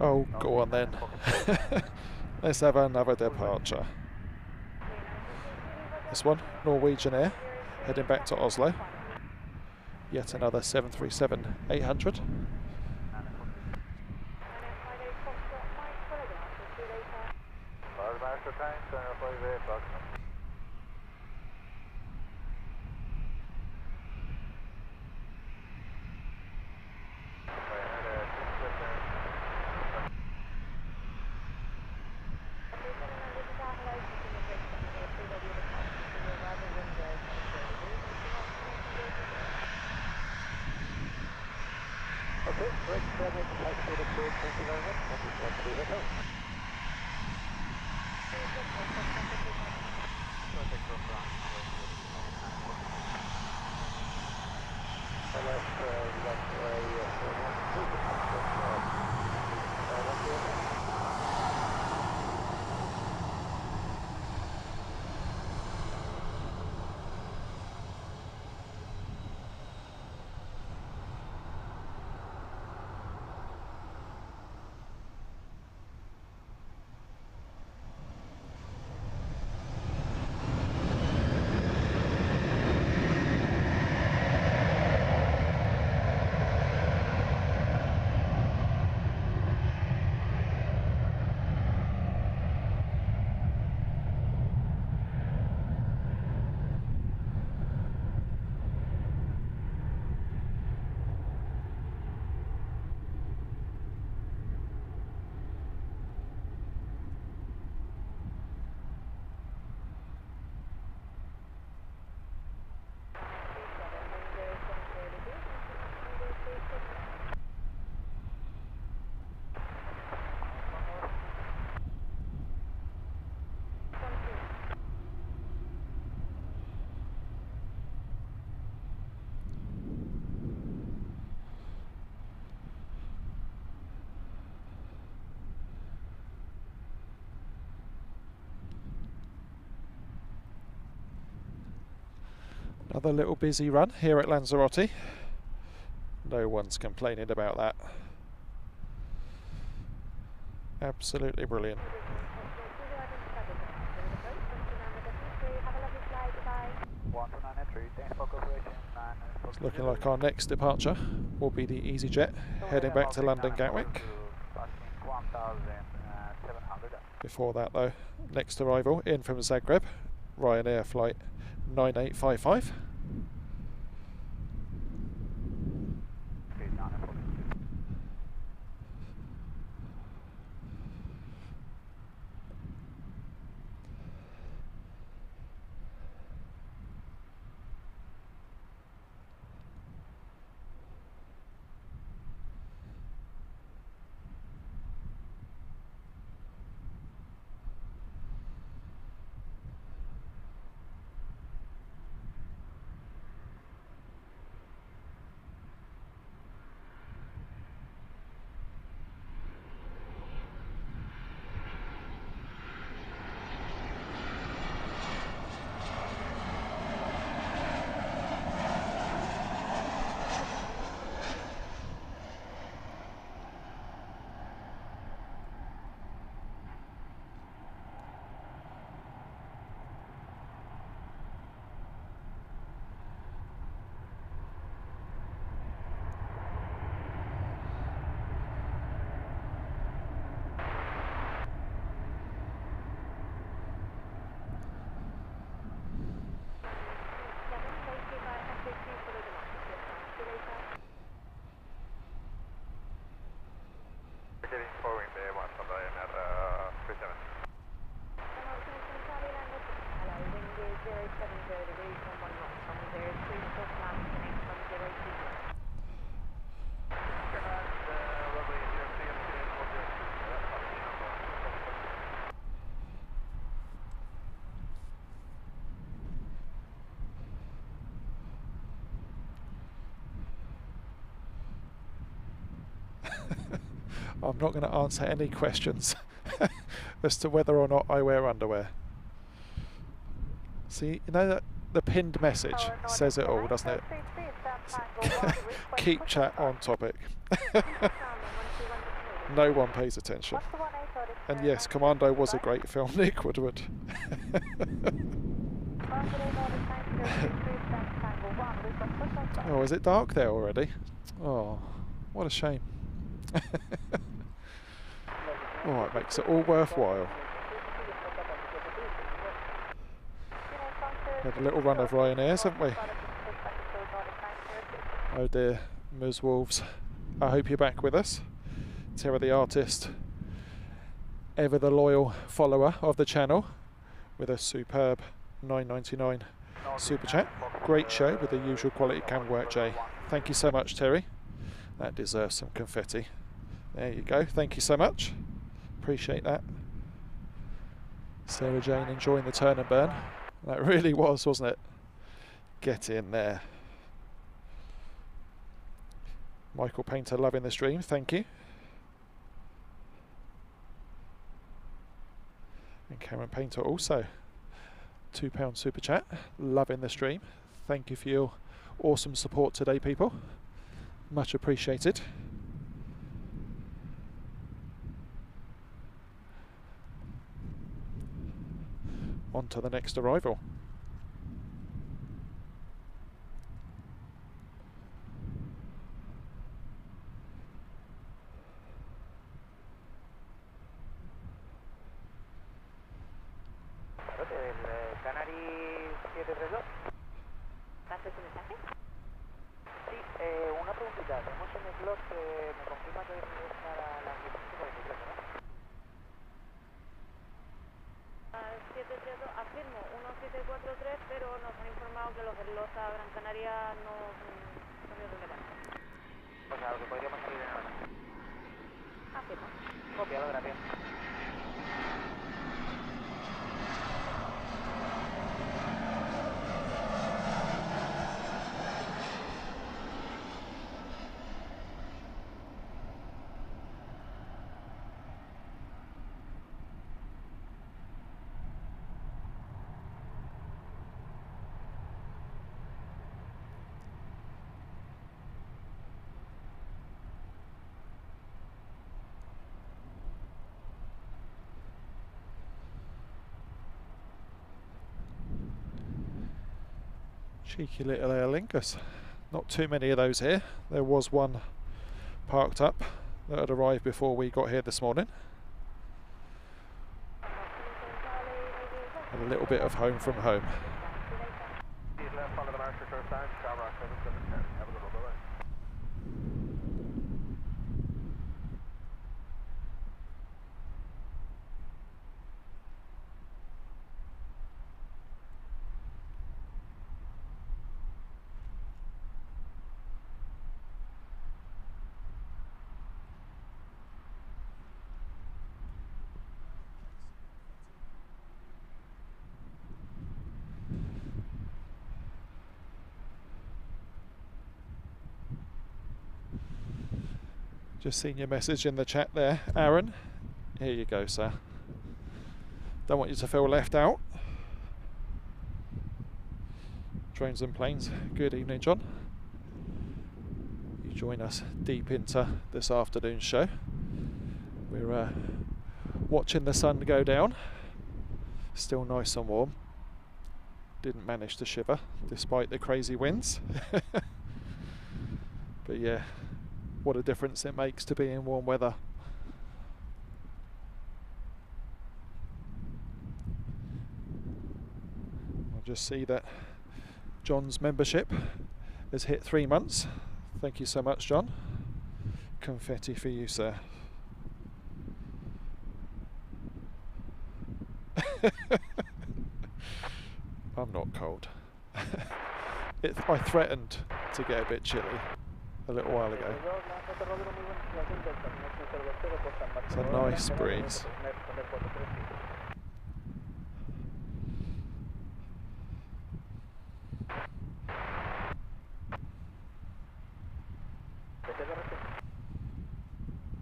Oh, go on then. Let's have another departure. This one, Norwegian Air, heading back to Oslo. Yet another 737-800. Another little busy run here at Lanzarote. No one's complaining about that. Absolutely brilliant. It's looking like our next departure will be the EasyJet heading back to London Gatwick. Before that though, next arrival in from Zagreb, Ryanair flight 9855. I'm not going to answer any questions as to whether or not I wear underwear. See, you know that the pinned message says it all, doesn't it? Keep chat on topic. No one pays attention. And yes, Commando was a great film, Nick Woodward. Oh, is it dark there already? Oh, what a shame. Oh, it makes it all worthwhile. Had a little run of Ryanairs, haven't we? Oh dear, Ms. Wolves. I hope you're back with us. Tara the artist, ever the loyal follower of the channel, with a superb $9.99 super chat. Great show with the usual quality camera work, Jay. Thank you so much, Terry. That deserves some confetti. There you go. Thank you so much. Appreciate that. Sarah Jane enjoying the turn and burn. That really was, wasn't it? Get in there. Michael Painter loving the stream. Thank you. And Cameron Painter also. £2 super chat. Loving the stream. Thank you for your awesome support today, people. Much appreciated. On to the next arrival. Canary 732. ¿Haces un mensaje? Sí, una preguntita. Tenemos en el slot, me confirma que es para las 17:43, ¿no? 732, afirmo, 1743, pero nos han informado que los slots a Gran Canaria no son irrelevantes. O sea, lo que podríamos salir en ahora. Afirmo. Copiado, gracias. Cheeky little Aer Lingus. Not too many of those here. There was one parked up that had arrived before we got here this morning. And a little bit of home from home. Just seen your message in the chat there, Aaron. Here you go, sir. Don't want you to feel left out. Drones and planes. Good evening, John. You join us deep into this afternoon's show. We're watching the sun go down. Still nice and warm. Didn't manage to shiver despite the crazy winds. But yeah, what a difference it makes to be in warm weather. I'll just see that John's membership has hit 3 months. Thank you so much, John. Confetti for you, sir. I'm not cold. I threatened to get a bit chilly a little while ago. It's a nice breeze.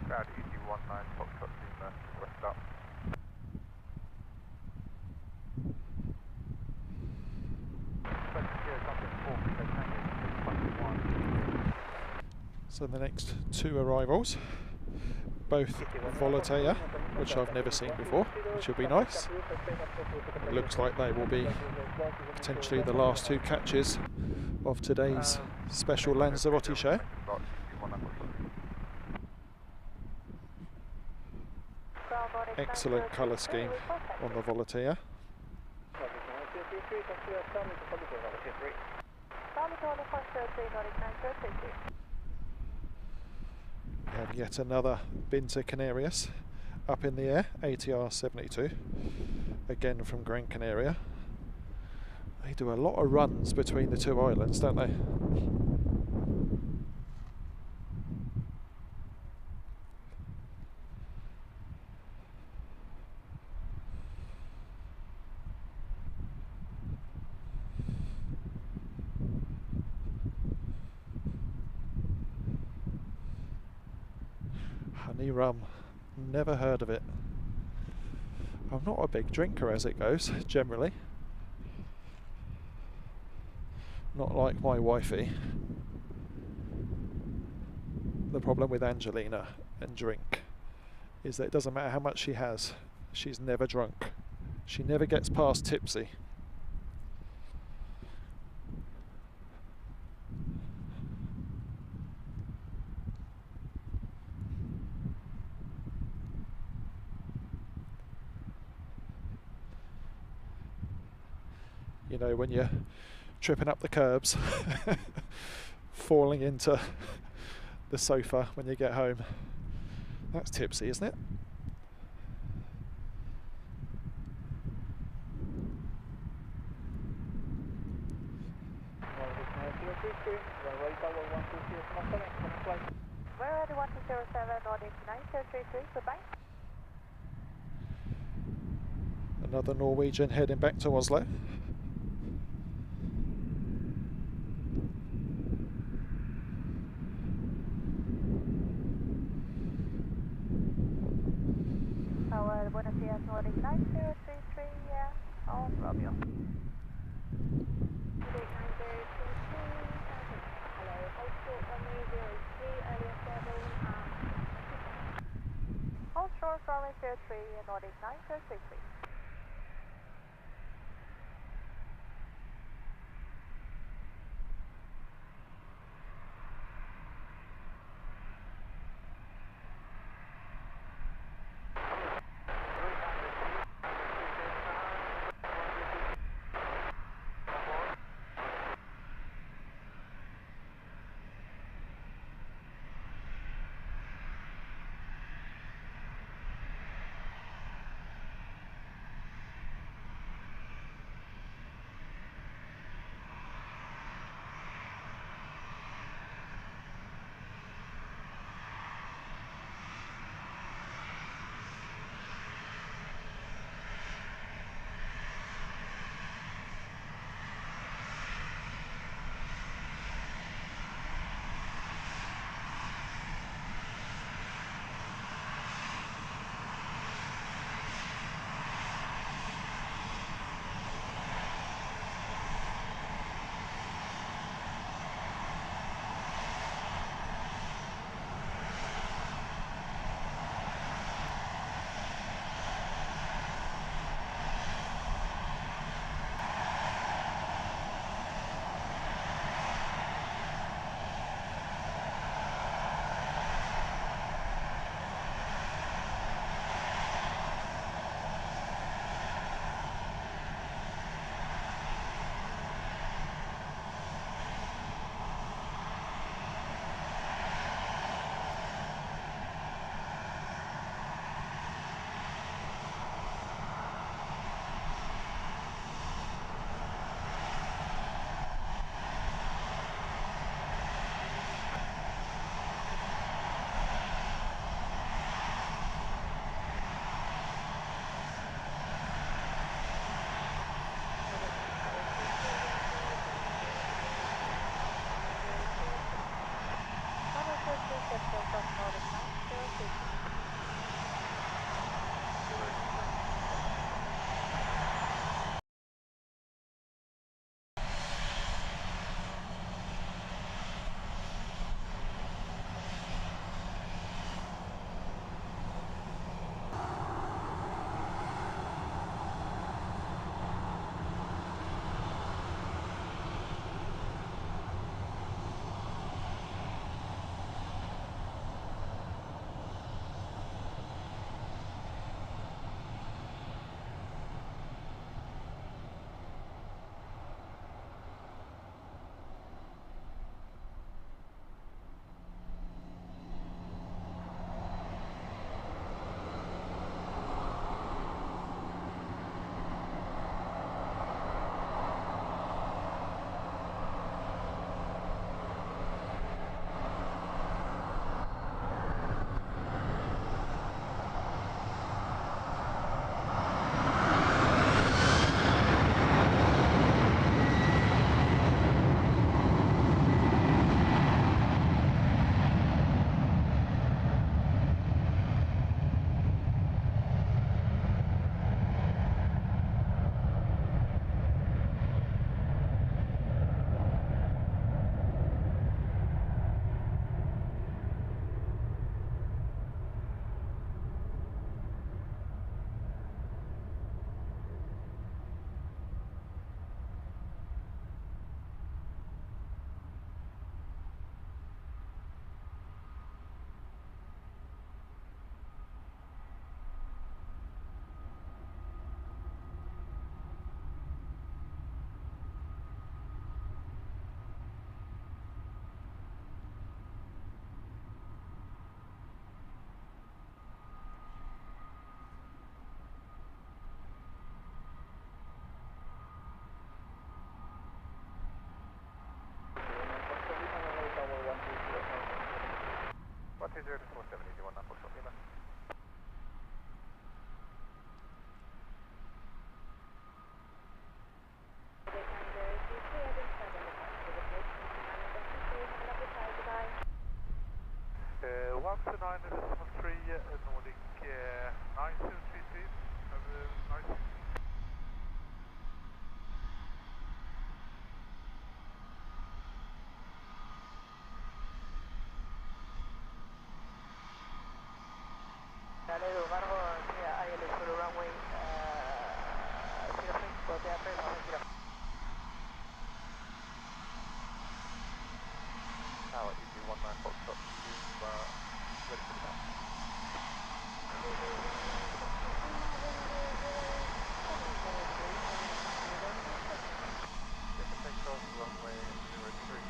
Crowd EG1 So the next two arrivals, both Volotea, which I've never seen before, which will be nice. It looks like they will be potentially the last two catches of today's special Lanzarote show. Excellent colour scheme on the Volotea. We have yet another Binter Canarius up in the air, ATR 72, again from Gran Canaria. They do a lot of runs between the two islands, don't they? Honey rum, never heard of it. I'm not a big drinker as it goes, generally. Not like my wifey. The problem with Angelina and drink is that it doesn't matter how much she has, she's never drunk. She never gets past tipsy. You know, when you're tripping up the curbs, falling into the sofa when you get home. That's tipsy, isn't it? Where are the 1207 Nordic 9033, goodbye. Another Norwegian heading back to Oslo. Tower, Buenos Dias, Nordic 9033, on Romeo. Nordic 9033, hello, hold short runway 03, earlier serving hold short runway 03, Nordic 9033. up to 9.3 Nordic 9233. Nice. Dale, Margo, hay el sur runway 06, botea 3, vamos a girar. Tower, EG 19 Foxtrot, ready for the down. Take off runway 03.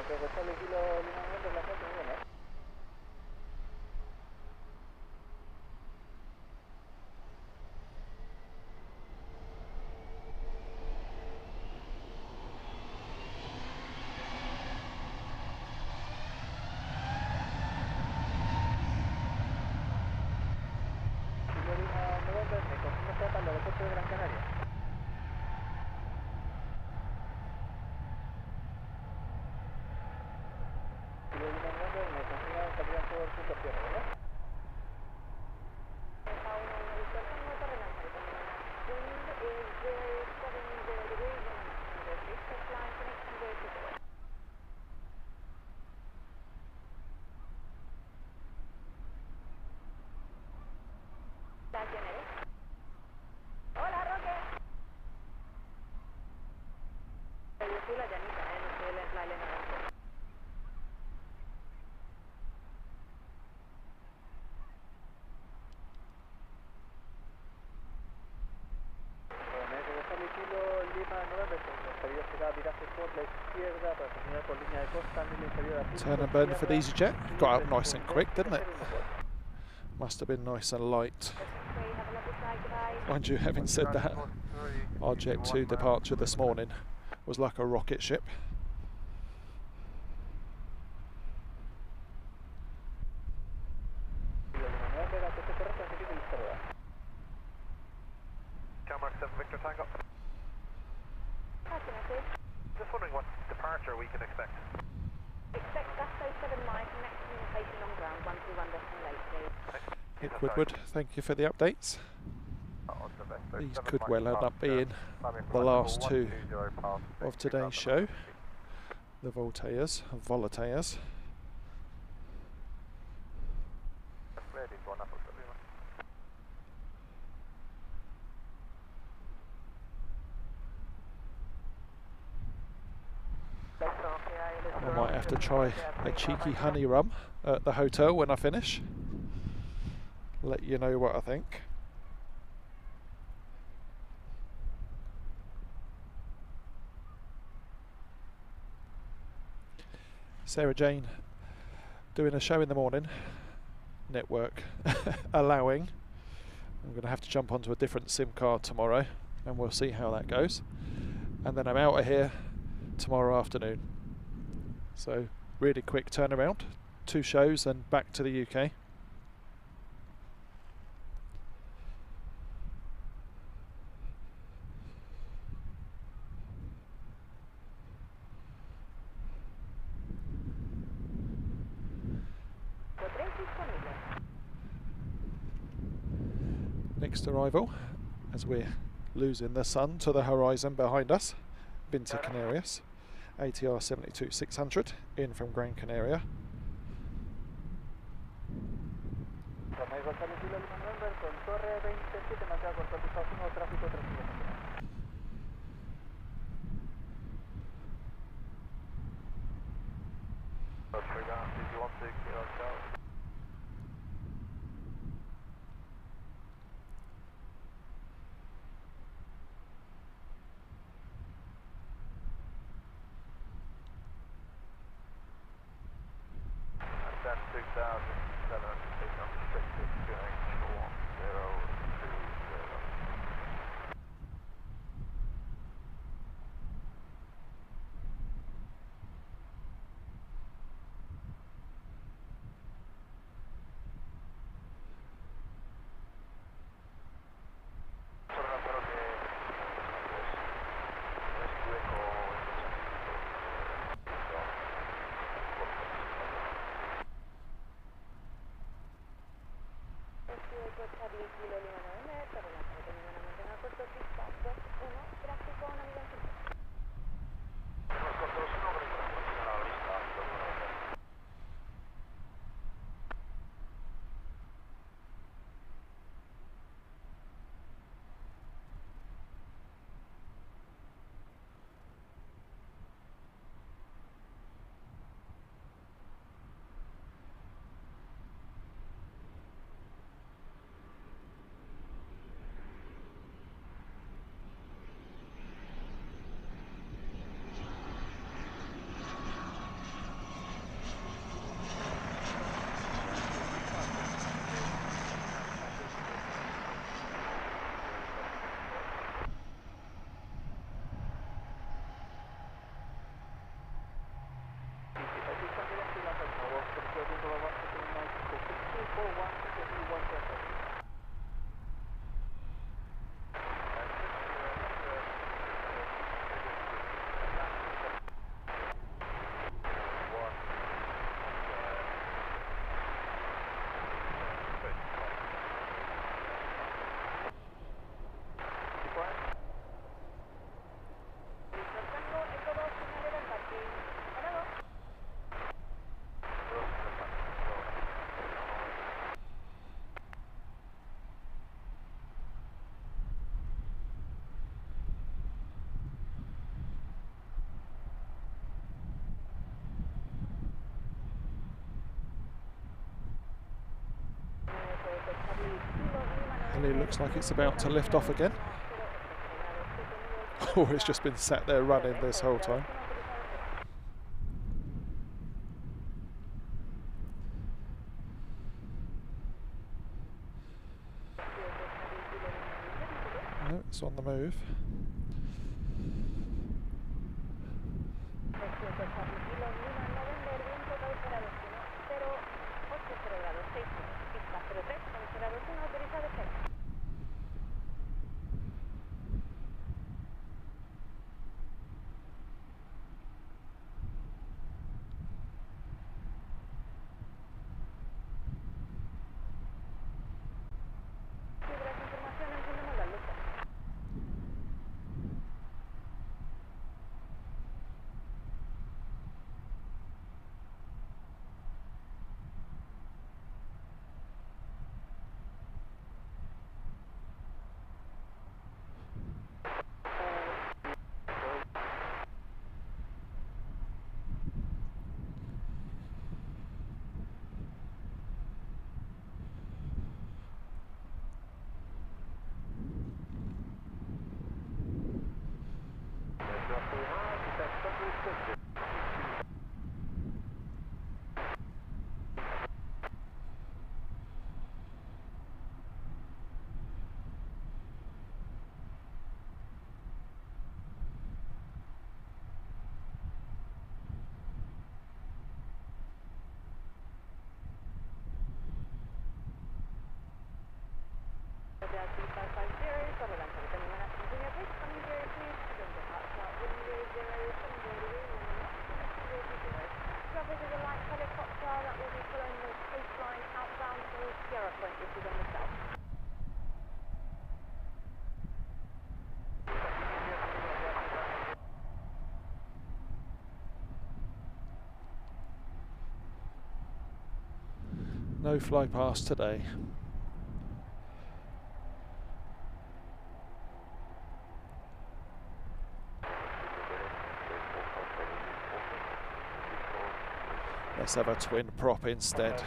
Creo que sale el kilo lineamiento de la gente, muy buena. Kilo Lima November, me confirma que para el aeropuerto de Gran Canaria. Kilo Lima November, me confirma que salían por punto tierra, ¿verdad? Hola, Roque. Yo soy la Janita, no soy la Elena. Turn and burn for the EasyJet. Got up nice and quick, didn't it? Must have been nice and light. Mind you, having said that, our Jet 2 departure this morning was like a rocket ship. Camera 7 Victor Tango. Just wondering what departure we can expect. Expect Gusco 7 miles, next communication on ground, 121.8, please. Woodward, thank you for the updates. These could well end up being the last two of today's show. The Voltaires. I might have to try a cheeky honey rum at the hotel when I finish. Let you know what I think. Sarah Jane doing a show in the morning, network allowing. I'm going to have to jump onto a different SIM card tomorrow and we'll see how that goes. And then I'm out of here tomorrow afternoon. So really quick turnaround, 2 shows and back to the UK. Next arrival, as we're losing the sun to the horizon behind us, Binti Canarias, ATR 72600 in from Gran Canaria. That's 2,706 going 4,020. And it looks like it's about to lift off again. Or it's just been sat there running this whole time. No, it's on the move. No fly past today. Let's have a twin prop instead.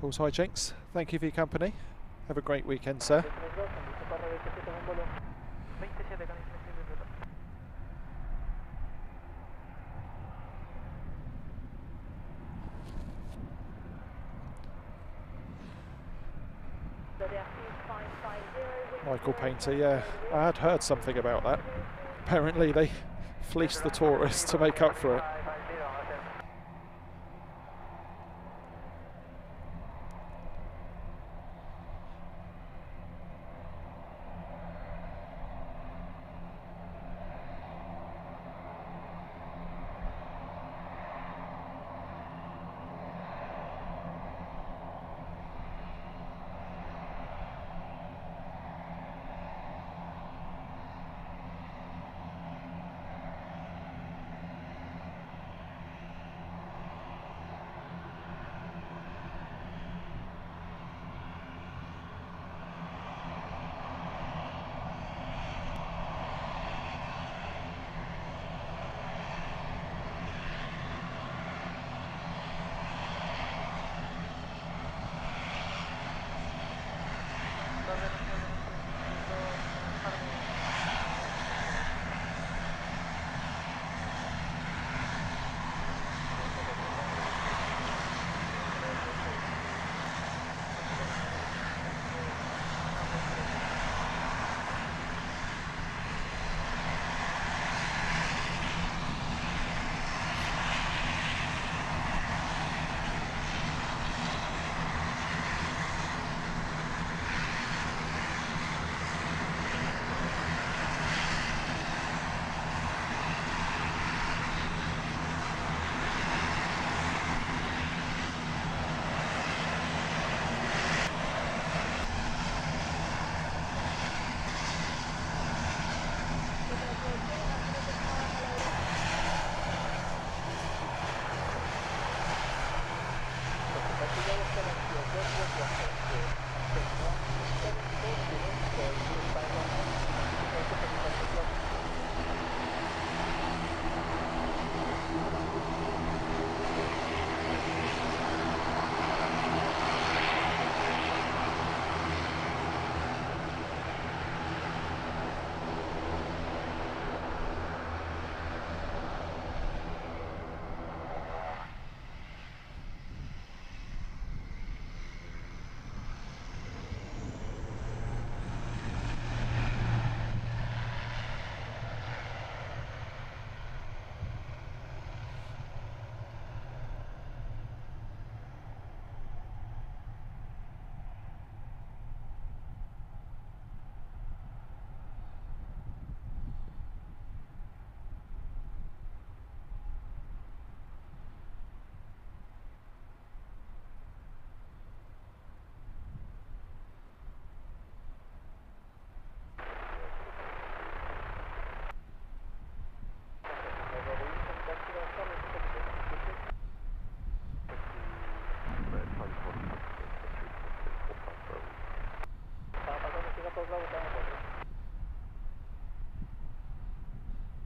Paul's hijinks, thank you for your company. Have a great weekend, sir. Michael Painter, yeah, I had heard something about that. Apparently they fleeced the tourists to make up for it.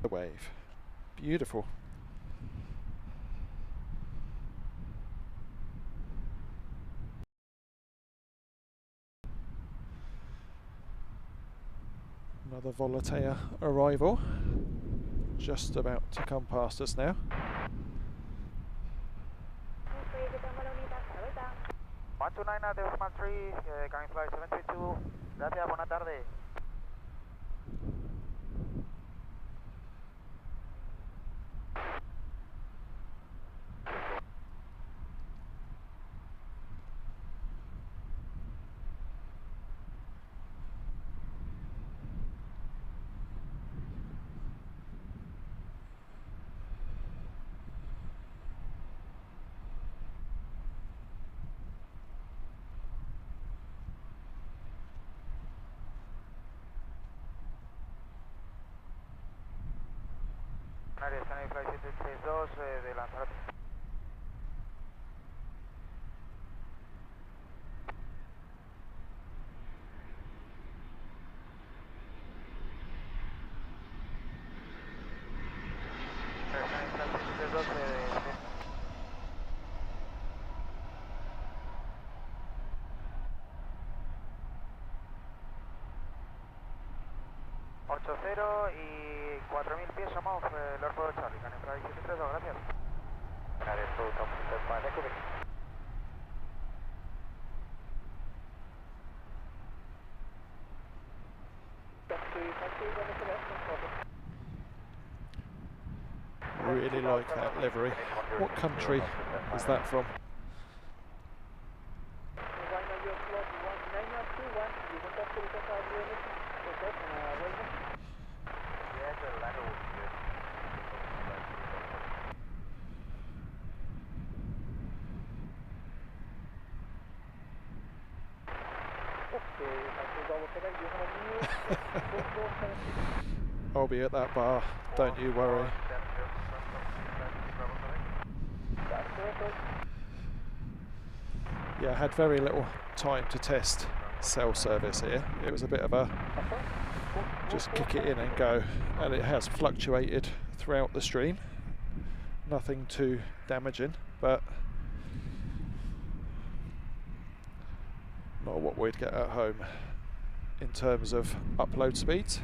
The wave. Beautiful. Another Volatea arrival. Just about to come past us now. 129 decimal 3, coming flight 732. Gracias, buena tarde. Canary Flight 732 de Lanzarote. Canary Flight 732 de 80 y 4000 pies somos Lord Polo Charlie, Canary Flight 732, gracias. Canary Flight 732, Really like that livery. What country is that from? I'll be at that bar, don't you worry. Yeah, I had very little time to test cell service here. It was a bit of a just kick it in and go, and it has fluctuated throughout the stream. Nothing too damaging, but not what we'd get at home in terms of upload speeds.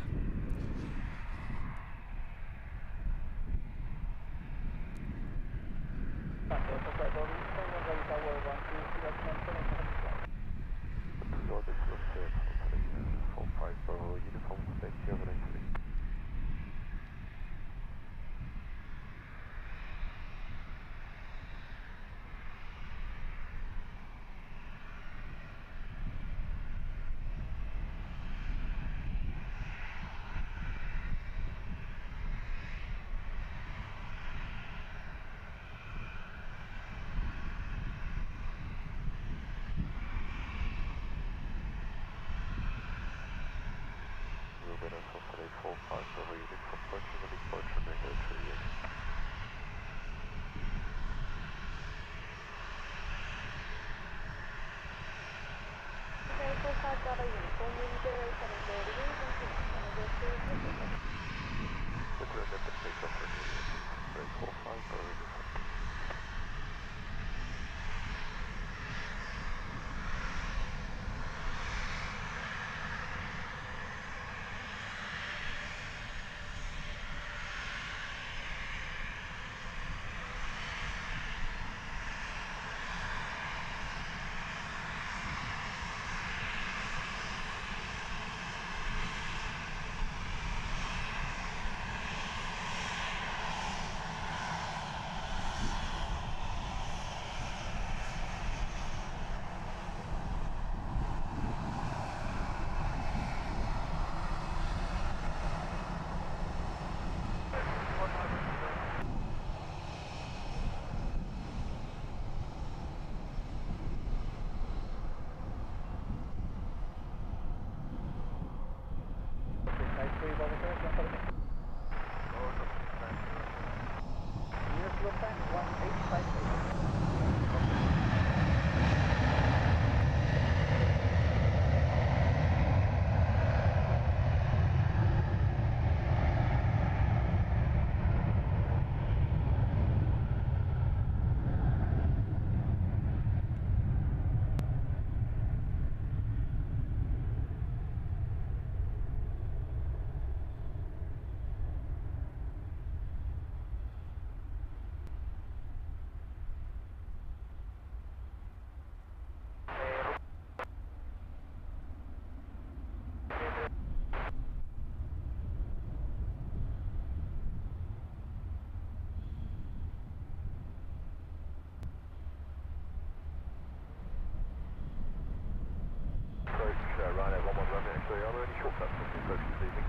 Are there any shortcuts on the approach this evening?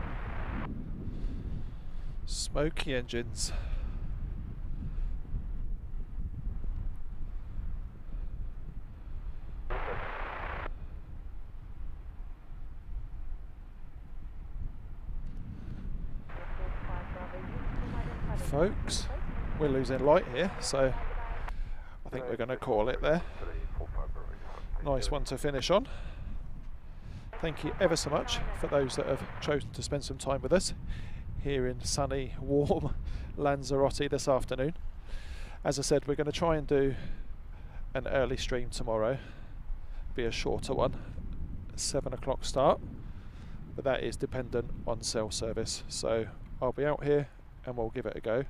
Smoky engines. Folks, we're losing light here, so I think we're going to call it there. Nice one to finish on. Thank you ever so much for those that have chosen to spend some time with us here in sunny, warm Lanzarote this afternoon. As I said, we're going to try and do an early stream tomorrow, be a shorter one, 7 o'clock start, but that is dependent on cell service. So I'll be out here and we'll give it a go.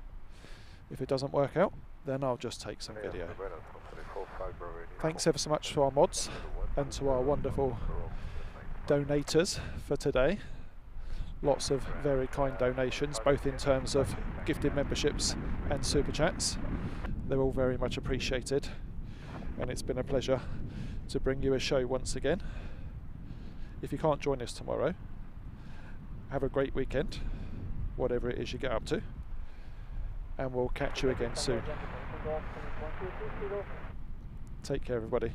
If it doesn't work out, then I'll just take some video. Thanks ever so much to our mods and to our wonderful donators for today. Lots of very kind donations, both in terms of gifted memberships and super chats. They're all very much appreciated, and it's been a pleasure to bring you a show once again. If you can't join us tomorrow, have a great weekend, whatever it is you get up to, and we'll catch you again soon. Take care, everybody.